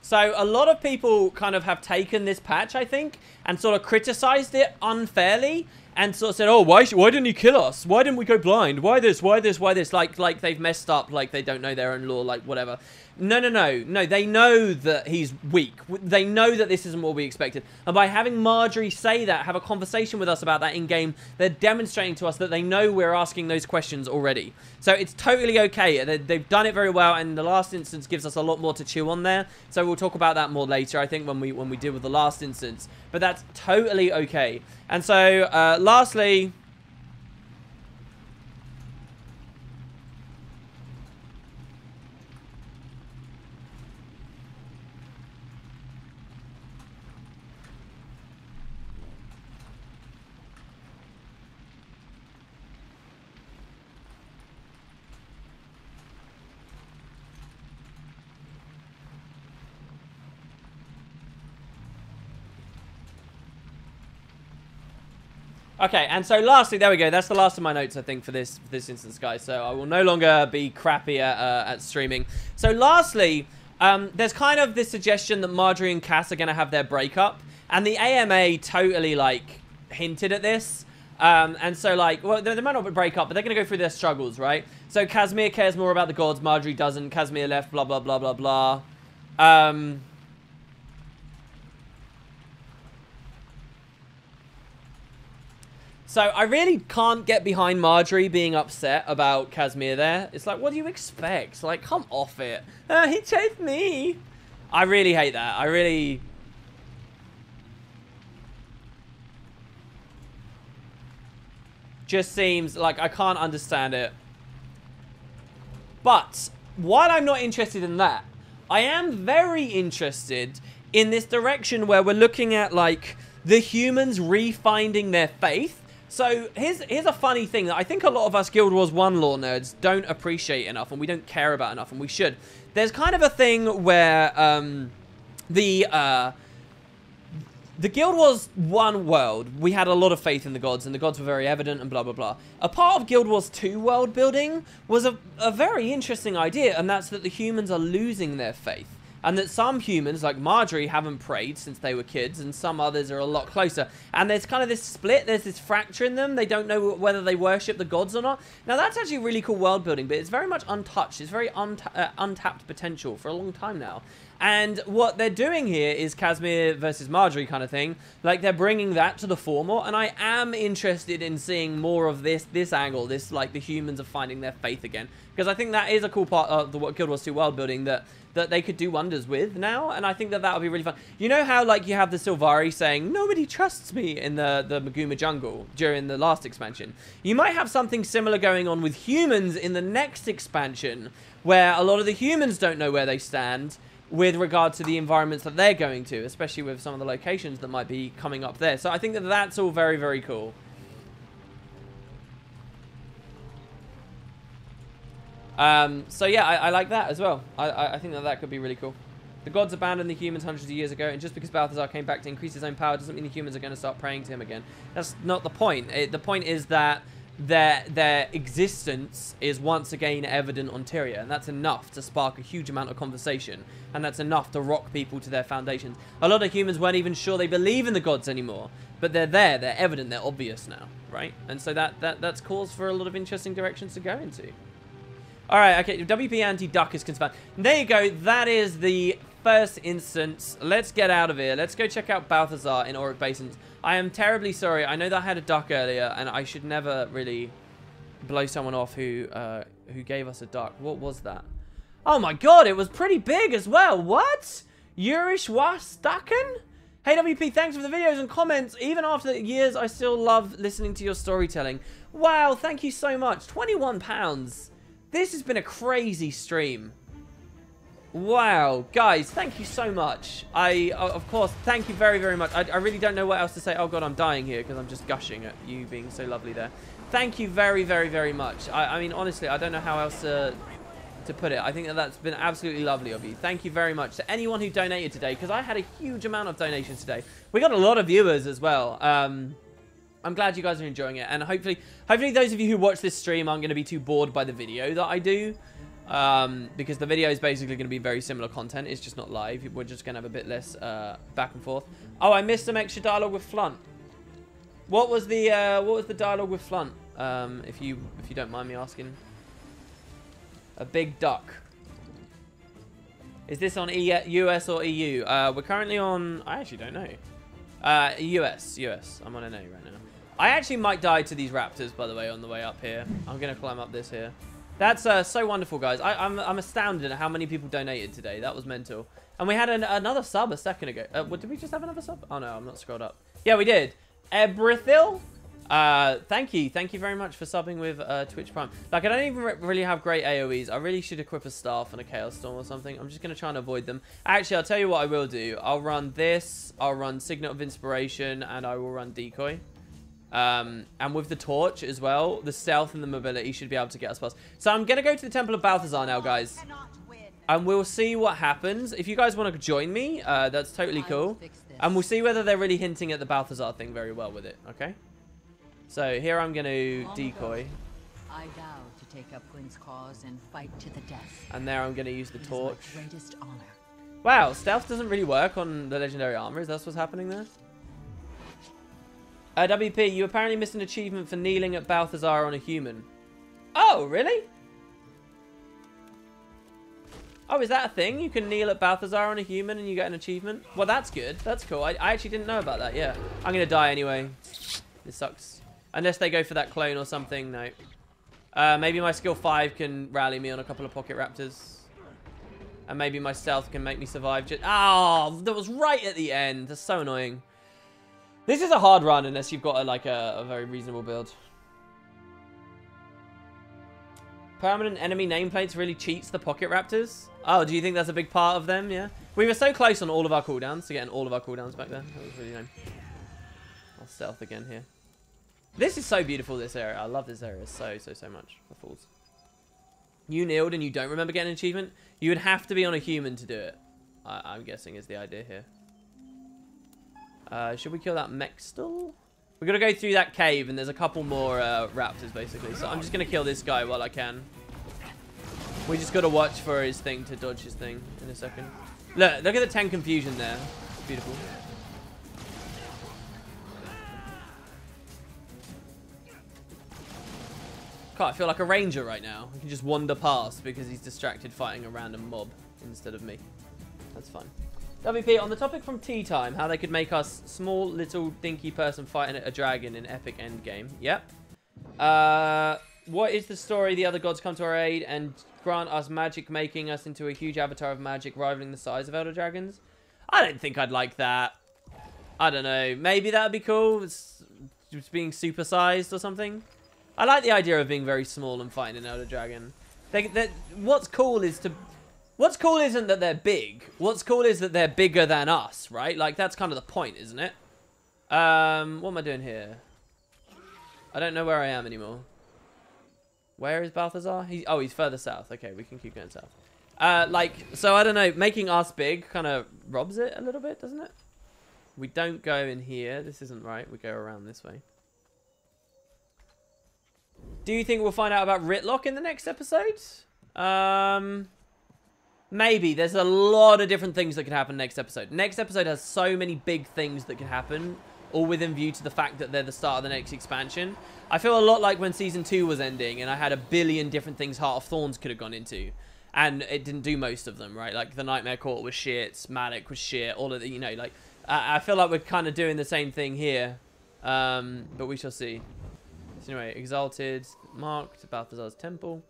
So a lot of people kind of have taken this patch, I think, and sort of criticized it unfairly. And sort of said, oh, why didn't he kill us? Why didn't we go blind? Why this? Why this? Why this? Like they've messed up, like they don't know their own law, like whatever. No. They know that he's weak. They know that this isn't what we expected. And by having Marjorie say that, have a conversation with us about that in-game, they're demonstrating to us that they know we're asking those questions already. So it's totally okay. They've done it very well, and the last instance gives us a lot more to chew on there. So we'll talk about that more later, I think, when we deal with the last instance. But that's totally okay. And so, lastly... Okay, and so lastly, there we go. That's the last of my notes, I think, for this instance, guys. So I will no longer be crappy at streaming. So lastly, there's kind of this suggestion that Marjorie and Cass are going to have their breakup. And the AMA totally, like, hinted at this. And so, like, well, they might not break up, but they're going to go through their struggles, right? So Casimir cares more about the gods. Marjorie doesn't. Casimir left, blah, blah, blah, blah, blah. So I really can't get behind Marjorie being upset about Casimir there. It's like, what do you expect? Like, come off it. He chased me. I really hate that. I really... Just seems like I can't understand it. But while I'm not interested in that, I am very interested in this direction where we're looking at, like, the humans refinding their faith. So here's a funny thing that I think a lot of us Guild Wars 1 lore nerds don't appreciate enough, and we don't care about enough, and we should. There's kind of a thing where the Guild Wars 1 world, we had a lot of faith in the gods, and the gods were very evident, and blah, blah, blah. A part of Guild Wars 2 world building was a very interesting idea, and that's that the humans are losing their faith. And that some humans, like Marjorie, haven't prayed since they were kids, and some others are a lot closer. And there's kind of this split, there's this fracture in them. They don't know whether they worship the gods or not. Now, that's actually really cool world building, but it's very much untouched. It's very untapped potential for a long time now. And what they're doing here is Casimir versus Marjorie kind of thing. Like, they're bringing that to the fore more, and I am interested in seeing more of this angle, this, like, the humans are finding their faith again. Because I think that is a cool part of the Guild Wars 2 world building that they could do wonders with now, and I think that would be really fun. You know how, like, you have the Sylvari saying, nobody trusts me in the Maguma jungle during the last expansion? You might have something similar going on with humans in the next expansion, where a lot of the humans don't know where they stand with regard to the environments that they're going to, especially with some of the locations that might be coming up there. So I think that that's all very, very cool. So yeah, I like that as well. I think that could be really cool. The gods abandoned the humans hundreds of years ago, and just because Balthazar came back to increase his own power doesn't mean the humans are going to start praying to him again. That's not the point. The point is that their existence is once again evident on Tyria, and that's enough to spark a huge amount of conversation, and that's enough to rock people to their foundations. A lot of humans weren't even sure they believe in the gods anymore, but they're there, they're evident, they're obvious now, right? And so that's cause for a lot of interesting directions to go into. Alright, okay, WP anti-duck is confirmed. There you go, that is the first instance. Let's get out of here. Let's go check out Balthazar in Auric Basins. I am terribly sorry. I know that I had a duck earlier, and I should never really blow someone off who gave us a duck. What was that? Oh my god, it was pretty big as well. What? Yurish Wastaken? Hey WP, thanks for the videos and comments. Even after years, I still love listening to your storytelling. Wow, thank you so much. £21. This has been a crazy stream. Wow, guys, thank you so much. Of course, thank you very, very much. I really don't know what else to say. Oh, God, I'm dying here because I'm just gushing at you being so lovely there. Thank you very, very, very much. I mean, honestly, I don't know how else to put it. I think that's been absolutely lovely of you. Thank you very much to anyone who donated today, because I had a huge amount of donations today. We got a lot of viewers as well. I'm glad you guys are enjoying it, and hopefully those of you who watch this stream aren't going to be too bored by the video that I do, because the video is basically going to be very similar content. It's just not live. We're just going to have a bit less back and forth. Oh, I missed some extra dialogue with Flunt. What was the dialogue with Flunt? If you don't mind me asking. A big duck. Is this on US or EU? We're currently on. I actually don't know. US. I'm on NA right now. I actually might die to these raptors, by the way, on the way up here. I'm going to climb up this here. That's so wonderful, guys. I'm astounded at how many people donated today. That was mental. And we had another sub a second ago. Did we just have another sub? Oh, no, I'm not scrolled up. Yeah, we did. Ebrithil. Thank you. Thank you very much for subbing with Twitch Prime. Like, I don't even really have great AoEs. I really should equip a staff and a Chaos Storm or something. I'm just going to try and avoid them. Actually, I'll tell you what I will do. I'll run this. I'll run Signet of Inspiration. And I will run Decoy. And with the Torch as well, the Stealth and the Mobility should be able to get us past. So I'm going to go to the Temple of Balthazar now, guys. And we'll see what happens. If you guys want to join me, that's totally cool. And we'll see whether they're really hinting at the Balthazar thing very well with it. Okay? So here I'm going to Decoy. I vow to take up Gwyn's cause and fight to the death. And there I'm going to use the Torch. Greatest honor. Wow, stealth doesn't really work on the legendary armor. Is that what's happening there? WP, you apparently missed an achievement for kneeling at Balthazar on a human. Oh, really? Oh, is that a thing? You can kneel at Balthazar on a human and you get an achievement? Well, that's good. That's cool. I actually didn't know about that. Yeah. I'm going to die anyway. This sucks. Unless they go for that clone or something. No. Maybe my skill 5 can rally me on a couple of pocket raptors. And maybe my stealth can make me survive. Oh, that was right at the end. That's so annoying. This is a hard run unless you've got a very reasonable build. Permanent enemy nameplates really cheats the pocket raptors. Oh, do you think that's a big part of them? Yeah. We were so close on all of our cooldowns to getting all of our cooldowns back then. That was really lame. I'll stealth again here. This is so beautiful, this area. I love this area so much for fools. You kneeled and you don't remember getting an achievement? You would have to be on a human to do it. I'm guessing is the idea here. Should we kill that mech still? We're going to go through that cave and there's a couple more raptors basically. So I'm just going to kill this guy while I can. We just got to watch for his thing to dodge his thing in a second. Look at the 10 confusion there. It's beautiful. God, I feel like a ranger right now. I can just wander past because he's distracted fighting a random mob instead of me. That's fun. WP, on the topic from Tea Time, how they could make us small, little, dinky person fighting a dragon in epic endgame. Yep. What is the story? The other gods come to our aid and grant us magic, making us into a huge avatar of magic, rivaling the size of elder dragons. I don't think I'd like that. I don't know. Maybe that would be cool. It's just being supersized or something. I like the idea of being very small and fighting an elder dragon. What's cool isn't that they're big. What's cool is that they're bigger than us, right? Like, that's kind of the point, isn't it? What am I doing here? I don't know where I am anymore. Where is Balthazar? He's further south. Okay, we can keep going south. So I don't know. Making us big kind of robs it a little bit, doesn't it? We don't go in here. This isn't right. We go around this way. Do you think we'll find out about Ritlock in the next episode? Maybe. There's a lot of different things that could happen next episode. Next episode has so many big things that could happen, all within view to the fact that they're the start of the next expansion. I feel a lot like when Season 2 was ending and I had a billion different things Heart of Thorns could have gone into. And it didn't do most of them, right? Like, the Nightmare Court was shit, Malik was shit, all of the, you know, like... I feel like we're kind of doing the same thing here. But we shall see. So anyway, Exalted, marked, Balthazar's Temple.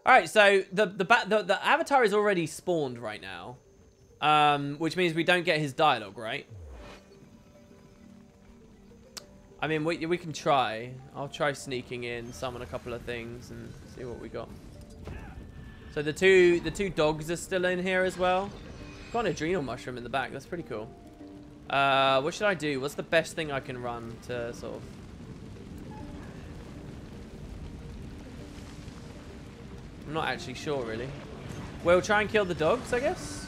Alright, so the avatar is already spawned right now. Which means we don't get his dialogue, right? I mean, we can try. I'll try sneaking in, summon a couple of things, and see what we got. So the two dogs are still in here as well. Got an adrenal mushroom in the back. That's pretty cool. What should I do? What's the best thing I can run to sort of... I'm not actually sure, really. We'll try and kill the dogs, I guess.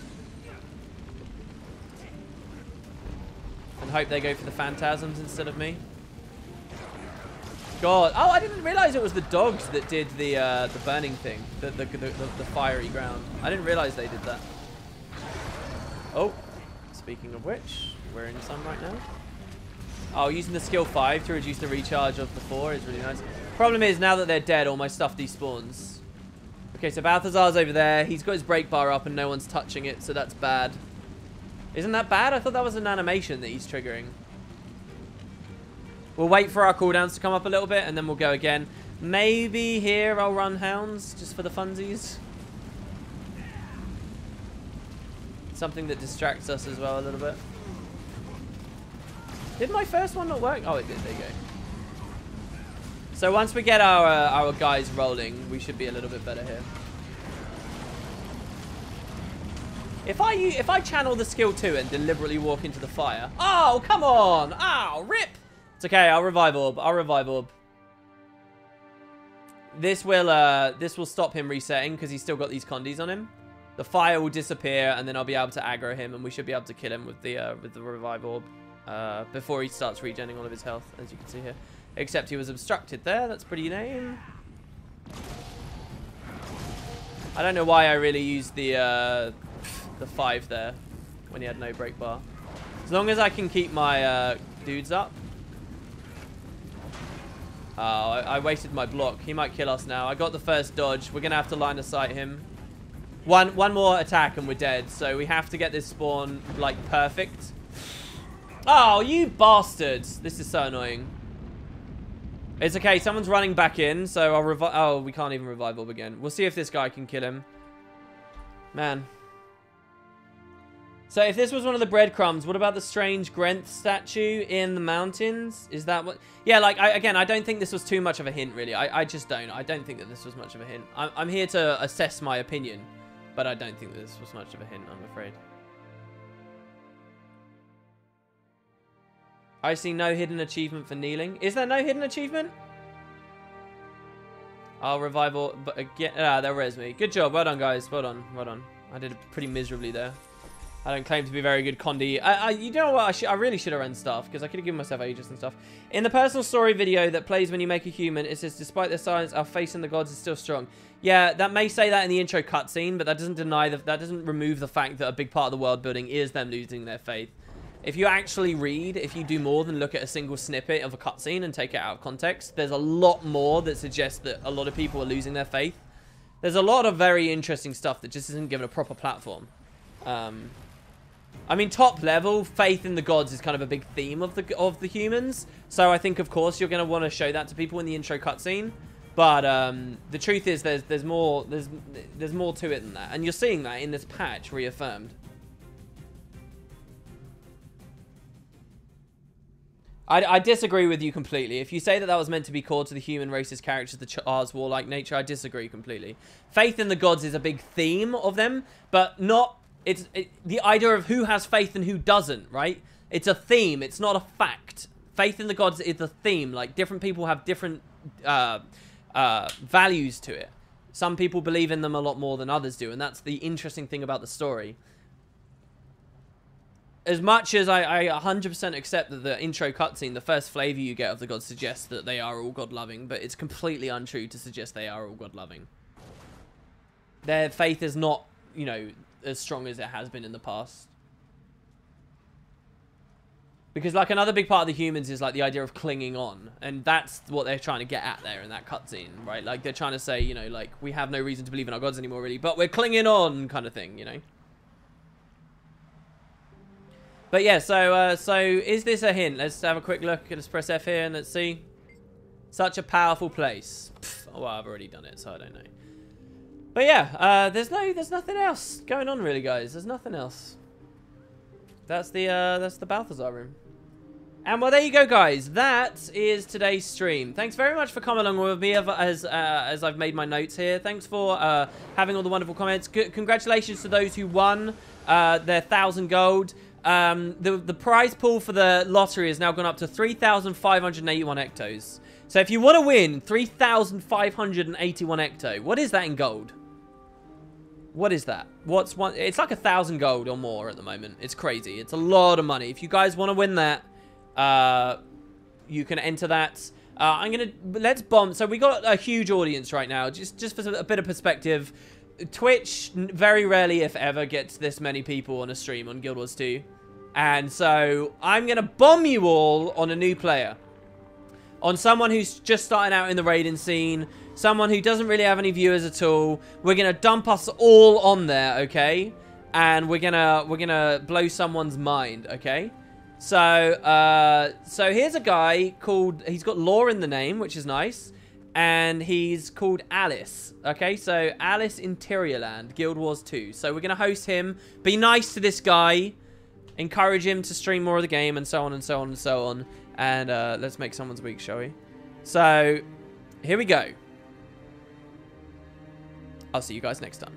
And hope they go for the phantasms instead of me. God. Oh, I didn't realize it was the dogs that did the burning thing. The fiery ground. I didn't realize they did that. Oh. Speaking of which, we're in some right now. Oh, using the skill 5 to reduce the recharge of the 4 is really nice. Problem is, now that they're dead, all my stuff despawns. Okay, so Balthazar's over there. He's got his break bar up and no one's touching it, so that's bad. Isn't that bad? I thought that was an animation that he's triggering. We'll wait for our cooldowns to come up a little bit and then we'll go again. Maybe here I'll run hounds just for the funsies. Something that distracts us as well a little bit. Did my first one not work? Oh, it did. There you go. So once we get our guys rolling, we should be a little bit better here. If I channel the skill 2 and deliberately walk into the fire. Oh, come on! Ow, rip! It's okay. I'll revive orb. I'll revive orb. This will stop him resetting because he's still got these condies on him. The fire will disappear and then I'll be able to aggro him and we should be able to kill him with the revive orb before he starts regenning all of his health, as you can see here. Except he was obstructed there. That's pretty lame. I don't know why I really used the 5 there when he had no break bar. As long as I can keep my dudes up. Oh, I wasted my block. He might kill us now. I got the first dodge. We're going to have to line of sight him. One more attack and we're dead. So we have to get this spawn, like, perfect. Oh, you bastards. This is so annoying. It's okay. Someone's running back in, so I'll revive. Oh, we can't even revive Orb again. We'll see if this guy can kill him. Man. So if this was one of the breadcrumbs, what about the strange Grenth statue in the mountains? Is that what... Yeah, like, again, I don't think this was too much of a hint, really. I just don't. I don't think that this was much of a hint. I'm here to assess my opinion, but I don't think that this was much of a hint, I'm afraid. I see no hidden achievement for kneeling. Is there no hidden achievement? I'll revive all... But again... Ah, that res me. Good job. Well done, guys. Well done. Well done. I did it pretty miserably there. I don't claim to be very good Condi. You know what? I really should have run stuff because I could have given myself ages and stuff. In the personal story video that plays when you make a human, it says, despite their silence, our faith in the gods is still strong. Yeah, that may say that in the intro cutscene, but that doesn't deny that doesn't remove the fact that a big part of the world building is them losing their faith. If you actually read, if you do more than look at a single snippet of a cutscene and take it out of context, there's a lot more that suggests that a lot of people are losing their faith. There's a lot of very interesting stuff that just isn't given a proper platform. I mean, top level, faith in the gods is kind of a big theme of the humans. So I think, of course, you're going to want to show that to people in the intro cutscene. But the truth is, there's more to it than that, and you're seeing that in this patch reaffirmed. I disagree with you completely. If you say that was meant to be core to the human race's characters, the Char's warlike nature, I disagree completely. Faith in the gods is a big theme of them, but not... the idea of who has faith and who doesn't, right? It's a theme. It's not a fact. Faith in the gods is a theme. Like, different people have different values to it. Some people believe in them a lot more than others do, and that's the interesting thing about the story. As much as I 100% accept that the intro cutscene, the first flavor you get of the gods suggests that they are all god-loving, but it's completely untrue to suggest they are all god-loving. Their faith is not, you know, as strong as it has been in the past. Because, like, another big part of the humans is, like, the idea of clinging on. And that's what they're trying to get at there in that cutscene, right? Like, they're trying to say, you know, like, we have no reason to believe in our gods anymore, really, but we're clinging on kind of thing, you know? But yeah, so is this a hint? Let's have a quick look. Let's press F here and let's see. Such a powerful place. Pff, well, I've already done it, so I don't know. But yeah, there's nothing else going on really, guys. There's nothing else. That's the Balthazar room. And well, there you go, guys. That is today's stream. Thanks very much for coming along with me as I've made my notes here. Thanks for having all the wonderful comments. Congratulations to those who won their 1,000 gold. The prize pool for the lottery has now gone up to 3,581 ectos. So if you want to win 3,581 ecto, what is that in gold? What is that? What's one? It's like 1,000 gold or more at the moment. It's crazy. It's a lot of money. If you guys want to win that, you can enter that. Let's bomb. So we got a huge audience right now. Just for a bit of perspective, Twitch very rarely, if ever, gets this many people on a stream on Guild Wars 2. And so I'm going to bomb you all on a new player. On someone who's just starting out in the raiding scene. Someone who doesn't really have any viewers at all. We're going to dump us all on there, okay? And we're gonna blow someone's mind, okay? So here's a guy called... He's got lore in the name, which is nice. And he's called Alice. Okay, so Alice Interiorland, Guild Wars 2. So we're going to host him. Be nice to this guy. Encourage him to stream more of the game and so on and so on and so on. And let's make someone's week, shall we? So, here we go. I'll see you guys next time.